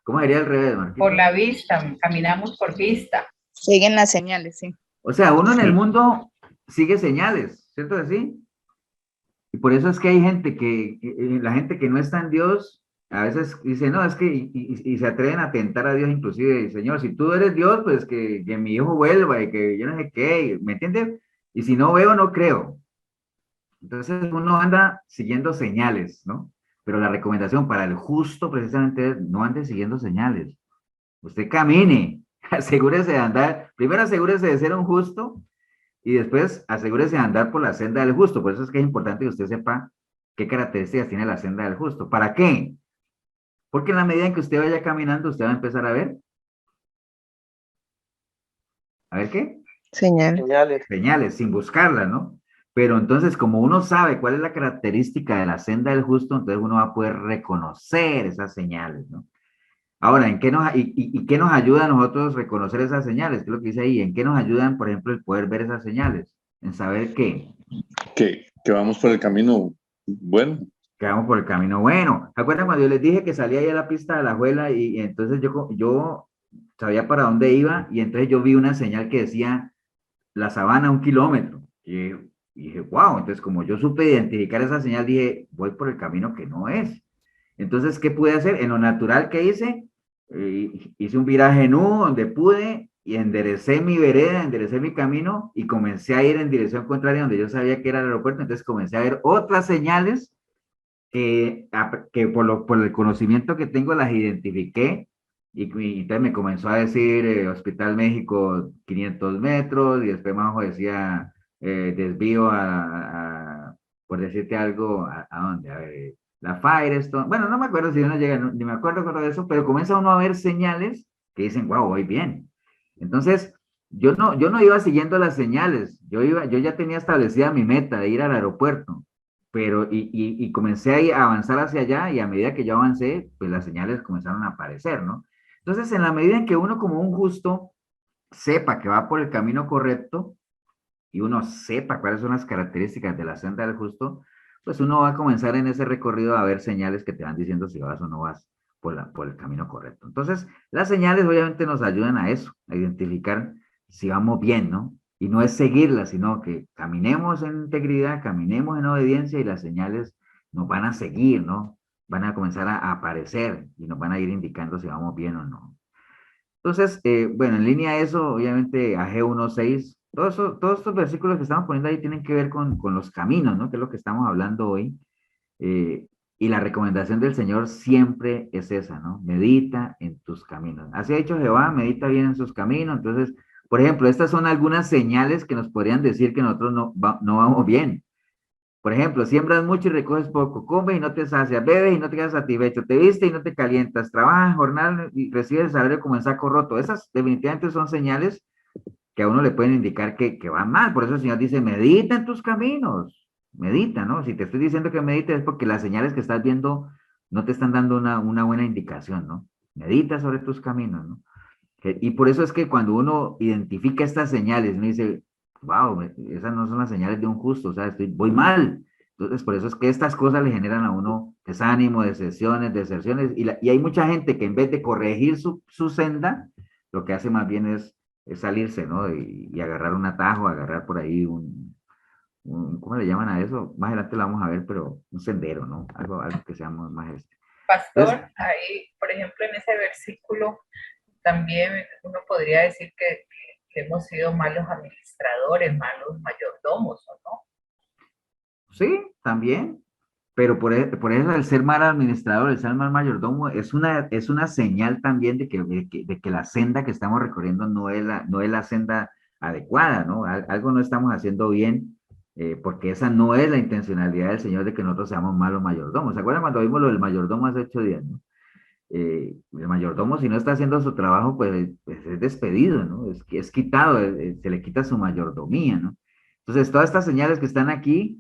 ¿Cómo sería al revés, Marquito? Por la vista, caminamos por vista. Siguen las señales, sí. O sea, uno en el Sí. mundo sigue señales, ¿cierto que sí? Y por eso es que hay gente la gente que no está en Dios, a veces dice, no, es que, y se atreven a tentar a Dios inclusive, Señor, si tú eres Dios, pues que mi hijo vuelva y que yo no sé qué, ¿me entiendes? Y si no veo, no creo. Entonces uno anda siguiendo señales, ¿no? Pero la recomendación para el justo precisamente es no ande siguiendo señales. Usted camine, asegúrese de andar, primero asegúrese de ser un justo y después asegúrese de andar por la senda del justo. Por eso es que es importante que usted sepa qué características tiene la senda del justo. ¿Para qué? Porque en la medida en que usted vaya caminando, usted va a empezar a ver qué, Señal. Señales. señales, sin buscarlas, ¿no? Pero entonces, como uno sabe cuál es la característica de la senda del justo, entonces uno va a poder reconocer esas señales, ¿no? Ahora, ¿en qué qué nos ayuda a nosotros reconocer esas señales? ¿Qué es lo que dice ahí? ¿En qué nos ayudan, por ejemplo, el poder ver esas señales? En saber qué, Que vamos por el camino bueno. que vamos por el camino bueno. ¿Se acuerdan cuando yo les dije que salía ahí a la pista de la Juela y entonces yo sabía para dónde iba y entonces yo vi una señal que decía la sabana 1 kilómetro? Y dije, wow, entonces como yo supe identificar esa señal, dije, voy por el camino que no es. Entonces, ¿qué pude hacer? En lo natural que hice, hice un viraje en U donde pude y enderecé mi vereda, enderecé mi camino y comencé a ir en dirección contraria donde yo sabía que era el aeropuerto. Entonces comencé a ver otras señales que por el conocimiento que tengo las identifiqué y entonces me comenzó a decir Hospital México 500 metros y después más abajo decía desvío por decirte algo, ¿a dónde? A ver, la Firestone. Bueno, no me acuerdo si uno llega, ni me acuerdo de eso, pero comienza uno a ver señales que dicen, wow, voy bien. Entonces, yo no iba siguiendo las señales, yo ya tenía establecida mi meta de ir al aeropuerto, pero y comencé a avanzar hacia allá y a medida que yo avancé, pues las señales comenzaron a aparecer, ¿no? Entonces, en la medida en que uno como un justo sepa que va por el camino correcto y uno sepa cuáles son las características de la senda del justo, pues uno va a comenzar en ese recorrido a ver señales que te van diciendo si vas o no vas por el camino correcto. Entonces, las señales obviamente nos ayudan a eso, a identificar si vamos bien, ¿no? Y no es seguirlas, sino que caminemos en integridad, caminemos en obediencia y las señales nos van a seguir, ¿no? Van a comenzar a aparecer y nos van a ir indicando si vamos bien o no. Entonces, bueno, en línea a eso, obviamente, AG 1.6, todos estos versículos que estamos poniendo ahí tienen que ver con los caminos, ¿no? Que es lo que estamos hablando hoy. Y la recomendación del Señor siempre es esa, ¿no? Medita en tus caminos. Así ha dicho Jehová, medita bien en sus caminos. Entonces, por ejemplo, estas son algunas señales que nos podrían decir que nosotros no vamos bien. Por ejemplo, siembras mucho y recoges poco, comes y no te sacias, bebes y no te quedas satisfecho, te viste y no te calientas, trabajas jornal y recibes el salario como en saco roto. Esas definitivamente son señales que a uno le pueden indicar que va mal. Por eso el Señor dice, medita en tus caminos, medita, ¿no? Si te estoy diciendo que medites es porque las señales que estás viendo no te están dando una buena indicación, ¿no? Medita sobre tus caminos, ¿no? Y por eso es que cuando uno identifica estas señales, uno dice, wow, esas no son las señales de un justo, o sea, voy mal. Entonces, por eso es que estas cosas le generan a uno desánimo, deserciones, y hay mucha gente que en vez de corregir su senda, lo que hace más bien es salirse, ¿no? Y agarrar un atajo, agarrar por ahí ¿cómo le llaman a eso? Más adelante lo vamos a ver, pero un sendero, ¿no? Algo que sea más Pastor, Entonces, ahí, por ejemplo, en ese versículo, también uno podría decir que hemos sido malos administradores, malos mayordomos, ¿o no? sí, también. Pero por eso el ser mal administrador, el ser mal mayordomo, es una señal también de que la senda que estamos recorriendo no es la senda adecuada, ¿no? Algo no estamos haciendo bien, porque esa no es la intencionalidad del Señor de que nosotros seamos malos mayordomos. ¿Se acuerdan cuando vimos lo del mayordomo hace 8 días, ¿no? El mayordomo, si no está haciendo su trabajo, pues es despedido, ¿no? Es quitado, se le quita su mayordomía, ¿no? Entonces, todas estas señales que están aquí,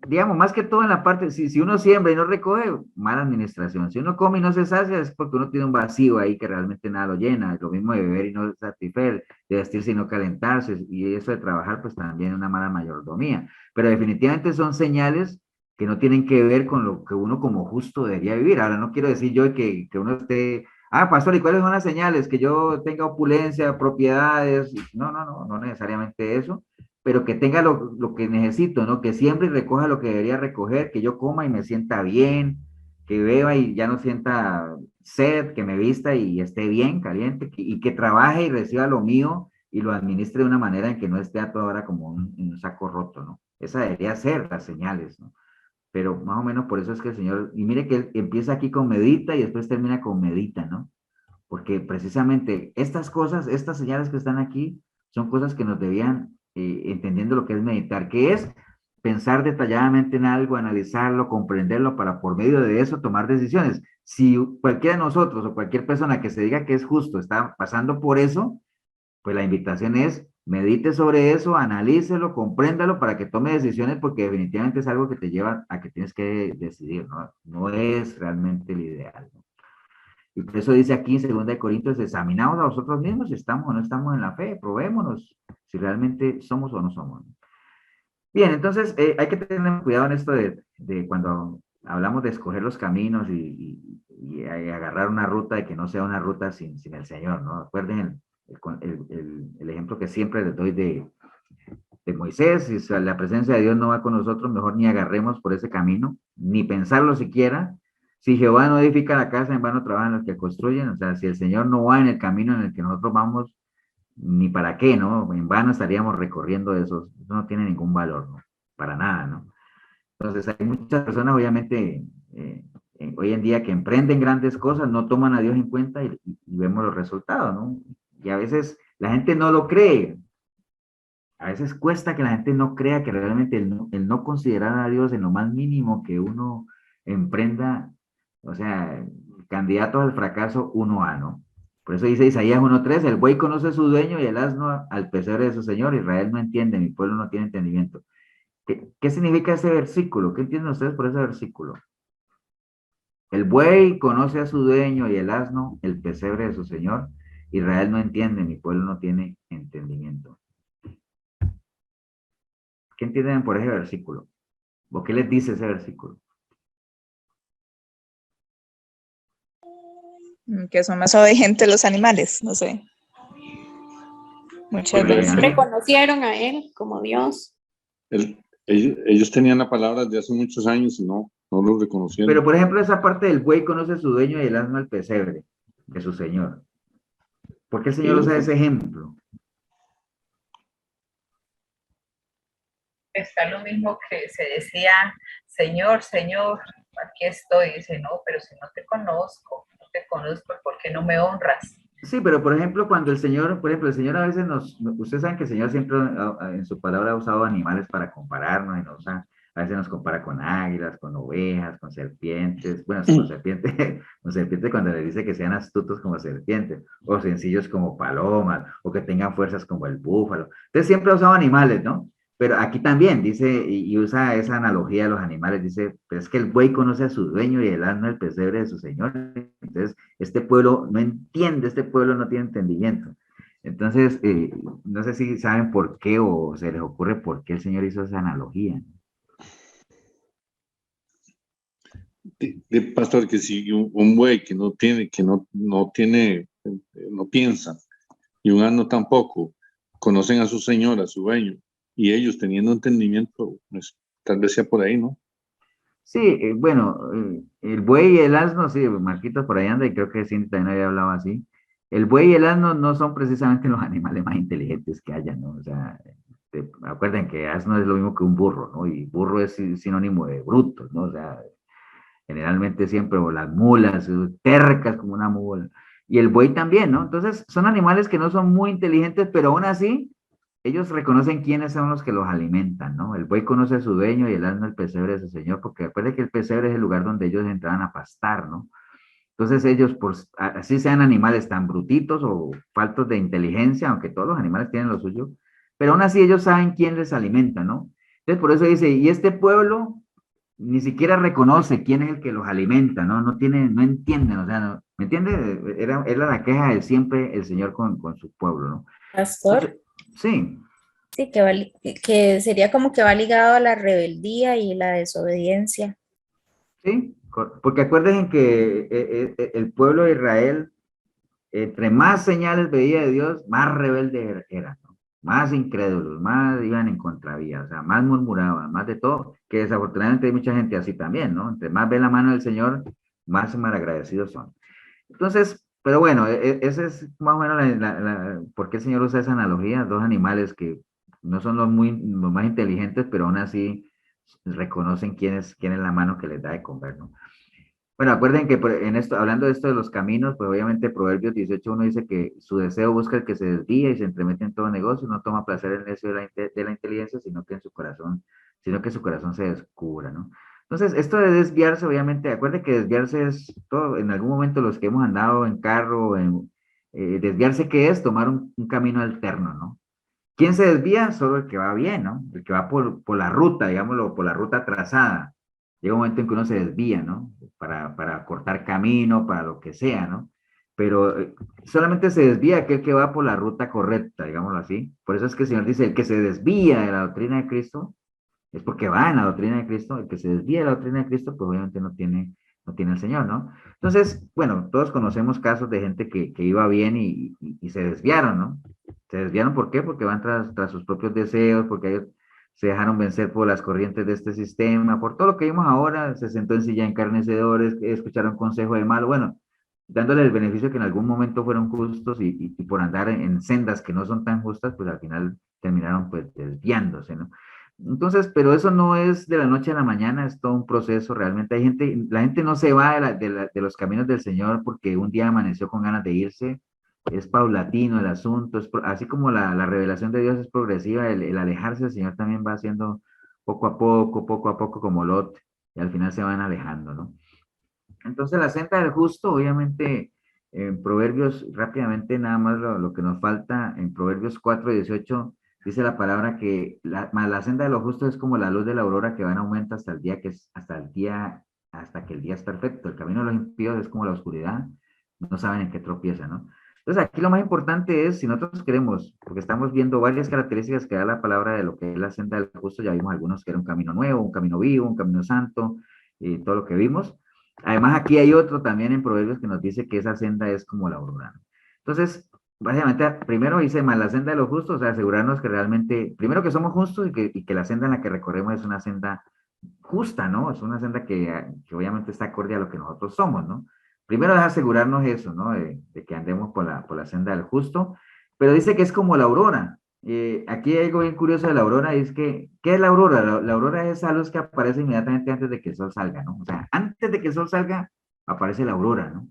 digamos, más que todo en la parte, si uno siembra y no recoge, mala administración. Si uno come y no se sacia, es porque uno tiene un vacío ahí que realmente nada lo llena. Lo mismo de beber y no satisfacer, de vestirse y no calentarse, y eso de trabajar, pues también es una mala mayordomía. Pero definitivamente son señales que no tienen que ver con lo que uno como justo debería vivir. Ahora, no quiero decir yo que uno esté Ah, pastor, ¿y cuáles son las señales? Que yo tenga opulencia, propiedades. No necesariamente eso, pero que tenga lo que necesito, ¿no? Que siempre recoja lo que debería recoger, que yo coma y me sienta bien, que beba y ya no sienta sed, que me vista y esté bien, caliente, y que trabaje y reciba lo mío y lo administre de una manera en que no esté a toda hora como un saco roto, ¿no? Esa debería ser las señales, ¿no? Pero más o menos por eso es que el Señor, y mire que él empieza aquí con medita y después termina con medita, ¿no? Porque precisamente estas cosas, estas señales que están aquí, son cosas que nos debían, entendiendo lo que es meditar, que es pensar detalladamente en algo, analizarlo, comprenderlo, para por medio de eso tomar decisiones. Si cualquiera de nosotros o cualquier persona que se diga que es justo está pasando por eso, pues la invitación es medite sobre eso, analícelo, compréndalo para que tome decisiones, porque definitivamente es algo que te lleva a que tienes que decidir, ¿no? No es realmente el ideal, ¿no? Y por eso dice aquí en 2 de Corintios, examinaos a vosotros mismos si estamos o no estamos en la fe, probémonos si realmente somos o no somos. Bien, entonces hay que tener cuidado en esto de cuando hablamos de escoger los caminos y agarrar una ruta, de que no sea una ruta sin el Señor, ¿no? Recuerden el ejemplo que siempre les doy de Moisés: si la presencia de Dios no va con nosotros, mejor ni agarremos por ese camino, ni pensarlo siquiera. Si Jehová no edifica la casa, en vano trabajan los que construyen. O sea, si el Señor no va en el camino en el que nosotros vamos, ni para qué, ¿no? En vano estaríamos recorriendo eso no tiene ningún valor, ¿no? Para nada, ¿no? Entonces hay muchas personas, obviamente, hoy en día que emprenden grandes cosas, no toman a Dios en cuenta y vemos los resultados, ¿no? Y a veces la gente no lo cree. A veces cuesta que la gente no crea que realmente el no considerar a Dios en lo más mínimo que uno emprenda, o sea, candidato al fracaso 1A, ¿no? Por eso dice Isaías 1:3, el buey conoce a su dueño y el asno al pesebre de su señor. Israel no entiende, mi pueblo no tiene entendimiento. ¿Qué significa ese versículo? ¿Qué entienden ustedes por ese versículo? El buey conoce a su dueño y el asno el pesebre de su señor. Israel no entiende, mi pueblo no tiene entendimiento. ¿Qué entienden por ese versículo? ¿O qué les dice ese versículo? Que son más obedientes los animales, no sé. Muchas Porque veces. Reconocieron a él como Dios. ellos tenían la palabra de hace muchos años y no lo reconocieron. Pero, por ejemplo, esa parte del buey conoce a su dueño y el asno el pesebre de su señor. ¿Por qué el Señor usa ese ejemplo? Está lo mismo que se decía, Señor, Señor, aquí estoy. Dice, no, pero si no te conozco, ¿por qué no me honras? Sí, pero por ejemplo, cuando el Señor, por ejemplo, el Señor a veces ustedes saben que el Señor siempre en su palabra ha usado animales para compararnos, y a veces nos compara con águilas, con ovejas, con serpientes, bueno, con serpientes, con serpientes cuando le dice que sean astutos como serpientes, o sencillos como palomas, o que tengan fuerzas como el búfalo. Entonces siempre ha usado animales, ¿no? Pero aquí también dice, y usa esa analogía de los animales, dice, pues es que el buey conoce a su dueño y el asno el pesebre de su señor. Entonces, este pueblo no entiende, este pueblo no tiene entendimiento. Entonces, no sé si saben por qué o se les ocurre por qué el Señor hizo esa analogía. Pastor, que si un buey que no piensa, y un asno tampoco, conocen a su señor, a su dueño, y ellos teniendo entendimiento, pues, tal vez sea por ahí, ¿no? Sí, bueno, el buey y el asno, sí, Marquitos por ahí anda y creo que Cindy también había hablado así. El buey y el asno no son precisamente los animales más inteligentes que haya, ¿no? O sea, acuerden que asno es lo mismo que un burro, ¿no? Y burro es sinónimo de bruto, ¿no? O sea, generalmente siempre, o las mulas, tercas como una mula. Y el buey también, ¿no? Entonces, son animales que no son muy inteligentes, pero aún así, ellos reconocen quiénes son los que los alimentan, ¿no? El buey conoce a su dueño y el asno el pesebre de su señor, porque recuerde que el pesebre es el lugar donde ellos entraban a pastar, ¿no? Entonces ellos, así sean animales tan brutitos o faltos de inteligencia, aunque todos los animales tienen lo suyo, pero aún así ellos saben quién les alimenta, ¿no? Entonces por eso dice, y este pueblo ni siquiera reconoce quién es el que los alimenta, ¿no? No entienden, o sea, no, ¿me entiende? Era la queja de siempre el Señor con su pueblo, ¿no? Pastor. Entonces, sí. Sí, que sería como que va ligado a la rebeldía y la desobediencia. Sí, porque acuérdense que el pueblo de Israel entre más señales veía de Dios, más rebelde era, ¿no? Más incrédulos, más iban en contravía, o sea, más murmuraban, más de todo, que desafortunadamente hay mucha gente así también, ¿no? Entre más ve la mano del Señor, más malagradecidos son. Entonces, pero bueno, ese es más o menos por qué el Señor usa esa analogía, dos animales que no son los más inteligentes, pero aún así reconocen quién es la mano que les da de comer, ¿no? Bueno, acuerden que en esto, hablando de esto de los caminos, pues obviamente Proverbios 18:1 dice que su deseo busca el que se desvía y se entremete en todo negocio, no toma placer en el necio de la inteligencia, sino que su corazón se descubra, ¿no? Entonces, esto de desviarse, obviamente, acuérdense que desviarse es todo, en algún momento los que hemos andado en carro, desviarse, ¿qué es? Tomar un camino alterno, ¿no? ¿Quién se desvía? Solo el que va bien, ¿no? El que va por la ruta, digámoslo, por la ruta trazada. Llega un momento en que uno se desvía, ¿no? Para cortar camino, para lo que sea, ¿no? Pero solamente se desvía aquel que va por la ruta correcta, digámoslo así. Por eso es que el Señor dice, el que se desvía de la doctrina de Cristo, es porque va en la doctrina de Cristo, el que se desvía de la doctrina de Cristo, pues obviamente no tiene el Señor, ¿no? Entonces, bueno, todos conocemos casos de gente que iba bien y se desviaron, ¿no? Se desviaron, ¿por qué? Porque van tras sus propios deseos, porque ellos se dejaron vencer por las corrientes de este sistema, por todo lo que vimos ahora, se sentó en silla de encarnecedores, escucharon consejo de mal, bueno, dándole el beneficio que en algún momento fueron justos y por andar en sendas que no son tan justas, pues al final terminaron pues desviándose, ¿no? Entonces, pero eso no es de la noche a la mañana, es todo un proceso, realmente hay gente, la gente no se va de los caminos del Señor porque un día amaneció con ganas de irse, es paulatino el asunto, así como la revelación de Dios es progresiva, el alejarse del Señor también va haciendo poco a poco, como Lot, y al final se van alejando, ¿no? Entonces la senda del justo, obviamente, en Proverbios, rápidamente nada más lo que nos falta, en Proverbios 4:18, dice la palabra que la senda de los justos es como la luz de la aurora que va en aumento hasta el día hasta que el día es perfecto. El camino de los impíos es como la oscuridad, no saben en qué tropiezan, ¿no? Entonces aquí lo más importante es, si nosotros queremos, porque estamos viendo varias características que da la palabra de lo que es la senda del justo, ya vimos algunos que era un camino nuevo, un camino vivo, un camino santo, y todo lo que vimos. Además, aquí hay otro también en Proverbios que nos dice que esa senda es como la aurora. Entonces, básicamente, primero dice más la senda de los justos, o sea, asegurarnos que realmente, primero que somos justos y que la senda en la que recorremos es una senda justa, ¿no? Es una senda que obviamente está acorde a lo que nosotros somos, ¿no? Primero es asegurarnos eso, ¿no? De que andemos por la senda del justo, pero dice que es como la aurora. Aquí hay algo bien curioso de la aurora, y es que, ¿qué es la aurora? La aurora es esa luz que aparece inmediatamente antes de que el sol salga, ¿no? O sea, antes de que el sol salga, aparece la aurora, ¿no?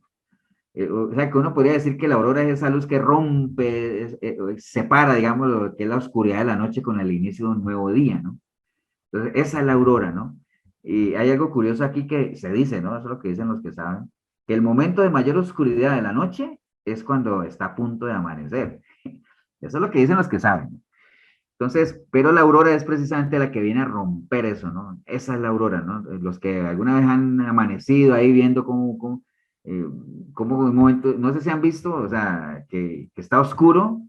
O sea, que uno podría decir que la aurora es esa luz que rompe, separa, digamos, lo que es la oscuridad de la noche con el inicio de un nuevo día, ¿no? Entonces, esa es la aurora, ¿no? Y hay algo curioso aquí que se dice, ¿no? Eso es lo que dicen los que saben, que el momento de mayor oscuridad de la noche es cuando está a punto de amanecer. Eso es lo que dicen los que saben. Entonces, pero la aurora es precisamente la que viene a romper eso, ¿no? Esa es la aurora, ¿no? Los que alguna vez han amanecido ahí viendo cómo un momento, no sé si han visto, o sea, que está oscuro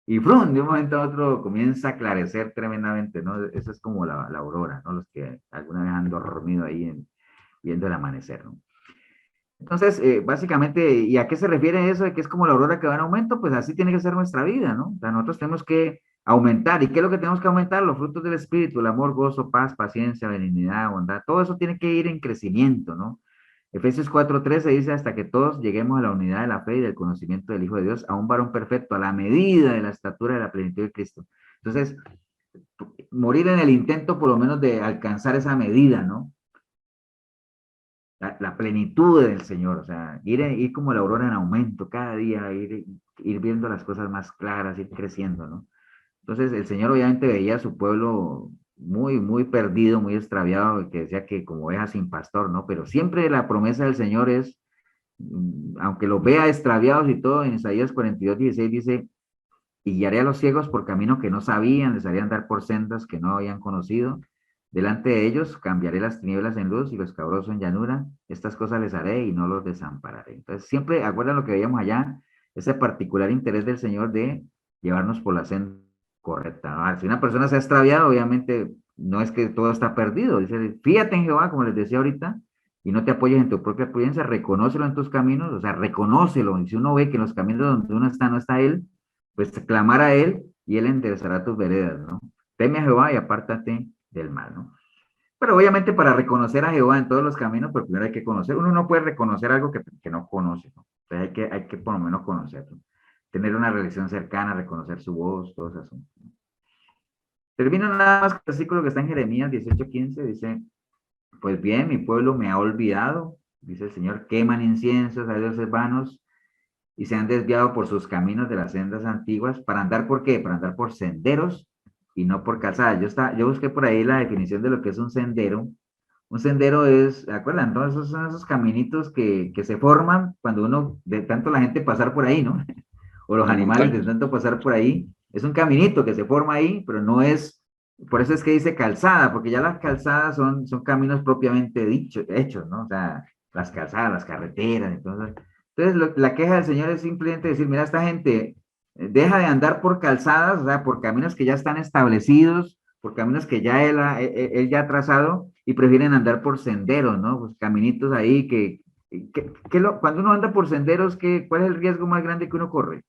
y ¡frum! De un momento a otro comienza a aclarecer tremendamente, ¿no? Esa es como la aurora, ¿no? Los que alguna vez han dormido ahí viendo el amanecer, ¿no? Entonces, básicamente, ¿y a qué se refiere eso de que es como la aurora que va en aumento? Pues así tiene que ser nuestra vida, ¿no? O sea, nosotros tenemos que aumentar. ¿Y qué es lo que tenemos que aumentar? Los frutos del Espíritu, el amor, gozo, paz, paciencia, benignidad, bondad. Todo eso tiene que ir en crecimiento, ¿no? Efesios 4:13 dice, hasta que todos lleguemos a la unidad de la fe y del conocimiento del Hijo de Dios, a un varón perfecto, a la medida de la estatura de la plenitud de Cristo. Entonces, morir en el intento por lo menos de alcanzar esa medida, ¿no? La plenitud del Señor, o sea, ir como la aurora en aumento, cada día ir viendo las cosas más claras, ir creciendo, ¿no? Entonces, el Señor obviamente veía a su pueblo muy, muy perdido, muy extraviado, que decía que como ovejas sin pastor, ¿no? Pero siempre la promesa del Señor es, aunque los vea extraviados y todo, en Isaías 42:16 dice, y guiaré a los ciegos por camino que no sabían, les haré andar por sendas que no habían conocido. Delante de ellos cambiaré las tinieblas en luz y los cabrosos en llanura. Estas cosas les haré y no los desampararé. Entonces, siempre, acuerdan lo que veíamos allá, ese particular interés del Señor de llevarnos por la senda correcta, ¿no? Si una persona se ha extraviado, obviamente no es que todo está perdido. Dice, fíjate en Jehová, como les decía ahorita, y no te apoyes en tu propia prudencia, reconócelo en tus caminos, o sea, reconócelo. Y si uno ve que en los caminos donde uno está no está Él, pues clamar a Él y Él enderezará tus veredas, ¿no? Teme a Jehová y apártate del mal, ¿no? Pero obviamente para reconocer a Jehová en todos los caminos, pues primero hay que conocer. Uno no puede reconocer algo que no conoce, ¿no? Entonces hay que por lo menos conocerlo. Tener una relación cercana, reconocer su voz, todos esos asuntos. Termino nada más con el versículo que está en Jeremías 18:15, dice, pues bien, mi pueblo me ha olvidado, dice el Señor, queman inciensos a dioses vanos y se han desviado por sus caminos de las sendas antiguas, para andar ¿por qué? Para andar por senderos y no por calzadas. Yo busqué por ahí la definición de lo que es un sendero. Un sendero es, ¿se acuerdan? Entonces esos son esos caminitos que se forman cuando uno, de tanto la gente pasar por ahí, ¿no? O los La animales de montaña. tanto pasar por ahí. Es un caminito que se forma ahí, pero no es, por eso es que dice calzada, porque ya las calzadas son caminos propiamente hechos, ¿no? O sea, las calzadas, las carreteras, entonces la queja del Señor es simplemente decir, mira, esta gente deja de andar por calzadas, o sea, por caminos que ya están establecidos, por caminos que ya él ya ha trazado, y prefieren andar por senderos, ¿no? Pues caminitos ahí cuando uno anda por senderos, ¿cuál es el riesgo más grande que uno corre?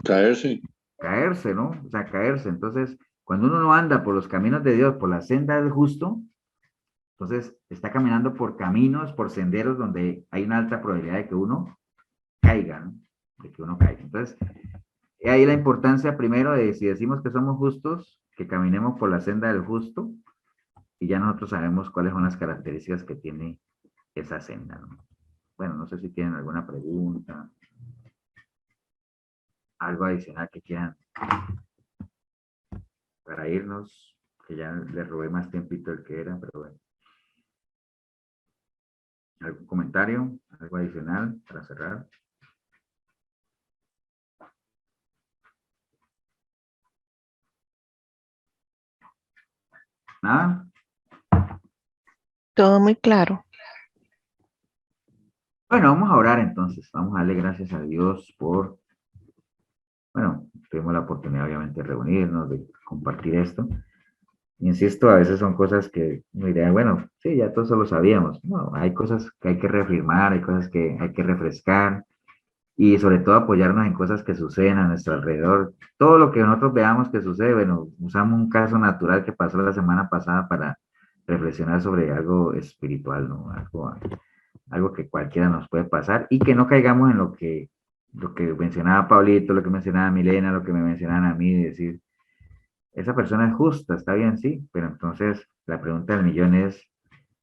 Caerse. Caerse, ¿no? O sea, caerse. Entonces, cuando uno no anda por los caminos de Dios, por la senda del justo, entonces está caminando por caminos, por senderos donde hay una alta probabilidad de que uno caiga, ¿no? De que uno caiga. Entonces, ahí la importancia primero de si decimos que somos justos, que caminemos por la senda del justo, y ya nosotros sabemos cuáles son las características que tiene esa senda, ¿no? Bueno, no sé si tienen alguna pregunta, algo adicional que quieran para irnos, que ya les robé más tiempito del que era, pero bueno. ¿Algún comentario? ¿Algo adicional para cerrar? ¿Nada? Todo muy claro. Bueno, vamos a orar entonces. Vamos a darle gracias a Dios por, bueno, tuvimos la oportunidad obviamente de reunirnos, de compartir esto. Insisto, a veces son cosas que uno diría, bueno, sí, ya todos lo sabíamos. No, hay cosas que hay que reafirmar, hay cosas que hay que refrescar y sobre todo apoyarnos en cosas que suceden a nuestro alrededor. Todo lo que nosotros veamos que sucede, bueno, usamos un caso natural que pasó la semana pasada para reflexionar sobre algo espiritual, ¿no? Algo que cualquiera nos puede pasar y que no caigamos en lo que mencionaba Pablito, lo que mencionaba Milena, lo que me mencionaban a mí, decir, esa persona es justa, está bien, sí, pero entonces la pregunta del millón es,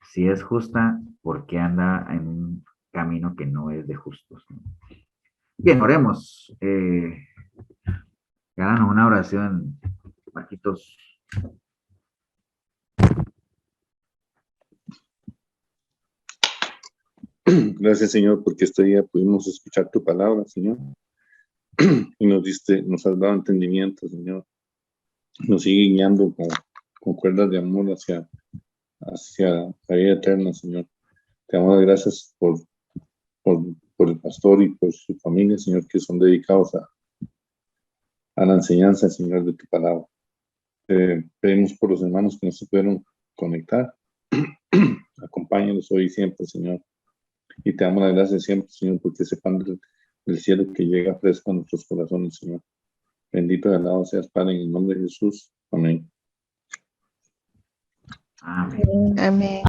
si es justa, ¿por qué anda en un camino que no es de justos? ¿No? Bien, oremos. Háganos una oración, Marquitos. Gracias, Señor, porque este día pudimos escuchar tu palabra, Señor. Y nos has dado entendimiento, Señor. Nos sigue guiando con cuerdas de amor hacia la vida eterna, Señor. Te damos las gracias por el pastor y por su familia, Señor, que son dedicados a la enseñanza, Señor, de tu palabra. Pedimos por los hermanos que no se pudieron conectar. Acompáñanos hoy y siempre, Señor. Y te damos las gracias siempre, Señor, porque ese pan del cielo que llega fresco a nuestros corazones, Señor. Bendito y alabado seas, Padre, en el nombre de Jesús. Amén. Amén. Amén.